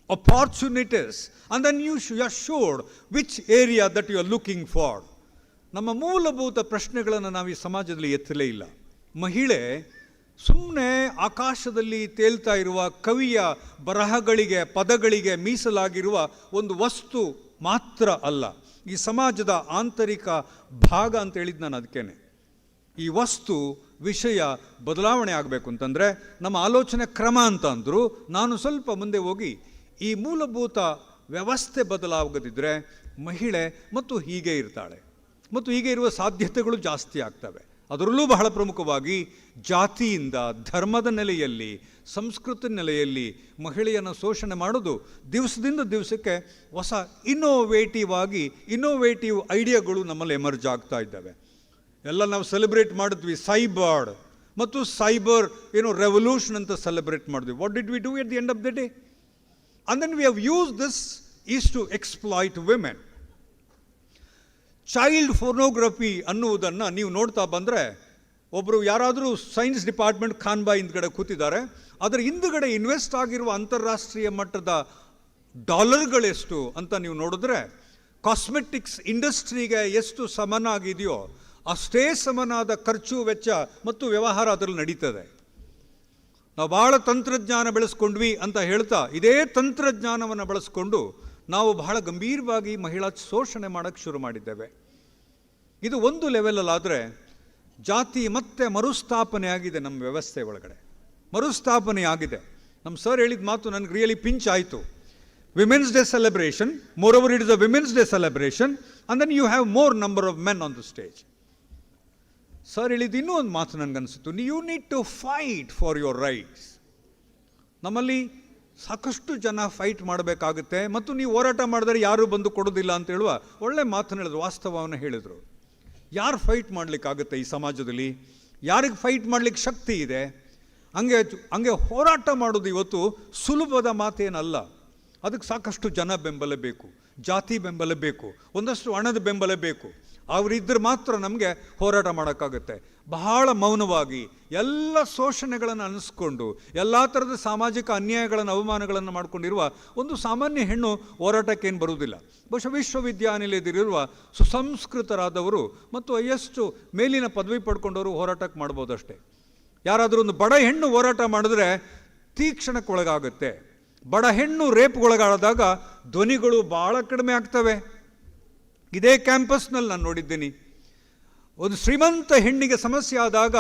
Opportunities, and then you are sure which area that you are looking for. ನಮ್ಮ ಮೂಲಭೂತ ಪ್ರಶ್ನೆಗಳನ್ನು ನಾವು ಈ ಸಮಾಜದಲ್ಲಿ ಎತ್ತಲೇ ಇಲ್ಲ. ಮಹಿಳೆ ಸುಮ್ಮನೆ ಆಕಾಶದಲ್ಲಿ ತೇಲ್ತಾ ಇರುವ ಕವಿಯ ಬರಹಗಳಿಗೆ, ಪದಗಳಿಗೆ ಮೀಸಲಾಗಿರುವ ಒಂದು ವಸ್ತು ಮಾತ್ರ ಅಲ್ಲ, ಈ ಸಮಾಜದ ಆಂತರಿಕ ಭಾಗ ಅಂತ ಹೇಳಿದ್ದು ನಾನು ಅದಕ್ಕೇನೆ. ಈ ವಸ್ತು ವಿಷಯ ಬದಲಾವಣೆ ಆಗಬೇಕು ಅಂತಂದರೆ ನಮ್ಮ ಆಲೋಚನೆ ಕ್ರಮ ಅಂತ ಅಂದರು. ನಾನು ಸ್ವಲ್ಪ ಮುಂದೆ ಹೋಗಿ ಈ ಮೂಲಭೂತ ವ್ಯವಸ್ಥೆ ಬದಲಾಗದಿದ್ದರೆ ಮಹಿಳೆ ಮತ್ತು ಹೀಗೆ ಇರ್ತಾಳೆ ಮತ್ತು ಹೀಗೆ ಇರುವ ಸಾಧ್ಯತೆಗಳು ಜಾಸ್ತಿ ಆಗ್ತವೆ. ಅದರಲ್ಲೂ ಬಹಳ ಪ್ರಮುಖವಾಗಿ ಜಾತಿಯಿಂದ, ಧರ್ಮದ ನೆಲೆಯಲ್ಲಿ, ಸಂಸ್ಕೃತಿ ನೆಲೆಯಲ್ಲಿ ಮಹಿಳೆಯನ್ನು ಶೋಷಣೆ ಮಾಡೋದು ದಿವಸದಿಂದ ದಿವಸಕ್ಕೆ ಹೊಸ ಇನ್ನೋವೇಟಿವ್ ಐಡಿಯಾಗಳು ನಮ್ಮಲ್ಲಿ ಎಮರ್ಜ್ ಆಗ್ತಾ ಇದ್ದಾವೆ. ಎಲ್ಲ ನಾವು ಸೆಲೆಬ್ರೇಟ್ ಮಾಡಿದ್ವಿ ಸೈಬರ್ಡ್ ಮತ್ತು ಸೈಬರ್ ರೆವಲ್ಯೂಷನ್ ಅಂತ ಸೆಲೆಬ್ರೇಟ್ ಮಾಡಿದ್ವಿ. What did we do at the end of the day? And then we have use this is to exploit women. Child pornography ಅನ್ನುವುದನ್ನು ನೀವು ನೋಡ್ತಾ ಬಂದರೆ, ಒಬ್ಬರು ಯಾರಾದರೂ ಸೈನ್ಸ್ ಡಿಪಾರ್ಟ್ಮೆಂಟ್ ಖಾನ್ಬಾ ಹಿಂದ್ಗಡೆ ಕೂತಿದ್ದಾರೆ, ಅದರ ಹಿಂದ್ಗಡೆ ಇನ್ವೆಸ್ಟ್ ಆಗಿರುವ ಅಂತಾರಾಷ್ಟ್ರೀಯ ಮಟ್ಟದ ಡಾಲರ್ಗಳೆಷ್ಟು ಅಂತ ನೀವು ನೋಡಿದ್ರೆ, ಕಾಸ್ಮೆಟಿಕ್ಸ್ ಇಂಡಸ್ಟ್ರಿಗೆ ಎಷ್ಟು ಸಮನಾಗಿದೆಯೋ ಅಷ್ಟೇ ಸಮನಾದ ಖರ್ಚು ವೆಚ್ಚ ಮತ್ತು ವ್ಯವಹಾರ ಅದರಲ್ಲಿ ನಡೀತದೆ. ನಾವು ಬಹಳ ತಂತ್ರಜ್ಞಾನ ಬೆಳೆಸ್ಕೊಂಡ್ವಿ ಅಂತ ಹೇಳ್ತಾ ಇದೇ ತಂತ್ರಜ್ಞಾನವನ್ನು ಬಳಸ್ಕೊಂಡು ನಾವು ಬಹಳ ಗಂಭೀರವಾಗಿ ಮಹಿಳಾ ಶೋಷಣೆ ಮಾಡೋಕ್ಕೆ ಶುರು ಮಾಡಿದ್ದೇವೆ. ಇದು ಒಂದು ಲೆವೆಲಲ್ಲಾದರೆ ಜಾತಿ ಮತ್ತೆ ಮರುಸ್ಥಾಪನೆ ಆಗಿದೆ. ನಮ್ಮ ವ್ಯವಸ್ಥೆ ಒಳಗಡೆ ಮರುಸ್ಥಾಪನೆ ಆಗಿದೆ. ನಮ್ಮ ಸರ್ ಹೇಳಿದ ಮಾತು ನನಗೆ ರಿಯಲಿ ಪಿಂಚ್ ಆಯಿತು. Women's day celebration, moreover it is a women's day celebration, and then you have more number of men on the stage. Sir ಹೇಳಿದ್ದು ಇನ್ನೂ ಒಂದು ಮಾತು ನನಗನ್ನಿಸ್ತು, you need to fight for your rights. ನಮ್ಮಲ್ಲಿ ಸಾಕಷ್ಟು ಜನ fight ಮಾಡಬೇಕಾಗುತ್ತೆ ಮತ್ತು ನೀವು ಹೋರಾಟ ಮಾಡಿದರೆ ಯಾರೂ ಬಂದು ಕೊಡೋದಿಲ್ಲ ಅಂತ ಹೇಳುವ ಒಳ್ಳೆ ಮಾತನ್ನು ಹೇಳಿದ್ರು, ವಾಸ್ತವವನ್ನು ಹೇಳಿದರು. ಯಾರು ಫೈಟ್ ಮಾಡಲಿಕ್ಕಾಗುತ್ತೆ ಈ ಸಮಾಜದಲ್ಲಿ? ಯಾರಿಗೆ ಫೈಟ್ ಮಾಡಲಿಕ್ಕೆ ಶಕ್ತಿ ಇದೆ? ಹಂಗೆ ಹೋರಾಟ ಮಾಡೋದು ಇವತ್ತು ಸುಲಭದ ಮಾತೇನಲ್ಲ. ಅದಕ್ಕೆ ಸಾಕಷ್ಟು ಜನ ಬೆಂಬಲ ಬೇಕು, ಜಾತಿ ಬೆಂಬಲ ಬೇಕು, ಒಂದಷ್ಟು ಹಣದ ಬೆಂಬಲ ಬೇಕು. ಅವರಿದ್ದರೆ ಮಾತ್ರ ನಮಗೆ ಹೋರಾಟ ಮಾಡೋಕ್ಕಾಗುತ್ತೆ. ಬಹಳ ಮೌನವಾಗಿ ಎಲ್ಲ ಶೋಷಣೆಗಳನ್ನು ಅನಿಸ್ಕೊಂಡು, ಎಲ್ಲ ಥರದ ಸಾಮಾಜಿಕ ಅನ್ಯಾಯಗಳನ್ನು, ಅವಮಾನಗಳನ್ನು ಮಾಡಿಕೊಂಡಿರುವ ಒಂದು ಸಾಮಾನ್ಯ ಹೆಣ್ಣು ಹೋರಾಟಕ್ಕೇನು ಬರುವುದಿಲ್ಲ. ಬಹುಶಃ ವಿಶ್ವವಿದ್ಯಾನಿಲಯದಲ್ಲಿರುವ ಸುಸಂಸ್ಕೃತರಾದವರು ಮತ್ತು ಹೈಯೆಸ್ಟು ಮೇಲಿನ ಪದವಿ ಪಡ್ಕೊಂಡವರು ಹೋರಾಟಕ್ಕೆ ಮಾಡ್ಬೋದಷ್ಟೇ. ಯಾರಾದರೂ ಒಂದು ಬಡ ಹೆಣ್ಣು ಹೋರಾಟ ಮಾಡಿದ್ರೆ ತೀಕ್ಷಣಕ್ಕೊಳಗಾಗುತ್ತೆ. ಬಡ ಹೆಣ್ಣು ರೇಪ್ಗೊಳಗಾದಾಗ ಧ್ವನಿಗಳು ಭಾಳ ಕಡಿಮೆ ಆಗ್ತವೆ. ಇದೇ ಕ್ಯಾಂಪಸ್ನಲ್ಲಿ ನಾನು ನೋಡಿದ್ದೀನಿ. ಒಂದು ಶ್ರೀಮಂತ ಹೆಣ್ಣಿಗೆ ಸಮಸ್ಯೆ ಆದಾಗ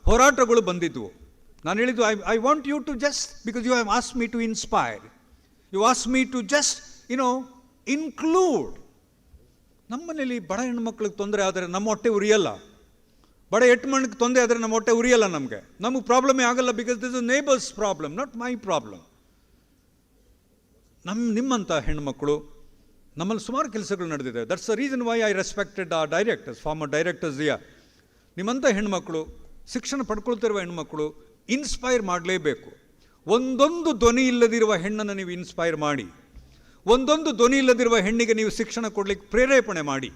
ಹೋರಾಟಗಳು ಬಂದಿದ್ವು. ನಾನು ಹೇಳಿದ್ದು, I want you to just, because you have ask me to inspire, you ask me to just include. ನಮ್ಮನೇಲಿ ಬಡ ಹೆಣ್ಮಕ್ಳಿಗೆ ತೊಂದರೆ ಆದರೆ ನಮ್ಮ ಹೊಟ್ಟೆ ಉರಿಯಲ್ಲ, ಬಡ ಹೆಣ್ಮಕ್ಳಿಗೆ ತೊಂದರೆ ಆದರೆ ನಮ್ಮ ಹೊಟ್ಟೆ ಉರಿಯಲ್ಲ. ನಮಗೆ ಪ್ರಾಬ್ಲಮೇ ಆಗಲ್ಲ, because this is neighbours problem, not my problem. ನಿಮ್ಮಂಥ ಹೆಣ್ಮಕ್ಳು ನಮ್ಮಲ್ಲಿ ಸುಮಾರು ಕೆಲಸಗಳು ನಡೆದಿದೆ. That's the reason why I respected ಆ ಡೈರೆಕ್ಟರ್ಸ್, ಫಾರ್ಮರ್ ಡೈರೆಕ್ಟರ್ಸ್. ನಿಮ್ಮಂಥ ಹೆಣ್ಮಕ್ಳು, ಶಿಕ್ಷಣ ಪಡ್ಕೊಳ್ತಿರುವ ಹೆಣ್ಮಕ್ಳು ಇನ್ಸ್ಪೈರ್ ಮಾಡಲೇಬೇಕು. ಒಂದೊಂದು ಧ್ವನಿ ಇಲ್ಲದಿರುವ ಹೆಣ್ಣನ್ನು ನೀವು ಇನ್ಸ್ಪೈರ್ ಮಾಡಿ, ಒಂದೊಂದು ಧ್ವನಿ ಇಲ್ಲದಿರುವ ಹೆಣ್ಣಿಗೆ ನೀವು ಶಿಕ್ಷಣ ಕೊಡಲಿಕ್ಕೆ ಪ್ರೇರೇಪಣೆ ಮಾಡಿ.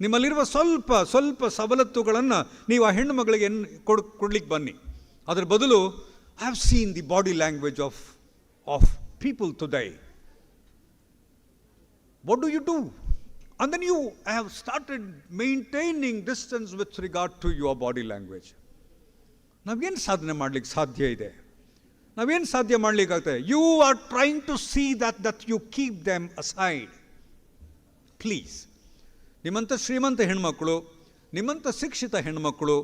ನಿಮ್ಮಲ್ಲಿರುವ ಸ್ವಲ್ಪ ಸ್ವಲ್ಪ ಸವಲತ್ತುಗಳನ್ನು ನೀವು ಆ ಹೆಣ್ಣು ಮಗಳಿಗೆ ಕೊಡ್ಲಿಕ್ಕೆ ಬನ್ನಿ. ಅದರ ಬದಲು I have seen the body language of people today. What do you do? And then you have started maintaining distance with regard to your body language. ನಾವೇನು ಸಾಧನೆ ಮಾಡಲಿಕ್ಕೆ ಸಾಧ್ಯ ಇದೆ? ನಾವೇನು ಸಾಧ್ಯ ಮಾಡಲಿಕ್ಕಾಗ್ತದೆ? You are trying to see that you keep them aside. Please, ನಿಮ್ಮಂಥ ಶ್ರೀಮಂತ ಹೆಣ್ಮಕ್ಕಳು, ನಿಮ್ಮಂಥ ಶಿಕ್ಷಿತ ಹೆಣ್ಮಕ್ಕಳು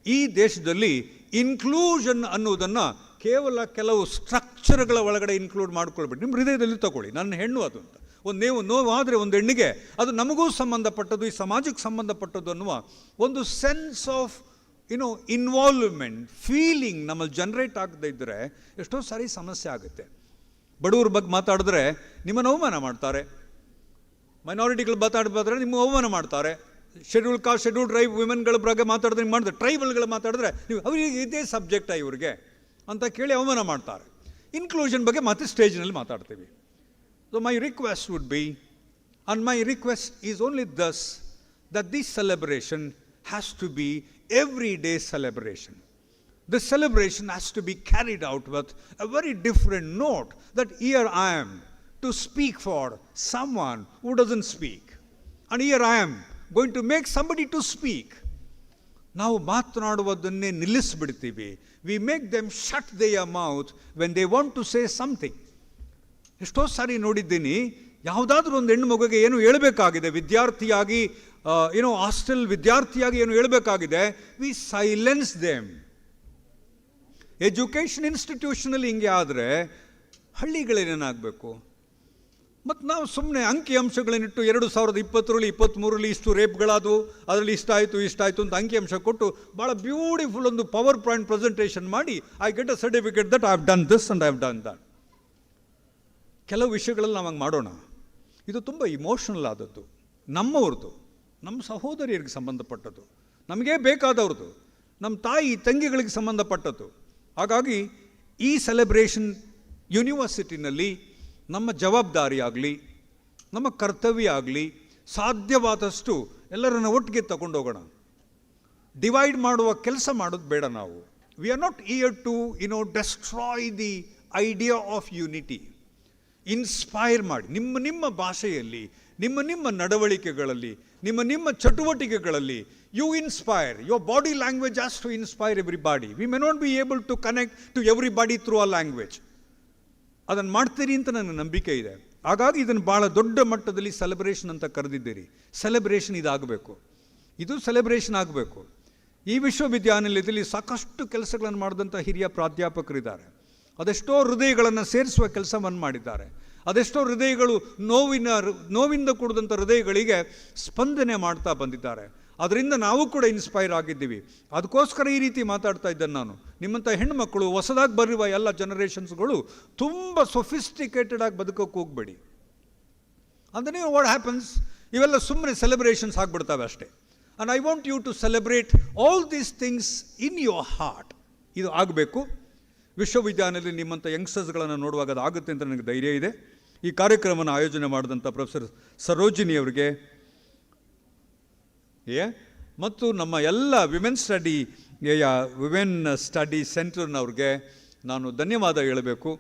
ಈ ದೇಶದಲ್ಲಿ ಇನ್ಕ್ಲೂಷನ್ ಅನ್ನೋದನ್ನು ಕೇವಲ ಕೆಲವು ಸ್ಟ್ರಕ್ಚರ್ಗಳ ಒಳಗಡೆ ಇನ್ಕ್ಲೂಡ್ ಮಾಡ್ಕೊಳ್ಬೇಡಿ. ನಿಮ್ಮ ಹೃದಯದಲ್ಲಿ ತಗೊಳ್ಳಿ, ನನ್ನ ಹೆಣ್ಣು ಅದು ಅಂತ. ಒಂದು ನೋವಾದರೆ ಒಂದು ಹೆಣ್ಣಿಗೆ ಅದು ನಮಗೂ ಸಂಬಂಧಪಟ್ಟದ್ದು, ಈ ಸಮಾಜಕ್ಕೆ ಸಂಬಂಧಪಟ್ಟದ್ದು ಅನ್ನುವ ಒಂದು ಸೆನ್ಸ್ ಆಫ್ ಇನ್ವಾಲ್ವ್ಮೆಂಟ್, ಫೀಲಿಂಗ್ ನಮ್ಮಲ್ಲಿ ಜನರೇಟ್ ಆಗದೇ ಇದ್ದರೆ ಎಷ್ಟೋ ಸಾರಿ ಸಮಸ್ಯೆ ಆಗುತ್ತೆ. ಬಡವ್ರ ಬಗ್ಗೆ ಮಾತಾಡಿದ್ರೆ ನಿಮ್ಮನ್ನು ಅವಮಾನ ಮಾಡ್ತಾರೆ, ಮೈನಾರಿಟಿಗಳು ಮಾತಾಡ್ಬೋದ್ರೆ ನಿಮ್ಗೆ ಅವಮಾನ ಮಾಡ್ತಾರೆ, ಶೆಡ್ಯೂಲ್ ಕಾಸ್ಟ್, ಶೆಡ್ಯೂಲ್ ಟ್ರೈಬ್ ವಿಮೆನ್ಗಳ ಬಗ್ಗೆ ಮಾತಾಡಿದ್ರೆ ನಿಮ್ಗೆ ಮಾಡಿದ್ರೆ, ಟ್ರೈಬಲ್ಗಳು ಮಾತಾಡಿದ್ರೆ ನೀವು ಅವರಿಗೆ ಇದೇ ಸಬ್ಜೆಕ್ಟಾ ಇವ್ರಿಗೆ ಅಂತ ಕೇಳಿ ಅವಮಾನ ಮಾಡ್ತಾರೆ. ಇನ್ಕ್ಲೂಷನ್ ಬಗ್ಗೆ ಮತ್ತೆ ಸ್ಟೇಜ್ನಲ್ಲಿ ಮಾತಾಡ್ತೀವಿ. So my request would be, and my request is only thus, that this celebration has to be everyday celebration. The celebration has to be carried out with a very different note, that here I am to speak for someone who doesn't speak, and here I am going to make somebody to speak. ನಾವು ಮಾತನಾಡುವುದನ್ನೇ ನಿಲ್ಲಿಸ್ಬಿಡ್ತೀವಿ. We make them shut their mouth when they want to say something. ಎಷ್ಟೋ ಸಾರಿ ನೋಡಿದ್ದೀನಿ, ಯಾವುದಾದ್ರೂ ಒಂದು ಹೆಣ್ಣು ಮಗುಗೆ ಏನು ಹೇಳಬೇಕಾಗಿದೆ, ವಿದ್ಯಾರ್ಥಿಯಾಗಿ ಹಾಸ್ಟೆಲ್ ವಿದ್ಯಾರ್ಥಿಯಾಗಿ ಏನು ಹೇಳಬೇಕಾಗಿದೆ, ವಿ ಸೈಲೆನ್ಸ್ ದೆಮ್. ಎಜುಕೇಷನ್ ಇನ್ಸ್ಟಿಟ್ಯೂಷನಲ್ಲಿ ಹಿಂಗೆ ಆದರೆ ಹಳ್ಳಿಗಳೇನೇನಾಗಬೇಕು? ಮತ್ತು ನಾವು ಸುಮ್ಮನೆ ಅಂಕಿ ಅಂಶಗಳನ್ನಿಟ್ಟು 2020ರಲ್ಲಿ 23ರಲ್ಲಿ ಇಷ್ಟು ರೇಪ್ಗಳಾದವು, ಅದರಲ್ಲಿ ಇಷ್ಟಾಯಿತು ಅಂತ ಅಂಕಿ ಅಂಶ ಕೊಟ್ಟು ಭಾಳ ಬ್ಯೂಟಿಫುಲ್ ಒಂದು ಪವರ್ ಪಾಯಿಂಟ್ ಪ್ರೆಸೆಂಟೇಷನ್ ಮಾಡಿ, I get a certificate that I have done this and I have done that. ಕೆಲವು ವಿಷಯಗಳಲ್ಲಿ ನಾವು ಹಂಗೆ ಮಾಡೋಣ. ಇದು ತುಂಬ ಇಮೋಷನಲ್ ಆದದ್ದು, ನಮ್ಮವ್ರದ್ದು, ನಮ್ಮ ಸಹೋದರಿಯರಿಗೆ ಸಂಬಂಧಪಟ್ಟದ್ದು, ನಮಗೇ ಬೇಕಾದವ್ರದ್ದು, ನಮ್ಮ ತಾಯಿ ತಂಗಿಗಳಿಗೆ ಸಂಬಂಧಪಟ್ಟದ್ದು. ಹಾಗಾಗಿ ಈ ಸೆಲೆಬ್ರೇಷನ್ ಯೂನಿವರ್ಸಿಟಿನಲ್ಲಿ ನಮ್ಮ ಜವಾಬ್ದಾರಿ ಆಗಲಿ, ನಮ್ಮ ಕರ್ತವ್ಯ ಆಗಲಿ, ಸಾಧ್ಯವಾದಷ್ಟು ಎಲ್ಲರನ್ನ ಒಟ್ಟಿಗೆ ತಗೊಂಡೋಗೋಣ. ಡಿವೈಡ್ ಮಾಡುವ ಕೆಲಸ ಮಾಡೋದು ಬೇಡ. ನಾವು we are not here to destroy the idea of unity. Inspire ಮಾಡಿ, ನಿಮ್ಮ ಭಾಷೆಯಲ್ಲಿ, ನಿಮ್ಮ ನಡವಳಿಕೆಗಳಲ್ಲಿ, ನಿಮ್ಮ ಚಟುವಟಿಕೆಗಳಲ್ಲಿ you inspire. Your body language has to inspire everybody. We may not be able to connect to everybody through a language. ಅದನ್ನು ಮಾಡ್ತೀರಿ ಅಂತ ನನಗೆ ನಂಬಿಕೆ ಇದೆ. ಹಾಗಾಗಿ ಇದನ್ನು ಭಾಳ ದೊಡ್ಡ ಮಟ್ಟದಲ್ಲಿ ಸೆಲೆಬ್ರೇಷನ್ ಅಂತ ಕರೆದಿದ್ದೀರಿ. ಸೆಲೆಬ್ರೇಷನ್ ಇದಾಗಬೇಕು, ಇದು ಸೆಲೆಬ್ರೇಷನ್ ಆಗಬೇಕು. ಈ ವಿಶ್ವವಿದ್ಯಾನಿಲಯದಲ್ಲಿ ಸಾಕಷ್ಟು ಕೆಲಸಗಳನ್ನು ಮಾಡಿದಂಥ ಹಿರಿಯ ಪ್ರಾಧ್ಯಾಪಕರಿದ್ದಾರೆ. ಅದೆಷ್ಟೋ ಹೃದಯಗಳನ್ನು ಸೇರಿಸುವ ಕೆಲಸವನ್ನು ಮಾಡಿದ್ದಾರೆ. ಅದೆಷ್ಟೋ ಹೃದಯಗಳು ನೋವಿಂದ ಕೂಡಿದಂಥ ಹೃದಯಗಳಿಗೆ ಸ್ಪಂದನೆ ಮಾಡ್ತಾ ಬಂದಿದ್ದಾರೆ. ಅದರಿಂದ ನಾವು ಕೂಡ ಇನ್ಸ್ಪೈರ್ ಆಗಿದ್ದೀವಿ. ಅದಕ್ಕೋಸ್ಕರ ಈ ರೀತಿ ಮಾತಾಡ್ತಾ ಇದ್ದೇನೆ ನಾನು. ನಿಮ್ಮಂಥ ಹೆಣ್ಣುಮಕ್ಕಳು, ಹೊಸದಾಗಿ ಬರುವ ಎಲ್ಲ ಜನರೇಷನ್ಸ್ಗಳು ತುಂಬ ಸೊಫಿಸ್ಟಿಕೇಟೆಡ್ ಆಗಿ ಬದುಕೋಕ್ಕೆ ಹೋಗಬೇಡಿ. ಅಂದರೆ ವಾಟ್ ಹ್ಯಾಪನ್ಸ್, ಇವೆಲ್ಲ ಸುಮ್ಮನೆ ಸೆಲೆಬ್ರೇಷನ್ಸ್ ಆಗಿಬಿಡ್ತವೆ ಅಷ್ಟೇ. And I want you to celebrate all these things in your heart. ಇದು ಆಗಬೇಕು. ವಿಶ್ವವಿದ್ಯಾನಿಲಯದಲ್ಲಿ ನಿಮ್ಮಂಥ ಯಂಗ್ಸ್ಟರ್ಸ್ಗಳನ್ನು ನೋಡುವಾಗ ಅದು ಆಗುತ್ತೆ ಅಂತ ನನಗೆ ಧೈರ್ಯ ಇದೆ. ಈ ಕಾರ್ಯಕ್ರಮವನ್ನು ಆಯೋಜನೆ ಮಾಡಿದಂಥ ಪ್ರೊಫೆಸರ್ ಸರೋಜಿನಿ ಅವರಿಗೆ ಮತ್ತು ನಮ್ಮ ಎಲ್ಲ ವಿಮೆನ್ ಸ್ಟಡಿ ಸೆಂಟರ್ನವ್ರಿಗೆ ನಾನು ಧನ್ಯವಾದ ಹೇಳಬೇಕು.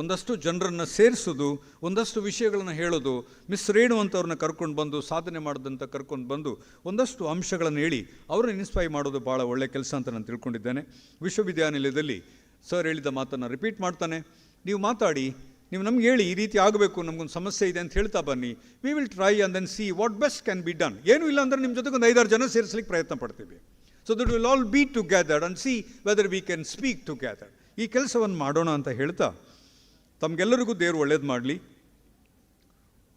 ಒಂದಷ್ಟು ಜನರನ್ನು ಸೇರಿಸೋದು, ಒಂದಷ್ಟು ವಿಷಯಗಳನ್ನು ಹೇಳೋದು, ಮಿಸ್ ರೇಣು ಅಂತವ್ರನ್ನ ಕರ್ಕೊಂಡು ಬಂದು, ಸಾಧನೆ ಮಾಡಿದಂಥ ಕರ್ಕೊಂಡು ಬಂದು ಒಂದಷ್ಟು ಅಂಶಗಳನ್ನು ಹೇಳಿ ಅವ್ರನ್ನ ಇನ್ಸ್ಪೈರ್ ಮಾಡೋದು ಭಾಳ ಒಳ್ಳೆಯ ಕೆಲಸ ಅಂತ ನಾನು ತಿಳ್ಕೊಂಡಿದ್ದೇನೆ. ವಿಶ್ವವಿದ್ಯಾನಿಲಯದಲ್ಲಿ ಸರ್ ಹೇಳಿದ ಮಾತನ್ನು ರಿಪೀಟ್ ಮಾಡ್ತಾನೆ, ನೀವು ಮಾತಾಡಿ, ನೀವು ನಮ್ಗೆ ಹೇಳಿ ಈ ರೀತಿ ಆಗಬೇಕು, ನಮಗೊಂದು ಸಮಸ್ಯೆ ಇದೆ ಅಂತ ಹೇಳ್ತಾ ಬನ್ನಿ. We will try and then see what best can be done. ಏನೂ ಇಲ್ಲ ಅಂದರೆ ನಿಮ್ಮ ಜೊತೆಗೆ ಒಂದು 5-6 ಜನ ಸೇರಿಸ್ಲಿಕ್ಕೆ ಪ್ರಯತ್ನ ಪಡ್ತೀವಿ. So that will all B together and see whether we can speak together. ಈ ಕೆಲಸವನ್ನು ಮಾಡೋಣ ಅಂತ ಹೇಳ್ತಾ, ತಮಗೆಲ್ಲರಿಗೂ ದೇವರು ಒಳ್ಳೇದು ಮಾಡಲಿ.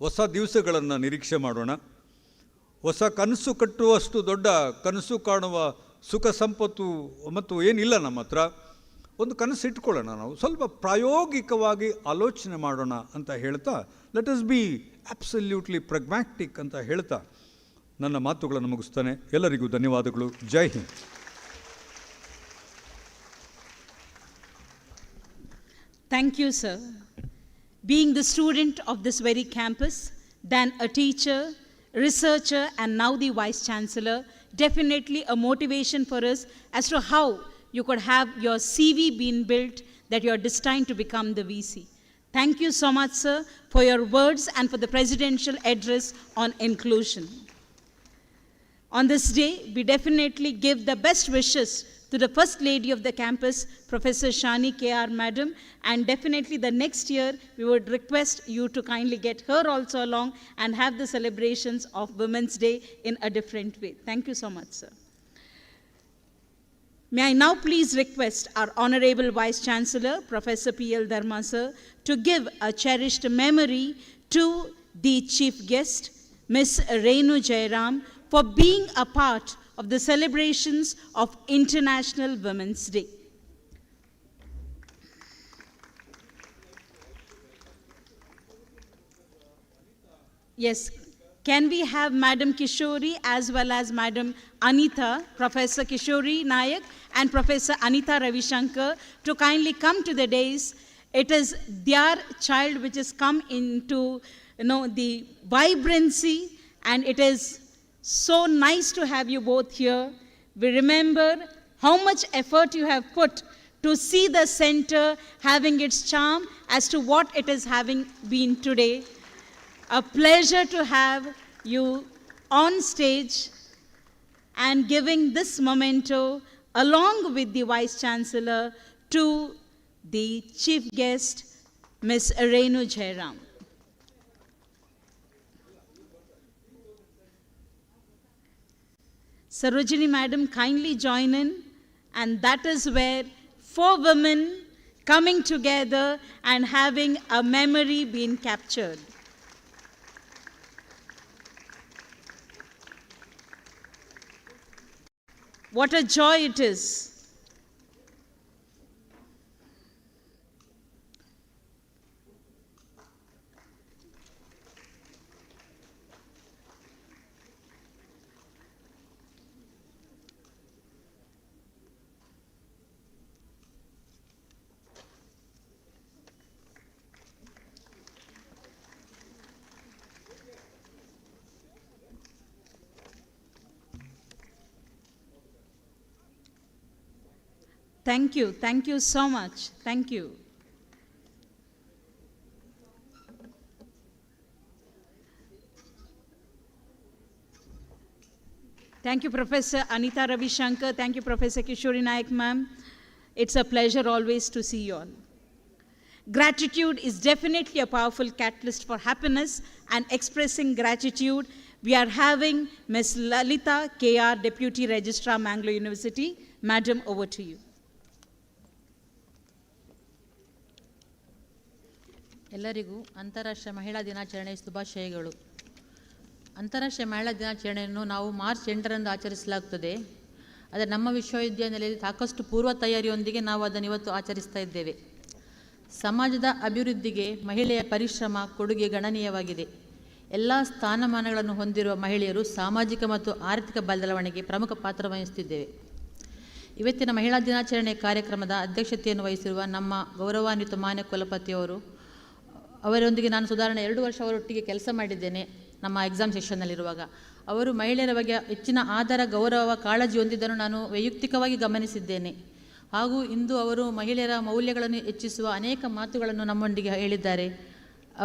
ಹೊಸ ದಿವಸಗಳನ್ನು ನಿರೀಕ್ಷೆ ಮಾಡೋಣ. ಹೊಸ ಕನಸು ಕಟ್ಟುವಷ್ಟು ದೊಡ್ಡ ಕನಸು ಕಾಣುವ ಸುಖ ಸಂಪತ್ತು ಮತ್ತು ಏನಿಲ್ಲ ನಮ್ಮ ಹತ್ರ. ಒಂದು ಕನಸು ಇಟ್ಕೊಳ್ಳೋಣ, ನಾವು ಸ್ವಲ್ಪ ಪ್ರಾಯೋಗಿಕವಾಗಿ ಆಲೋಚನೆ ಮಾಡೋಣ ಅಂತ ಹೇಳ್ತಾ, ಲೆಟ್ ಅಸ್ ಬಿ ಅಬ್ಸಲ್ಯೂಟ್ಲಿ ಪ್ರಗ್ಮ್ಯಾಟಿಕ್ ಅಂತ ಹೇಳ್ತಾ ನನ್ನ ಮಾತುಗಳನ್ನು ಮುಗಿಸ್ತಾನೆ. ಎಲ್ಲರಿಗೂ ಧನ್ಯವಾದಗಳು. ಜೈ Hind. Thank you, sir. Being the student of this very campus, then a teacher, researcher, and now the Vice Chancellor, definitely a motivation for us as to how you could have your CV been built, that you are destined to become the VC. Thank you so much, sir, for your words and for the presidential address on inclusion. On this day, we definitely give the best wishes to the First Lady of the campus, Professor Shani K.R. Madam, and definitely the next year we would request you to kindly get her also along and have the celebrations of Women's Day in a different way. Thank you so much, sir. May I now please request our Honorable Vice Chancellor, Professor P.L. Dharma, sir, to give a cherished memory to the chief guest, Ms. Renu Jairam, for being a part of the celebrations of International Women's Day. Yes, can we have Madam Kishori as well as Madam Anita, Professor Kishori Nayak and Professor Anita Ravishankar to kindly come to the dais. It is their child which has come into the vibrancy, and it is so nice to have you both here. We remember how much effort you have put to see the center having its charm as to what it is having been today. A pleasure to have you on stage and giving this memento along with the Vice Chancellor to the chief guest, Ms. Renu Jairam. Sarojini Madam, kindly join in, and that is where 4 women coming together and having a memory being captured. What a joy it is. Thank you so much. Thank you. Thank you, Professor Anita Ravishankar. Thank you, Professor Kishori Nayak, ma'am. It's a pleasure always to see you all. Gratitude is definitely a powerful catalyst for happiness, and expressing gratitude, we are having Ms. Lalita K.R., Deputy Registrar, Mangala University. Madam, over to you. ಎಲ್ಲರಿಗೂ ಅಂತಾರಾಷ್ಟ್ರೀಯ ಮಹಿಳಾ ದಿನಾಚರಣೆ ಶುಭಾಶಯಗಳು. ಅಂತಾರಾಷ್ಟ್ರೀಯ ಮಹಿಳಾ ದಿನಾಚರಣೆಯನ್ನು ನಾವು March 8ರಂದು ಆಚರಿಸಲಾಗುತ್ತದೆ. ಆದರೆ ನಮ್ಮ ವಿಶ್ವವಿದ್ಯಾನಿಲಯದಲ್ಲಿ ಸಾಕಷ್ಟು ಪೂರ್ವ ತಯಾರಿಯೊಂದಿಗೆ ನಾವು ಅದನ್ನು ಇವತ್ತು ಆಚರಿಸ್ತಾ ಇದ್ದೇವೆ. ಸಮಾಜದ ಅಭಿವೃದ್ಧಿಗೆ ಮಹಿಳೆಯ ಪರಿಶ್ರಮ ಕೊಡುಗೆ ಗಣನೀಯವಾಗಿದೆ. ಎಲ್ಲ ಸ್ಥಾನಮಾನಗಳನ್ನು ಹೊಂದಿರುವ ಮಹಿಳೆಯರು ಸಾಮಾಜಿಕ ಮತ್ತು ಆರ್ಥಿಕ ಬದಲಾವಣೆಗೆ ಪ್ರಮುಖ ಪಾತ್ರ ವಹಿಸುತ್ತಿದ್ದೇವೆ. ಇವತ್ತಿನ ಮಹಿಳಾ ದಿನಾಚರಣೆ ಕಾರ್ಯಕ್ರಮದ ಅಧ್ಯಕ್ಷತೆಯನ್ನು ವಹಿಸಿರುವ ನಮ್ಮ ಗೌರವಾನ್ವಿತ ಮಾನ್ಯ ಕುಲಪತಿಯವರು, ಅವರೊಂದಿಗೆ ನಾನು ಸಾಧಾರಣ 2 ವರ್ಷ ಅವರೊಟ್ಟಿಗೆ ಕೆಲಸ ಮಾಡಿದ್ದೇನೆ. ನಮ್ಮ ಎಕ್ಸಾಮ್ ಸೆಷನ್ನಲ್ಲಿರುವಾಗ ಅವರು ಮಹಿಳೆಯರ ಬಗ್ಗೆ ಹೆಚ್ಚಿನ ಆದರ, ಗೌರವ, ಕಾಳಜಿ ಹೊಂದಿದ್ದನ್ನು ನಾನು ವೈಯಕ್ತಿಕವಾಗಿ ಗಮನಿಸಿದ್ದೇನೆ. ಹಾಗೂ ಇಂದು ಅವರು ಮಹಿಳೆಯರ ಮೌಲ್ಯಗಳನ್ನು ಹೆಚ್ಚಿಸುವ ಅನೇಕ ಮಾತುಗಳನ್ನು ನಮ್ಮೊಂದಿಗೆ ಹೇಳಿದ್ದಾರೆ.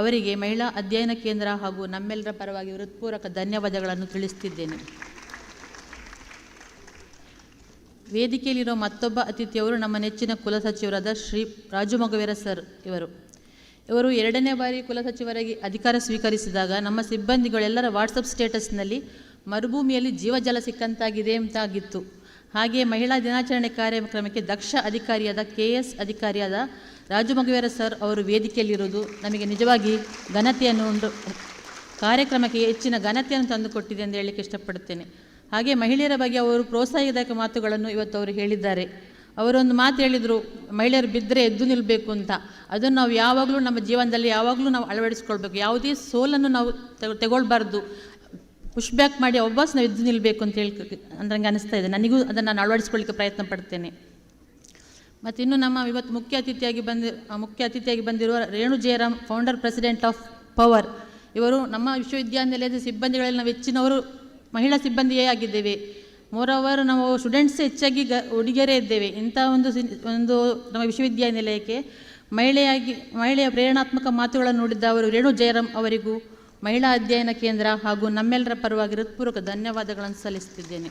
ಅವರಿಗೆ ಮಹಿಳಾ ಅಧ್ಯಯನ ಕೇಂದ್ರ ಹಾಗೂ ನಮ್ಮೆಲ್ಲರ ಪರವಾಗಿ ಹೃತ್ಪೂರ್ವಕ ಧನ್ಯವಾದಗಳನ್ನು ತಿಳಿಸುತ್ತಿದ್ದೇನೆ. ವೇದಿಕೆಯಲ್ಲಿರುವ ಮತ್ತೊಬ್ಬ ಅತಿಥಿಯವರು ನಮ್ಮ ನೆಚ್ಚಿನ ಕುಲಸಚಿವರಾದ ಶ್ರೀ ರಾಜಮಗುವೇರ ಸರ್. ಇವರು 2ನೇ ಬಾರಿ ಕುಲಸಚಿವರಾಗಿ ಅಧಿಕಾರ ಸ್ವೀಕರಿಸಿದಾಗ ನಮ್ಮ ಸಿಬ್ಬಂದಿಗಳೆಲ್ಲರ ವಾಟ್ಸಪ್ ಸ್ಟೇಟಸ್ನಲ್ಲಿ ಮರುಭೂಮಿಯಲ್ಲಿ ಜೀವಜಲ ಸಿಕ್ಕಂತಾಗಿದೆ ಅಂತಾಗಿತ್ತು. ಹಾಗೆಯೇ ಮಹಿಳಾ ದಿನಾಚರಣೆ ಕಾರ್ಯಕ್ರಮಕ್ಕೆ ದಕ್ಷ ಅಧಿಕಾರಿಯಾದ KS ಅಧಿಕಾರಿಯಾದ ರಾಜಮಗುವೇರ ಸರ್ ಅವರು ವೇದಿಕೆಯಲ್ಲಿರುವುದು ನಮಗೆ ನಿಜವಾಗಿ ಘನತೆಯನ್ನು ಕಾರ್ಯಕ್ರಮಕ್ಕೆ ಹೆಚ್ಚಿನ ಘನತೆಯನ್ನು ತಂದುಕೊಟ್ಟಿದೆ ಎಂದು ಹೇಳಲಿಕ್ಕೆ ಇಷ್ಟಪಡುತ್ತೇನೆ. ಹಾಗೆ ಮಹಿಳೆಯರ ಬಗ್ಗೆ ಅವರು ಪ್ರೋತ್ಸಾಹದಾಯಕ ಮಾತುಗಳನ್ನು ಇವತ್ತು ಅವರು ಹೇಳಿದ್ದಾರೆ. ಅವರೊಂದು ಮಾತು ಹೇಳಿದರು, ಮಹಿಳೆಯರು ಬಿದ್ದರೆ ಎದ್ದು ನಿಲ್ಲಬೇಕು ಅಂತ. ಅದನ್ನು ನಾವು ಯಾವಾಗಲೂ ನಮ್ಮ ಜೀವನದಲ್ಲಿ ಯಾವಾಗಲೂ ನಾವು ಅಳವಡಿಸ್ಕೊಳ್ಬೇಕು. ಯಾವುದೇ ಸೋಲನ್ನು ನಾವು ತಗೊಳ್ಬಾರ್ದು, ಪುಷ್ ಬ್ಯಾಕ್ ಮಾಡಿ ವಾಪಸ್ ನಾವು ಎದ್ದು ನಿಲ್ಲಬೇಕು ಅಂತ ನನಗೆ ಅನಿಸ್ತಾ ಇದೆ. ನನಗೂ ಅದನ್ನು ನಾನು ಅಳವಡಿಸ್ಕೊಳ್ಳಿಕ್ಕೆ ಪ್ರಯತ್ನ ಪಡ್ತೇನೆ. ಮತ್ತು ಇನ್ನು ನಮ್ಮ ಇವತ್ತು ಮುಖ್ಯ ಅತಿಥಿಯಾಗಿ ಬಂದಿರುವ Renu Jayaram, founder president of power. ಇವರು ನಮ್ಮ ವಿಶ್ವವಿದ್ಯಾನಿಲಯದ ಸಿಬ್ಬಂದಿಗಳಲ್ಲಿ ನಾವು ಹೆಚ್ಚಿನವರು ಮಹಿಳಾ ಸಿಬ್ಬಂದಿಯೇ ಆಗಿದ್ದೇವೆ. ಮೋರವರು ನಾವು ಸ್ಟೂಡೆಂಟ್ಸ್ ಹೆಚ್ಚಾಗಿ ಹುಡುಗಿಯರೇ ಇದ್ದೇವೆ. ಇಂಥ ಒಂದು ನಮ್ಮ ವಿಶ್ವವಿದ್ಯಾನಿಲಯಕ್ಕೆ ಮಹಿಳೆಯ ಪ್ರೇರಣಾತ್ಮಕ ಮಾತುಗಳನ್ನು ನುಡಿದ ಅವರು ರೇಣು ಜಯರಾಮ್ ಅವರಿಗೂ ಮಹಿಳಾ ಅಧ್ಯಯನ ಕೇಂದ್ರ ಹಾಗೂ ನಮ್ಮೆಲ್ಲರ ಪರವಾಗಿ ಹೃತ್ಪೂರ್ವಕ ಧನ್ಯವಾದಗಳನ್ನು ಸಲ್ಲಿಸುತ್ತಿದ್ದೇನೆ.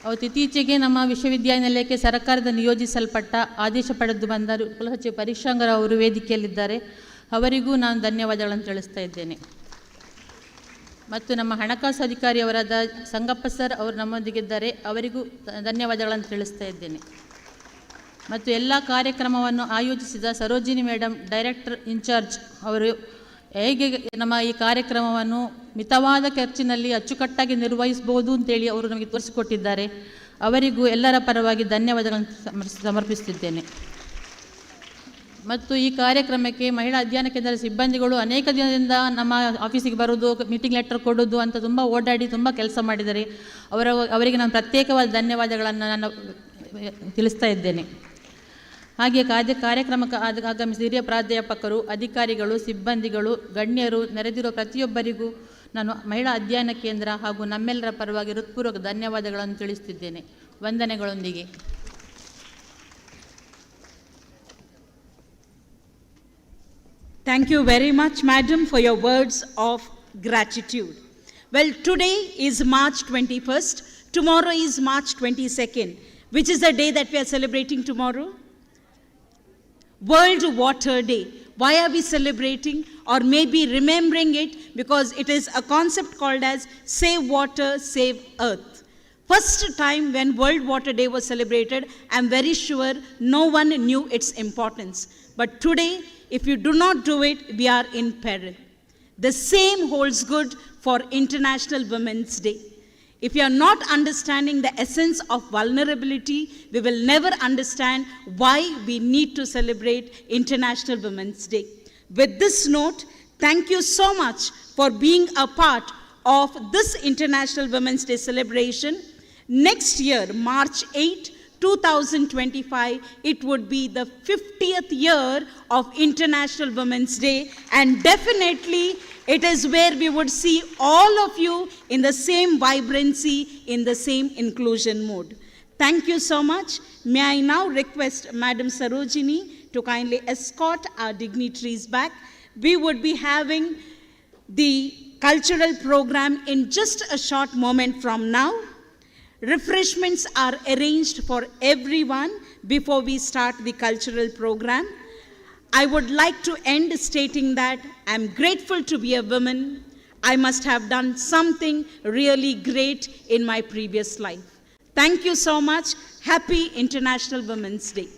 ಅವತ್ತು ಇತ್ತೀಚೆಗೆ ನಮ್ಮ ವಿಶ್ವವಿದ್ಯಾನಿಲಯಕ್ಕೆ ಸರ್ಕಾರದ ನಿಯೋಜಿಸಲ್ಪಟ್ಟ ಆದೇಶ ಪಡೆದು ಬಂದ ಕುಲಸಚಿವ ಪರೀಕ್ಷಾಂಗರ ಅವರು ವೇದಿಕೆಯಲ್ಲಿದ್ದಾರೆ. ಅವರಿಗೂ ನಾನು ಧನ್ಯವಾದಗಳನ್ನು ತಿಳಿಸ್ತಾ ಇದ್ದೇನೆ. ಮತ್ತು ನಮ್ಮ ಹಣಕಾಸು ಅಧಿಕಾರಿಯವರಾದ ಸಂಗಪ್ಪ ಸರ್ ಅವರು ನಮ್ಮೊಂದಿಗಿದ್ದಾರೆ, ಅವರಿಗೂ ಧನ್ಯವಾದಗಳನ್ನು ತಿಳಿಸ್ತಾ ಇದ್ದೇನೆ. ಮತ್ತು ಎಲ್ಲ ಕಾರ್ಯಕ್ರಮವನ್ನು ಆಯೋಜಿಸಿದ ಸರೋಜಿನಿ ಮೇಡಮ್, ಡೈರೆಕ್ಟರ್ ಇನ್ಚಾರ್ಜ್ ಅವರು ಹೇಗೆ ನಮ್ಮ ಈ ಕಾರ್ಯಕ್ರಮವನ್ನು ಮಿತವಾದ ಖರ್ಚಿನಲ್ಲಿ ಅಚ್ಚುಕಟ್ಟಾಗಿ ನಿರ್ವಹಿಸಬಹುದು ಅಂತೇಳಿ ಅವರು ನಮಗೆ ತೋರಿಸಿಕೊಟ್ಟಿದ್ದಾರೆ. ಅವರಿಗೂ ಎಲ್ಲರ ಪರವಾಗಿ ಧನ್ಯವಾದಗಳನ್ನು ಸಮರ್ಪಿಸುತ್ತಿದ್ದೇನೆ. ಮತ್ತು ಈ ಕಾರ್ಯಕ್ರಮಕ್ಕೆ ಮಹಿಳಾ ಅಧ್ಯಯನ ಕೇಂದ್ರದ ಸಿಬ್ಬಂದಿಗಳು ಅನೇಕ ದಿನದಿಂದ ನಮ್ಮ ಆಫೀಸಿಗೆ ಬರೋದು, ಮೀಟಿಂಗ್ ಲೆಟರ್ ಕೊಡೋದು ಅಂತ ತುಂಬ ಓಡಾಡಿ ತುಂಬ ಕೆಲಸ ಮಾಡಿದ್ದಾರೆ. ಅವರಿಗೆ ನಾನು ಪ್ರತ್ಯೇಕವಾದ ಧನ್ಯವಾದಗಳನ್ನು ನಾನು ತಿಳಿಸ್ತಾ ಇದ್ದೇನೆ. ಹಾಗೆ ಕಾರ್ಯಕ್ರಮಕ್ಕೆ ಆಗಮಿಸಿದ ಹಿರಿಯ ಪ್ರಾಧ್ಯಾಪಕರು, ಅಧಿಕಾರಿಗಳು, ಸಿಬ್ಬಂದಿಗಳು, ಗಣ್ಯರು, ನೆರೆದಿರುವ ಪ್ರತಿಯೊಬ್ಬರಿಗೂ ನಾನು ಮಹಿಳಾ ಅಧ್ಯಯನ ಕೇಂದ್ರ ಹಾಗೂ ನಮ್ಮೆಲ್ಲರ ಪರವಾಗಿ ಹೃತ್ಪೂರ್ವಕ ಧನ್ಯವಾದಗಳನ್ನು ತಿಳಿಸುತ್ತಿದ್ದೇನೆ. ವಂದನೆಗಳೊಂದಿಗೆ. Thank you very much, Madam, for your words of gratitude. Well, today is March 21st. Tomorrow is March 22nd. Which is the day that we are celebrating tomorrow? World Water Day. Why are we celebrating or maybe remembering it? Because it is a concept called as Save Water, Save Earth. First time when World Water Day was celebrated, I'm very sure no one knew its importance. But today, if you do not do it, we are in peril. The same holds good for International Women's Day. If you are not understanding the essence of vulnerability, we will never understand why we need to celebrate International Women's Day. With this note, thank you so much for being a part of this International Women's Day celebration. Next year, March 8, 2025, it would be the 50th year of International Women's Day, and definitely it is where we would see all of you in the same vibrancy, in the same inclusion mode. Thank you so much. May I now request Madam Sarojini to kindly escort our dignitaries back. We would be having the cultural program in just a short moment from now. Refreshments are arranged for everyone before we start the cultural program. I would like to end stating that I'm grateful to be a woman. I must have done something really great in my previous life. Thank you so much. Happy International Women's Day.